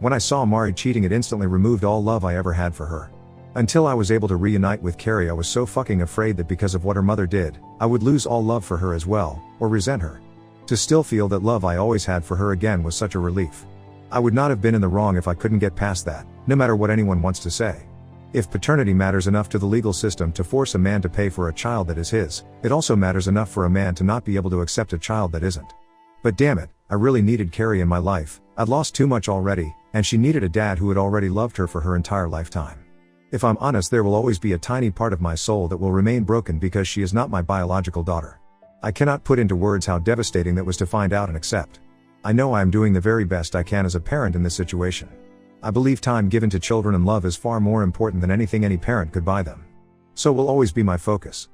When I saw Mari cheating, it instantly removed all love I ever had for her. Until I was able to reunite with Carrie, I was so fucking afraid that because of what her mother did, I would lose all love for her as well, or resent her. To still feel that love I always had for her again was such a relief. I would not have been in the wrong if I couldn't get past that, no matter what anyone wants to say. If paternity matters enough to the legal system to force a man to pay for a child that is his, it also matters enough for a man to not be able to accept a child that isn't. But damn it, I really needed Carrie in my life. I'd lost too much already, and she needed a dad who had already loved her for her entire lifetime. If I'm honest, there will always be a tiny part of my soul that will remain broken because she is not my biological daughter. I cannot put into words how devastating that was to find out and accept. I know I am doing the very best I can as a parent in this situation. I believe time given to children and love is far more important than anything any parent could buy them. So will always be my focus.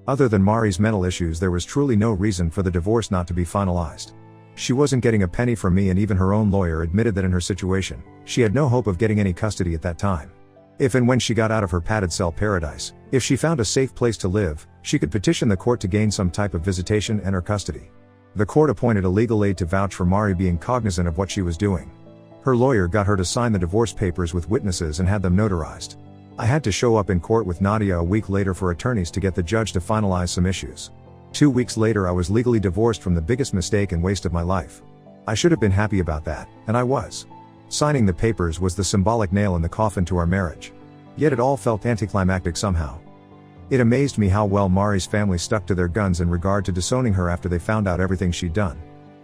Other than Mari's mental issues, there was truly no reason for the divorce not to be finalized. She wasn't getting a penny from me, and even her own lawyer admitted that in her situation, she had no hope of getting any custody at that time. If and when she got out of her padded cell paradise, if she found a safe place to live, she could petition the court to gain some type of visitation and her custody. The court appointed a legal aid to vouch for Mari being cognizant of what she was doing. Her lawyer got her to sign the divorce papers with witnesses and had them notarized. I had to show up in court with Nadia a week later for attorneys to get the judge to finalize some issues. 2 weeks later, I was legally divorced from the biggest mistake and waste of my life. I should have been happy about that, and I was. Signing the papers was the symbolic nail in the coffin to our marriage. Yet it all felt anticlimactic somehow. It amazed me how well Mari's family stuck to their guns in regard to disowning her after they found out everything she'd done.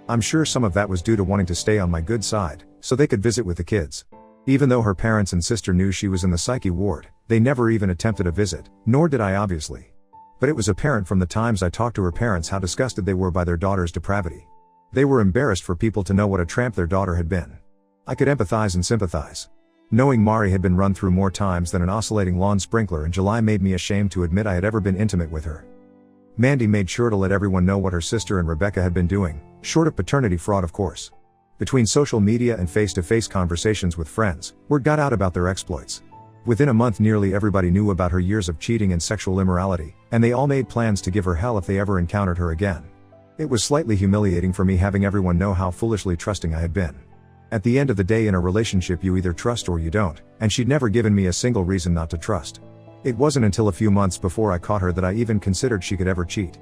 I'm sure some of that was due to wanting to stay on my good side, so they could visit with the kids. Even though her parents and sister knew she was in the psyche ward, they never even attempted a visit, nor did I obviously. But it was apparent from the times I talked to her parents how disgusted they were by their daughter's depravity. They were embarrassed for people to know what a tramp their daughter had been. I could empathize and sympathize. Knowing Mari had been run through more times than an oscillating lawn sprinkler in July made me ashamed to admit I had ever been intimate with her. Mandy made sure to let everyone know what her sister and Rebecca had been doing, short of paternity fraud of course. Between social media and face-to-face conversations with friends, word got out about their exploits. Within a month, nearly everybody knew about her years of cheating and sexual immorality, and they all made plans to give her hell if they ever encountered her again. It was slightly humiliating for me having everyone know how foolishly trusting I had been. At the end of the day, in a relationship you either trust or you don't, and she'd never given me a single reason not to trust. It wasn't until a few months before I caught her that I even considered she could ever cheat.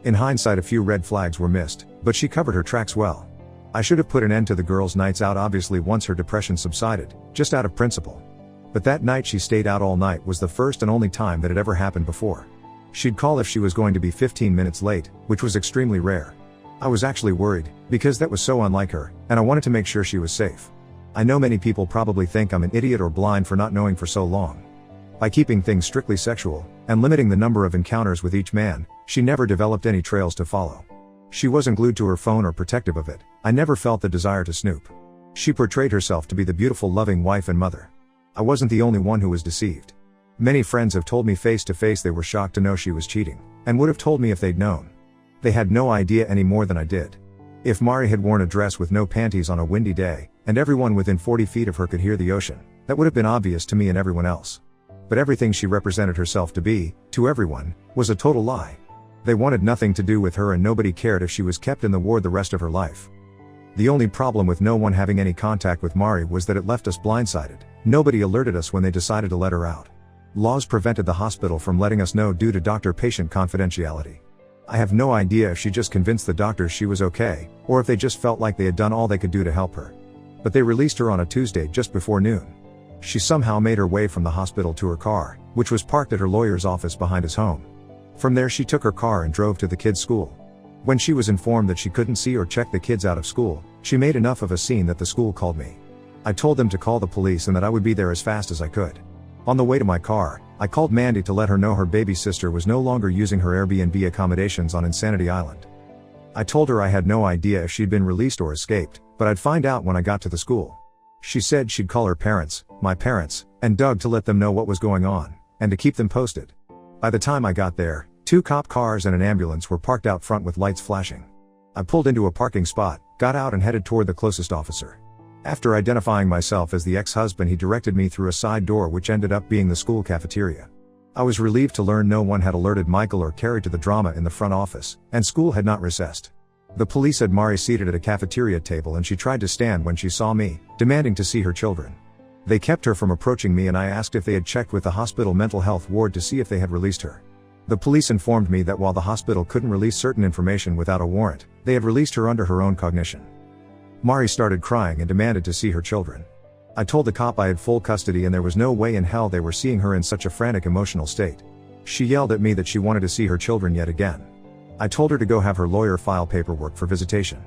In hindsight, a few red flags were missed, but she covered her tracks well. I should have put an end to the girls' nights out obviously once her depression subsided, just out of principle. But that night she stayed out all night was the first and only time that had ever happened before. She'd call if she was going to be 15 minutes late, which was extremely rare. I was actually worried, because that was so unlike her, and I wanted to make sure she was safe. I know many people probably think I'm an idiot or blind for not knowing for so long. By keeping things strictly sexual, and limiting the number of encounters with each man, she never developed any trails to follow. She wasn't glued to her phone or protective of it. I never felt the desire to snoop. She portrayed herself to be the beautiful, loving wife and mother. I wasn't the only one who was deceived. Many friends have told me face to face they were shocked to know she was cheating, and would have told me if they'd known. They had no idea any more than I did. If Mari had worn a dress with no panties on a windy day, and everyone within 40 feet of her could hear the ocean, that would have been obvious to me and everyone else. But everything she represented herself to be, to everyone, was a total lie. They wanted nothing to do with her, and nobody cared if she was kept in the ward the rest of her life. The only problem with no one having any contact with Mari was that it left us blindsided. Nobody alerted us when they decided to let her out. Laws prevented the hospital from letting us know due to doctor-patient confidentiality. I have no idea if she just convinced the doctors she was okay, or if they just felt like they had done all they could do to help her. But they released her on a Tuesday just before noon. She somehow made her way from the hospital to her car, which was parked at her lawyer's office behind his home. From there she took her car and drove to the kids' school. When she was informed that she couldn't see or check the kids out of school, she made enough of a scene that the school called me. I told them to call the police and that I would be there as fast as I could. On the way to my car, I called Mandy to let her know her baby sister was no longer using her Airbnb accommodations on Insanity Island. I told her I had no idea if she'd been released or escaped, but I'd find out when I got to the school. She said she'd call her parents, my parents, and Doug to let them know what was going on, and to keep them posted. By the time I got there, 2 cop cars and an ambulance were parked out front with lights flashing. I pulled into a parking spot, got out and headed toward the closest officer. After identifying myself as the ex-husband, he directed me through a side door which ended up being the school cafeteria. I was relieved to learn no one had alerted Michael or Carrie to the drama in the front office, and school had not recessed. The police had Mari seated at a cafeteria table and she tried to stand when she saw me, demanding to see her children. They kept her from approaching me and I asked if they had checked with the hospital mental health ward to see if they had released her. The police informed me that while the hospital couldn't release certain information without a warrant, they had released her under her own cognition. Mari started crying and demanded to see her children. I told the cop I had full custody and there was no way in hell they were seeing her in such a frantic emotional state. She yelled at me that she wanted to see her children yet again. I told her to go have her lawyer file paperwork for visitation.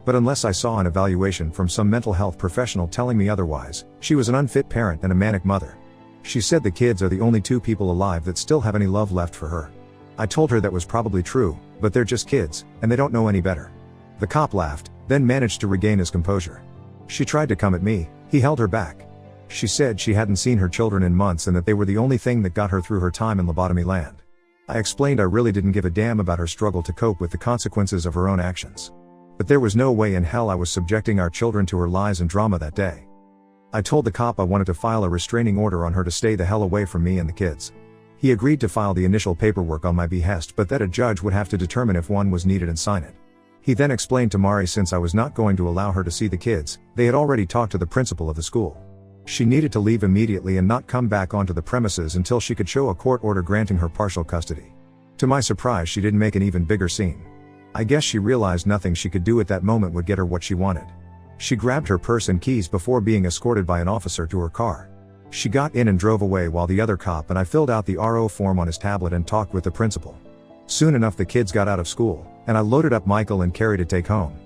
But unless I saw an evaluation from some mental health professional telling me otherwise, she was an unfit parent and a manic mother. She said the kids are the only 2 people alive that still have any love left for her. I told her that was probably true, but they're just kids, and they don't know any better. The cop laughed, then managed to regain his composure. She tried to come at me, he held her back. She said she hadn't seen her children in months and that they were the only thing that got her through her time in lobotomy land. I explained I really didn't give a damn about her struggle to cope with the consequences of her own actions. But there was no way in hell I was subjecting our children to her lies and drama that day. I told the cop I wanted to file a restraining order on her to stay the hell away from me and the kids. He agreed to file the initial paperwork on my behest, but that a judge would have to determine if one was needed and sign it. He then explained to Mari since I was not going to allow her to see the kids, they had already talked to the principal of the school. She needed to leave immediately and not come back onto the premises until she could show a court order granting her partial custody. To my surprise, she didn't make an even bigger scene. I guess she realized nothing she could do at that moment would get her what she wanted. She grabbed her purse and keys before being escorted by an officer to her car. She got in and drove away while the other cop and I filled out the RO form on his tablet and talked with the principal. Soon enough the kids got out of school, and I loaded up Michael and Carrie to take home.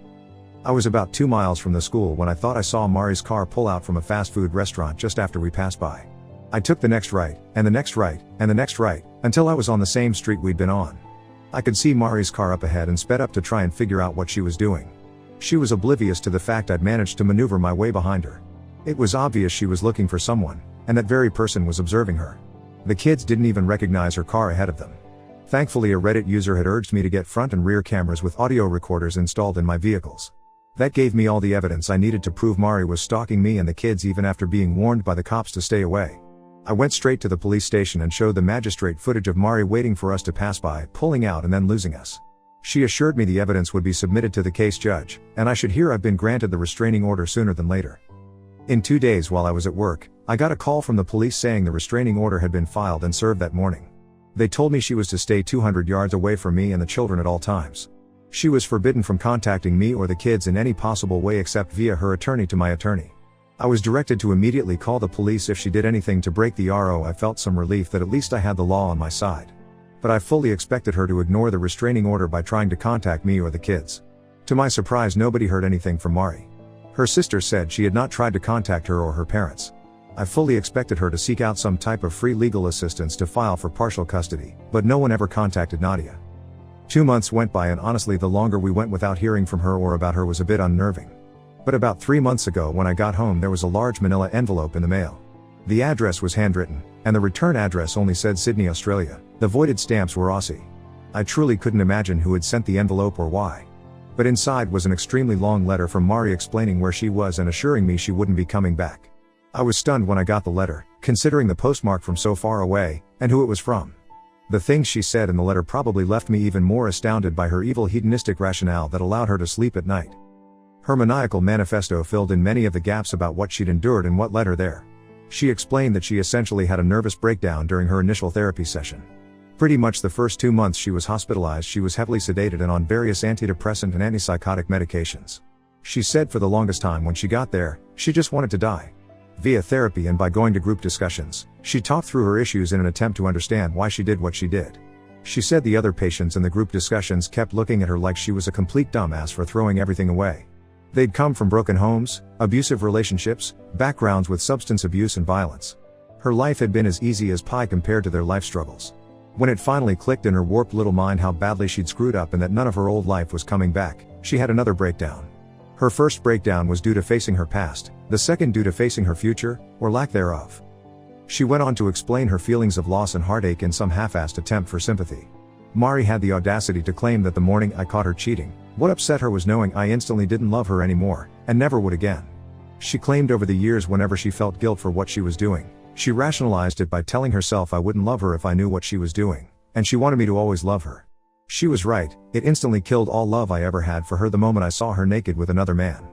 I was about 2 miles from the school when I thought I saw Mari's car pull out from a fast food restaurant just after we passed by. I took the next right, and the next right, and the next right, until I was on the same street we'd been on. I could see Mari's car up ahead and sped up to try and figure out what she was doing. She was oblivious to the fact I'd managed to maneuver my way behind her. It was obvious she was looking for someone, and that very person was observing her. The kids didn't even recognize her car ahead of them. Thankfully, a Reddit user had urged me to get front and rear cameras with audio recorders installed in my vehicles. That gave me all the evidence I needed to prove Mari was stalking me and the kids even after being warned by the cops to stay away. I went straight to the police station and showed the magistrate footage of Mari waiting for us to pass by, pulling out and then losing us. She assured me the evidence would be submitted to the case judge, and I should hear I've been granted the restraining order sooner than later. In 2 days while I was at work, I got a call from the police saying the restraining order had been filed and served that morning. They told me she was to stay 200 yards away from me and the children at all times. She was forbidden from contacting me or the kids in any possible way except via her attorney to my attorney. I was directed to immediately call the police if she did anything to break the RO. I felt some relief that at least I had the law on my side. But I fully expected her to ignore the restraining order by trying to contact me or the kids. To my surprise, nobody heard anything from Mari. Her sister said she had not tried to contact her or her parents. I fully expected her to seek out some type of free legal assistance to file for partial custody, but no one ever contacted Nadia. 2 months went by and honestly the longer we went without hearing from her or about her was a bit unnerving. But about 3 months ago when I got home there was a large manila envelope in the mail. The address was handwritten, and the return address only said Sydney, Australia. The voided stamps were Aussie. I truly couldn't imagine who had sent the envelope or why. But inside was an extremely long letter from Mari explaining where she was and assuring me she wouldn't be coming back. I was stunned when I got the letter, considering the postmark from so far away, and who it was from. The things she said in the letter probably left me even more astounded by her evil hedonistic rationale that allowed her to sleep at night. Her maniacal manifesto filled in many of the gaps about what she'd endured and what led her there. She explained that she essentially had a nervous breakdown during her initial therapy session. Pretty much the first 2 months she was hospitalized, she was heavily sedated and on various antidepressant and antipsychotic medications. She said for the longest time when she got there, she just wanted to die. Via therapy and by going to group discussions, she talked through her issues in an attempt to understand why she did what she did. She said the other patients in the group discussions kept looking at her like she was a complete dumbass for throwing everything away. They'd come from broken homes, abusive relationships, backgrounds with substance abuse and violence. Her life had been as easy as pie compared to their life struggles. When it finally clicked in her warped little mind how badly she'd screwed up and that none of her old life was coming back, she had another breakdown. Her first breakdown was due to facing her past, the second due to facing her future, or lack thereof. She went on to explain her feelings of loss and heartache in some half-assed attempt for sympathy. Mari had the audacity to claim that the morning I caught her cheating, what upset her was knowing I instantly didn't love her anymore, and never would again. She claimed over the years whenever she felt guilt for what she was doing, she rationalized it by telling herself I wouldn't love her if I knew what she was doing, and she wanted me to always love her. She was right, it instantly killed all love I ever had for her the moment I saw her naked with another man.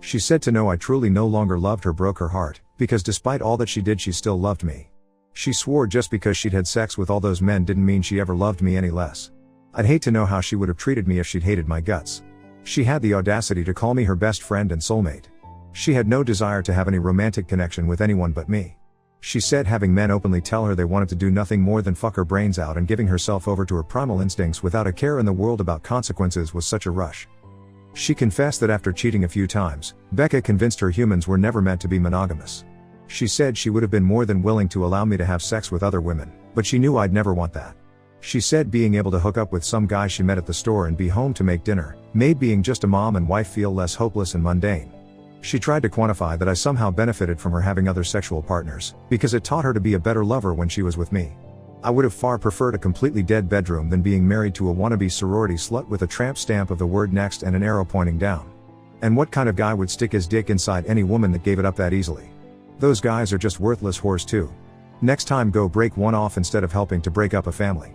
She said to know I truly no longer loved her broke her heart, because despite all that she did she still loved me. She swore just because she'd had sex with all those men didn't mean she ever loved me any less. I'd hate to know how she would have treated me if she'd hated my guts. She had the audacity to call me her best friend and soulmate. She had no desire to have any romantic connection with anyone but me. She said having men openly tell her they wanted to do nothing more than fuck her brains out and giving herself over to her primal instincts without a care in the world about consequences was such a rush. She confessed that after cheating a few times, Becca convinced her humans were never meant to be monogamous. She said she would have been more than willing to allow me to have sex with other women, but she knew I'd never want that. She said being able to hook up with some guy she met at the store and be home to make dinner, made being just a mom and wife feel less hopeless and mundane. She tried to quantify that I somehow benefited from her having other sexual partners, because it taught her to be a better lover when she was with me. I would have far preferred a completely dead bedroom than being married to a wannabe sorority slut with a tramp stamp of the word next and an arrow pointing down. And what kind of guy would stick his dick inside any woman that gave it up that easily? Those guys are just worthless whores too. Next time go break one off instead of helping to break up a family.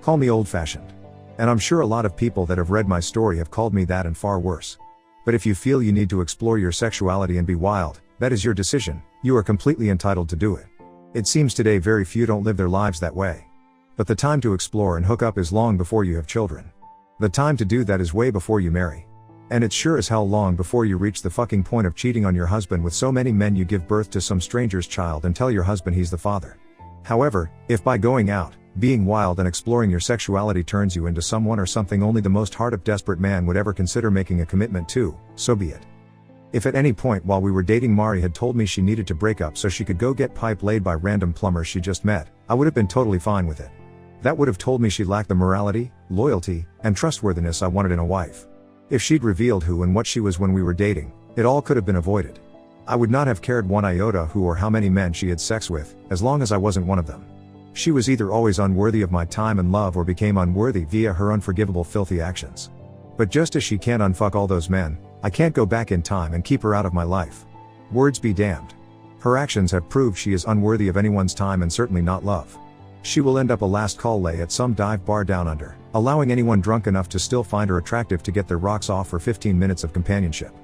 Call me old-fashioned. And I'm sure a lot of people that have read my story have called me that and far worse. But if you feel you need to explore your sexuality and be wild, that is your decision, you are completely entitled to do it. It seems today very few don't live their lives that way. But the time to explore and hook up is long before you have children. The time to do that is way before you marry. And it's sure as hell long before you reach the fucking point of cheating on your husband with so many men you give birth to some stranger's child and tell your husband he's the father. However, if by going out, being wild and exploring your sexuality turns you into someone or something only the most hard-up desperate man would ever consider making a commitment to, so be it. If at any point while we were dating Mari had told me she needed to break up so she could go get pipe laid by random plumbers she just met, I would have been totally fine with it. That would have told me she lacked the morality, loyalty, and trustworthiness I wanted in a wife. If she'd revealed who and what she was when we were dating, it all could have been avoided. I would not have cared one iota who or how many men she had sex with, as long as I wasn't one of them. She was either always unworthy of my time and love or became unworthy via her unforgivable filthy actions. But just as she can't unfuck all those men, I can't go back in time and keep her out of my life. Words be damned. Her actions have proved she is unworthy of anyone's time and certainly not love. She will end up a last call lay at some dive bar down under, allowing anyone drunk enough to still find her attractive to get their rocks off for 15 minutes of companionship.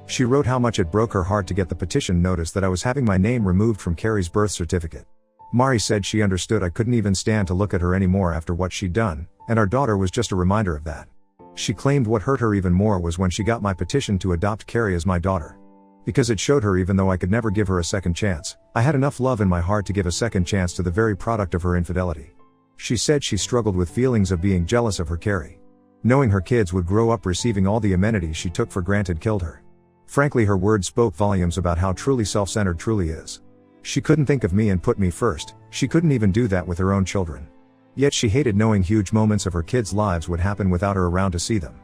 She wrote how much it broke her heart to get the petition notice that I was having my name removed from Carrie's birth certificate. Mari said she understood I couldn't even stand to look at her anymore after what she'd done, and our daughter was just a reminder of that. She claimed what hurt her even more was when she got my petition to adopt Carrie as my daughter. Because it showed her even though I could never give her a second chance, I had enough love in my heart to give a second chance to the very product of her infidelity. She said she struggled with feelings of being jealous of her Carrie. Knowing her kids would grow up receiving all the amenities she took for granted killed her. Frankly, her words spoke volumes about how truly self-centered truly is. She couldn't think of me and put me first, she couldn't even do that with her own children. Yet she hated knowing huge moments of her kids' lives would happen without her around to see them.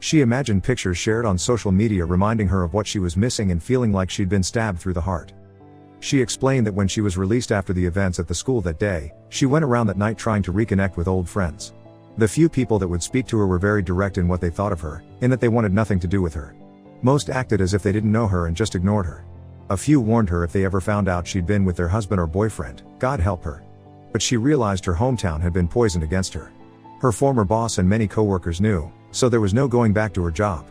She imagined pictures shared on social media reminding her of what she was missing and feeling like she'd been stabbed through the heart. She explained that when she was released after the events at the school that day, she went around that night trying to reconnect with old friends. The few people that would speak to her were very direct in what they thought of her, in that they wanted nothing to do with her. Most acted as if they didn't know her and just ignored her. A few warned her if they ever found out she'd been with their husband or boyfriend, God help her. But she realized her hometown had been poisoned against her. Her former boss and many co-workers knew, so there was no going back to her job.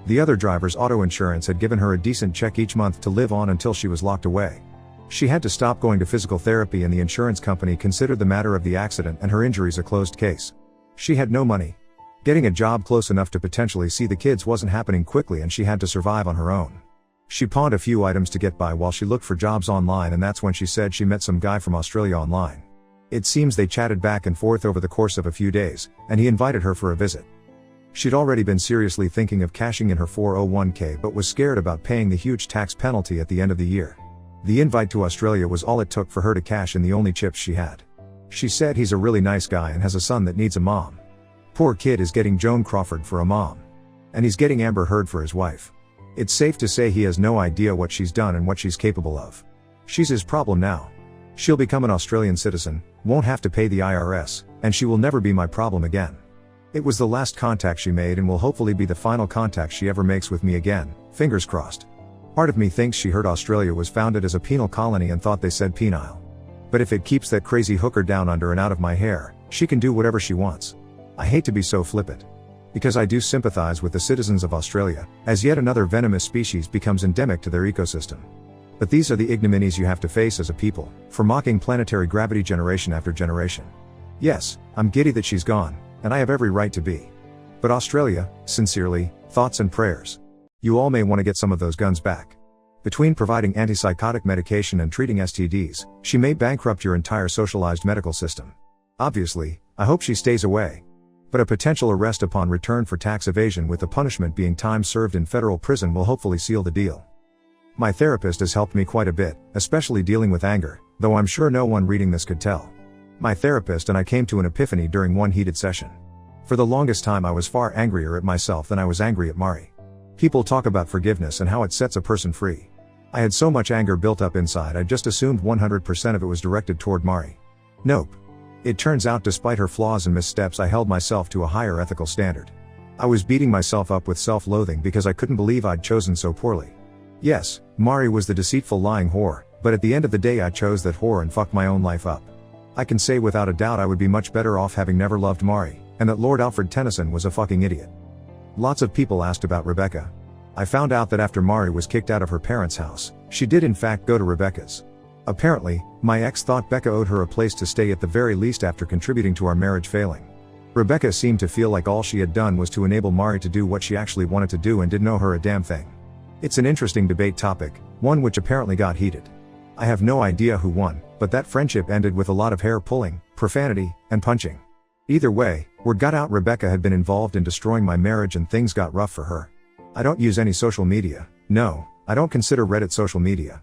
The other driver's auto insurance had given her a decent check each month to live on until she was locked away. She had to stop going to physical therapy and the insurance company considered the matter of the accident and her injuries a closed case. She had no money. Getting a job close enough to potentially see the kids wasn't happening quickly and she had to survive on her own. She pawned a few items to get by while she looked for jobs online, and that's when she said she met some guy from Australia online. It seems they chatted back and forth over the course of a few days, and he invited her for a visit. She'd already been seriously thinking of cashing in her 401k but was scared about paying the huge tax penalty at the end of the year. The invite to Australia was all it took for her to cash in the only chips she had. She said he's a really nice guy and has a son that needs a mom. Poor kid is getting Joan Crawford for a mom. And he's getting Amber Heard for his wife. It's safe to say he has no idea what she's done and what she's capable of. She's his problem now. She'll become an Australian citizen, won't have to pay the IRS, and she will never be my problem again. It was the last contact she made and will hopefully be the final contact she ever makes with me again, fingers crossed. Part of me thinks she heard Australia was founded as a penal colony and thought they said penile. But if it keeps that crazy hooker down under and out of my hair, she can do whatever she wants. I hate to be so flippant. Because I do sympathize with the citizens of Australia, as yet another venomous species becomes endemic to their ecosystem. But these are the ignominies you have to face as a people, for mocking planetary gravity generation after generation. Yes, I'm giddy that she's gone, and I have every right to be. But Australia, sincerely, thoughts and prayers. You all may want to get some of those guns back. Between providing antipsychotic medication and treating STDs, she may bankrupt your entire socialized medical system. Obviously, I hope she stays away. But a potential arrest upon return for tax evasion with the punishment being time served in federal prison will hopefully seal the deal. My therapist has helped me quite a bit, especially dealing with anger, though I'm sure no one reading this could tell. My therapist and I came to an epiphany during one heated session. For the longest time I was far angrier at myself than I was angry at Mari. People talk about forgiveness and how it sets a person free. I had so much anger built up inside I just assumed 100% of it was directed toward Mari. Nope. It turns out despite her flaws and missteps I held myself to a higher ethical standard. I was beating myself up with self-loathing because I couldn't believe I'd chosen so poorly. Yes, Mari was the deceitful lying whore, but at the end of the day I chose that whore and fucked my own life up. I can say without a doubt I would be much better off having never loved Mari, and that Lord Alfred Tennyson was a fucking idiot. Lots of people asked about Rebecca. I found out that after Mari was kicked out of her parents' house, she did in fact go to Rebecca's. Apparently, my ex thought Becca owed her a place to stay at the very least after contributing to our marriage failing. Rebecca seemed to feel like all she had done was to enable Mari to do what she actually wanted to do and didn't owe her a damn thing. It's an interesting debate topic, one which apparently got heated. I have no idea who won, but that friendship ended with a lot of hair pulling, profanity, and punching. Either way, word got out Rebecca had been involved in destroying my marriage and things got rough for her. I don't use any social media. No, I don't consider Reddit social media.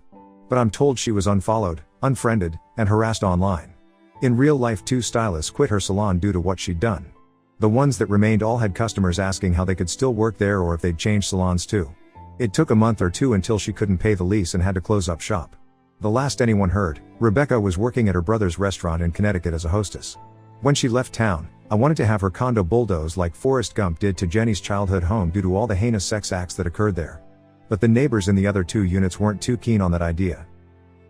But I'm told she was unfollowed, unfriended, and harassed online. In real life 2 stylists quit her salon due to what she'd done. The ones that remained all had customers asking how they could still work there or if they'd change salons too. It took a month or 2 until she couldn't pay the lease and had to close up shop. The last anyone heard, Rebecca was working at her brother's restaurant in Connecticut as a hostess. When she left town, I wanted to have her condo bulldozed like Forrest Gump did to Jenny's childhood home due to all the heinous sex acts that occurred there. But the neighbors in the other 2 units weren't too keen on that idea.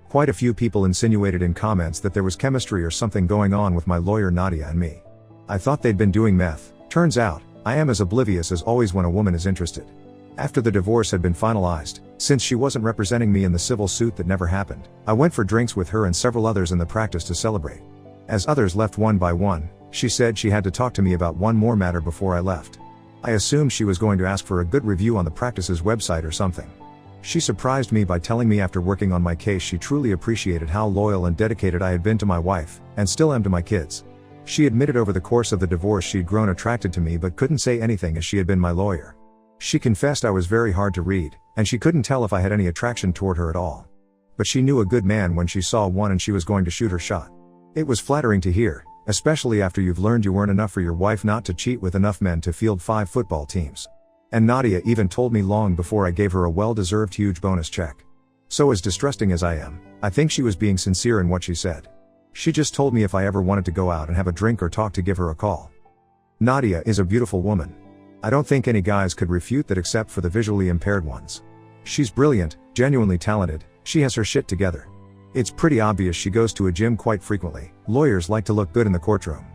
Quite a few people insinuated in comments that there was chemistry or something going on with my lawyer Nadia and me. I thought they'd been doing meth. Turns out, I am as oblivious as always when a woman is interested. After the divorce had been finalized, since she wasn't representing me in the civil suit that never happened, I went for drinks with her and several others in the practice to celebrate. As others left one by one, she said she had to talk to me about one more matter before I left. I assumed she was going to ask for a good review on the practice's website or something. She surprised me by telling me after working on my case she truly appreciated how loyal and dedicated I had been to my wife, and still am to my kids. She admitted over the course of the divorce she'd grown attracted to me but couldn't say anything as she had been my lawyer. She confessed I was very hard to read, and she couldn't tell if I had any attraction toward her at all. But she knew a good man when she saw one and she was going to shoot her shot. It was flattering to hear, especially after you've learned you weren't enough for your wife not to cheat with enough men to field 5 football teams. And Nadia even told me long before I gave her a well-deserved huge bonus check. So as distrusting as I am, I think she was being sincere in what she said. She just told me if I ever wanted to go out and have a drink or talk to give her a call. Nadia is a beautiful woman. I don't think any guys could refute that except for the visually impaired ones. She's brilliant, genuinely talented, she has her shit together. It's pretty obvious she goes to a gym quite frequently. Lawyers like to look good in the courtroom.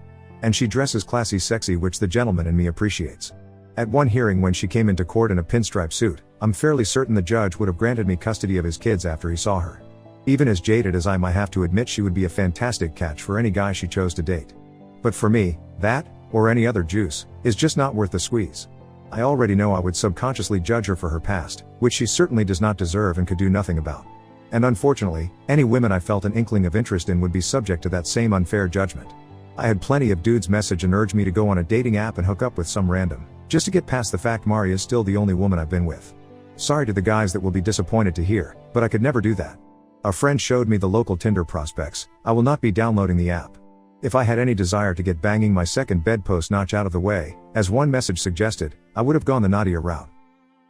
And she dresses classy sexy, which the gentleman in me appreciates. At one hearing when she came into court in a pinstripe suit, I'm fairly certain the judge would have granted me custody of his kids after he saw her. Even as jaded as I might have to admit she would be a fantastic catch for any guy she chose to date. But for me, that, or any other juice, is just not worth the squeeze. I already know I would subconsciously judge her for her past, which she certainly does not deserve and could do nothing about. And unfortunately, any women I felt an inkling of interest in would be subject to that same unfair judgment. I had plenty of dudes message and urge me to go on a dating app and hook up with some random, just to get past the fact Mari is still the only woman I've been with. Sorry to the guys that will be disappointed to hear, but I could never do that. A friend showed me the local Tinder prospects. I will not be downloading the app. If I had any desire to get banging my second bedpost notch out of the way, as one message suggested, I would have gone the Nadia route.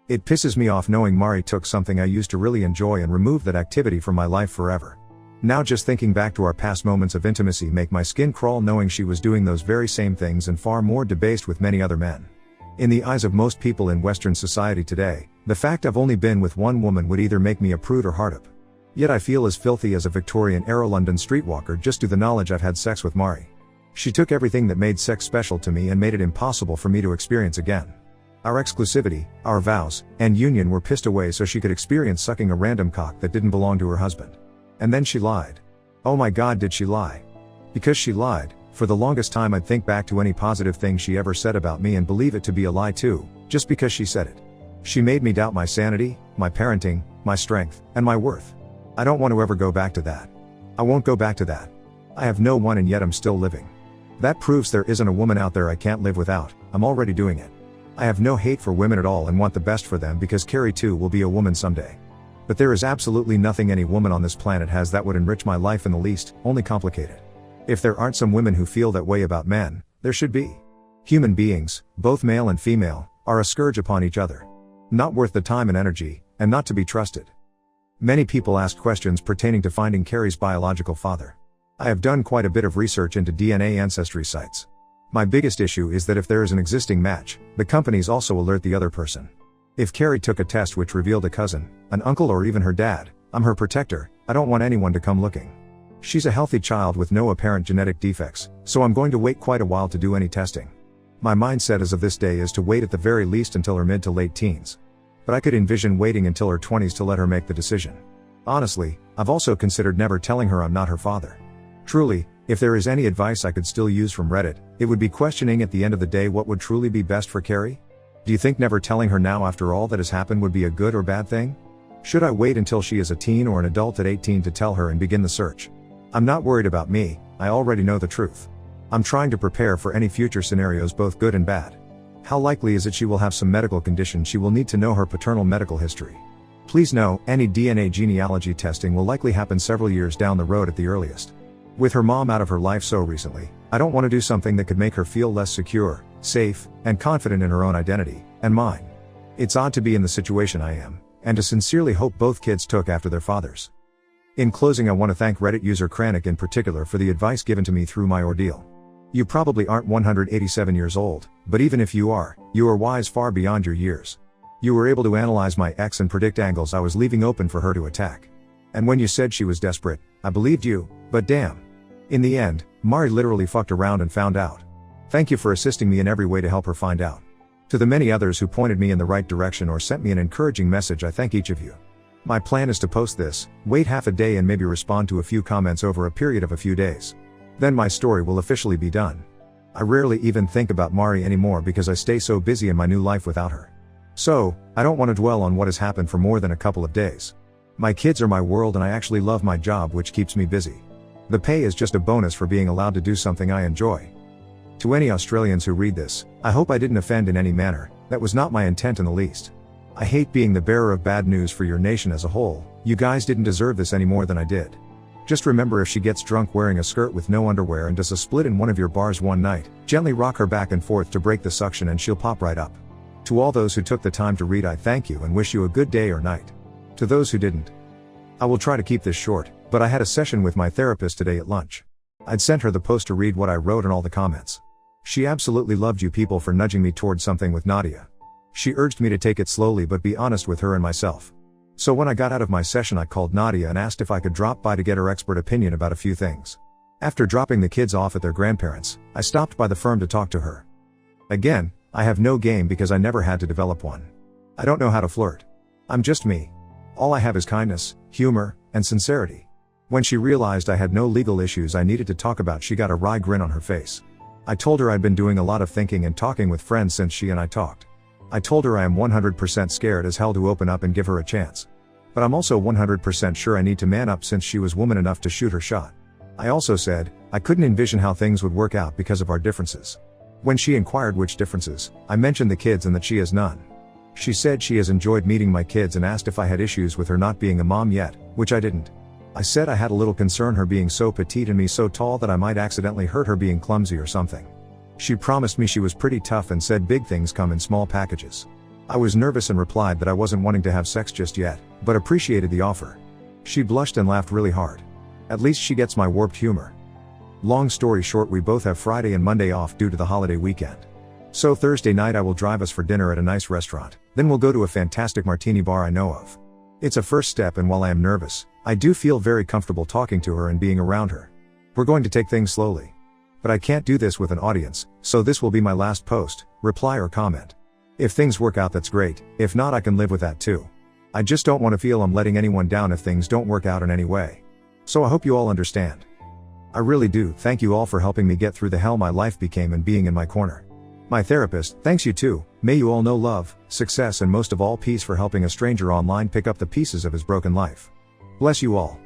It pisses me off knowing Mari took something I used to really enjoy and removed that activity from my life forever. Now just thinking back to our past moments of intimacy make my skin crawl knowing she was doing those very same things and far more debased with many other men. In the eyes of most people in Western society today, the fact I've only been with one woman would either make me a prude or hard up. Yet I feel as filthy as a Victorian-era London streetwalker just to the knowledge I've had sex with Mari. She took everything that made sex special to me and made it impossible for me to experience again. Our exclusivity, our vows, and union were pissed away so she could experience sucking a random cock that didn't belong to her husband. And then she lied. Oh my God, did she lie? Because she lied, for the longest time I'd think back to any positive thing she ever said about me and believe it to be a lie too, just because she said it. She made me doubt my sanity, my parenting, my strength, and my worth. I don't want to ever go back to that. I won't go back to that. I have no one and yet I'm still living. That proves there isn't a woman out there I can't live without. I'm already doing it. I have no hate for women at all and want the best for them because Carrie too will be a woman someday. But there is absolutely nothing any woman on this planet has that would enrich my life in the least, only complicate it. If there aren't some women who feel that way about men, there should be. Human beings, both male and female, are a scourge upon each other. Not worth the time and energy, and not to be trusted. Many people ask questions pertaining to finding Carrie's biological father. I have done quite a bit of research into DNA ancestry sites. My biggest issue is that if there is an existing match, the companies also alert the other person. If Carrie took a test which revealed a cousin, an uncle or even her dad, I'm her protector, I don't want anyone to come looking. She's a healthy child with no apparent genetic defects, so I'm going to wait quite a while to do any testing. My mindset as of this day is to wait at the very least until her mid to late teens. But I could envision waiting until her 20s to let her make the decision. Honestly, I've also considered never telling her I'm not her father. Truly, if there is any advice I could still use from Reddit, it would be questioning at the end of the day what would truly be best for Carrie? Do you think never telling her now after all that has happened would be a good or bad thing? Should I wait until she is a teen or an adult at 18 to tell her and begin the search? I'm not worried about me, I already know the truth. I'm trying to prepare for any future scenarios both good and bad. How likely is it she will have some medical condition she will need to know her paternal medical history? Please know, any DNA genealogy testing will likely happen several years down the road at the earliest. With her mom out of her life so recently, I don't want to do something that could make her feel less secure, safe, and confident in her own identity, and mine. It's odd to be in the situation I am, and to sincerely hope both kids took after their fathers. In closing, I want to thank Reddit user Kranik in particular for the advice given to me through my ordeal. You probably aren't 187 years old, but even if you are wise far beyond your years. You were able to analyze my ex and predict angles I was leaving open for her to attack. And when you said she was desperate, I believed you, but damn. In the end, Mari literally fucked around and found out. Thank you for assisting me in every way to help her find out. To the many others who pointed me in the right direction or sent me an encouraging message, I thank each of you. My plan is to post this, wait half a day and maybe respond to a few comments over a period of a few days. Then my story will officially be done. I rarely even think about Mari anymore because I stay so busy in my new life without her. So, I don't want to dwell on what has happened for more than a couple of days. My kids are my world and I actually love my job, which keeps me busy. The pay is just a bonus for being allowed to do something I enjoy. To any Australians who read this, I hope I didn't offend in any manner. That was not my intent in the least. I hate being the bearer of bad news for your nation as a whole. You guys didn't deserve this any more than I did. Just remember, if she gets drunk wearing a skirt with no underwear and does a split in one of your bars one night, gently rock her back and forth to break the suction and she'll pop right up. To all those who took the time to read, I thank you and wish you a good day or night. To those who didn't, I will try to keep this short, but I had a session with my therapist today at lunch. I'd sent her the post to read what I wrote and all the comments. She absolutely loved you people for nudging me towards something with Nadia. She urged me to take it slowly but be honest with her and myself. So when I got out of my session, I called Nadia and asked if I could drop by to get her expert opinion about a few things. After dropping the kids off at their grandparents', I stopped by the firm to talk to her. Again, I have no game because I never had to develop one. I don't know how to flirt. I'm just me. All I have is kindness, humor, and sincerity. When she realized I had no legal issues I needed to talk about, she got a wry grin on her face. I told her I'd been doing a lot of thinking and talking with friends since she and I talked. I told her I am 100% scared as hell to open up and give her a chance. But I'm also 100% sure I need to man up since she was woman enough to shoot her shot. I also said, I couldn't envision how things would work out because of our differences. When she inquired which differences, I mentioned the kids and that she has none. She said she has enjoyed meeting my kids and asked if I had issues with her not being a mom yet, which I didn't. I said I had a little concern her being so petite and me so tall that I might accidentally hurt her being clumsy or something. She promised me she was pretty tough and said big things come in small packages. I was nervous and replied that I wasn't wanting to have sex just yet, but appreciated the offer. She blushed and laughed really hard. At least she gets my warped humor. Long story short, we both have Friday and Monday off due to the holiday weekend. So Thursday night I will drive us for dinner at a nice restaurant, then we'll go to a fantastic martini bar I know of. It's a first step, and while I am nervous, I do feel very comfortable talking to her and being around her. We're going to take things slowly. But I can't do this with an audience, so this will be my last post, reply or comment. If things work out, that's great. If not, I can live with that too. I just don't want to feel I'm letting anyone down if things don't work out in any way. So I hope you all understand. I really do. Thank you all for helping me get through the hell my life became and being in my corner. My therapist, thanks you too. May you all know love, success, and most of all peace for helping a stranger online pick up the pieces of his broken life. Bless you all.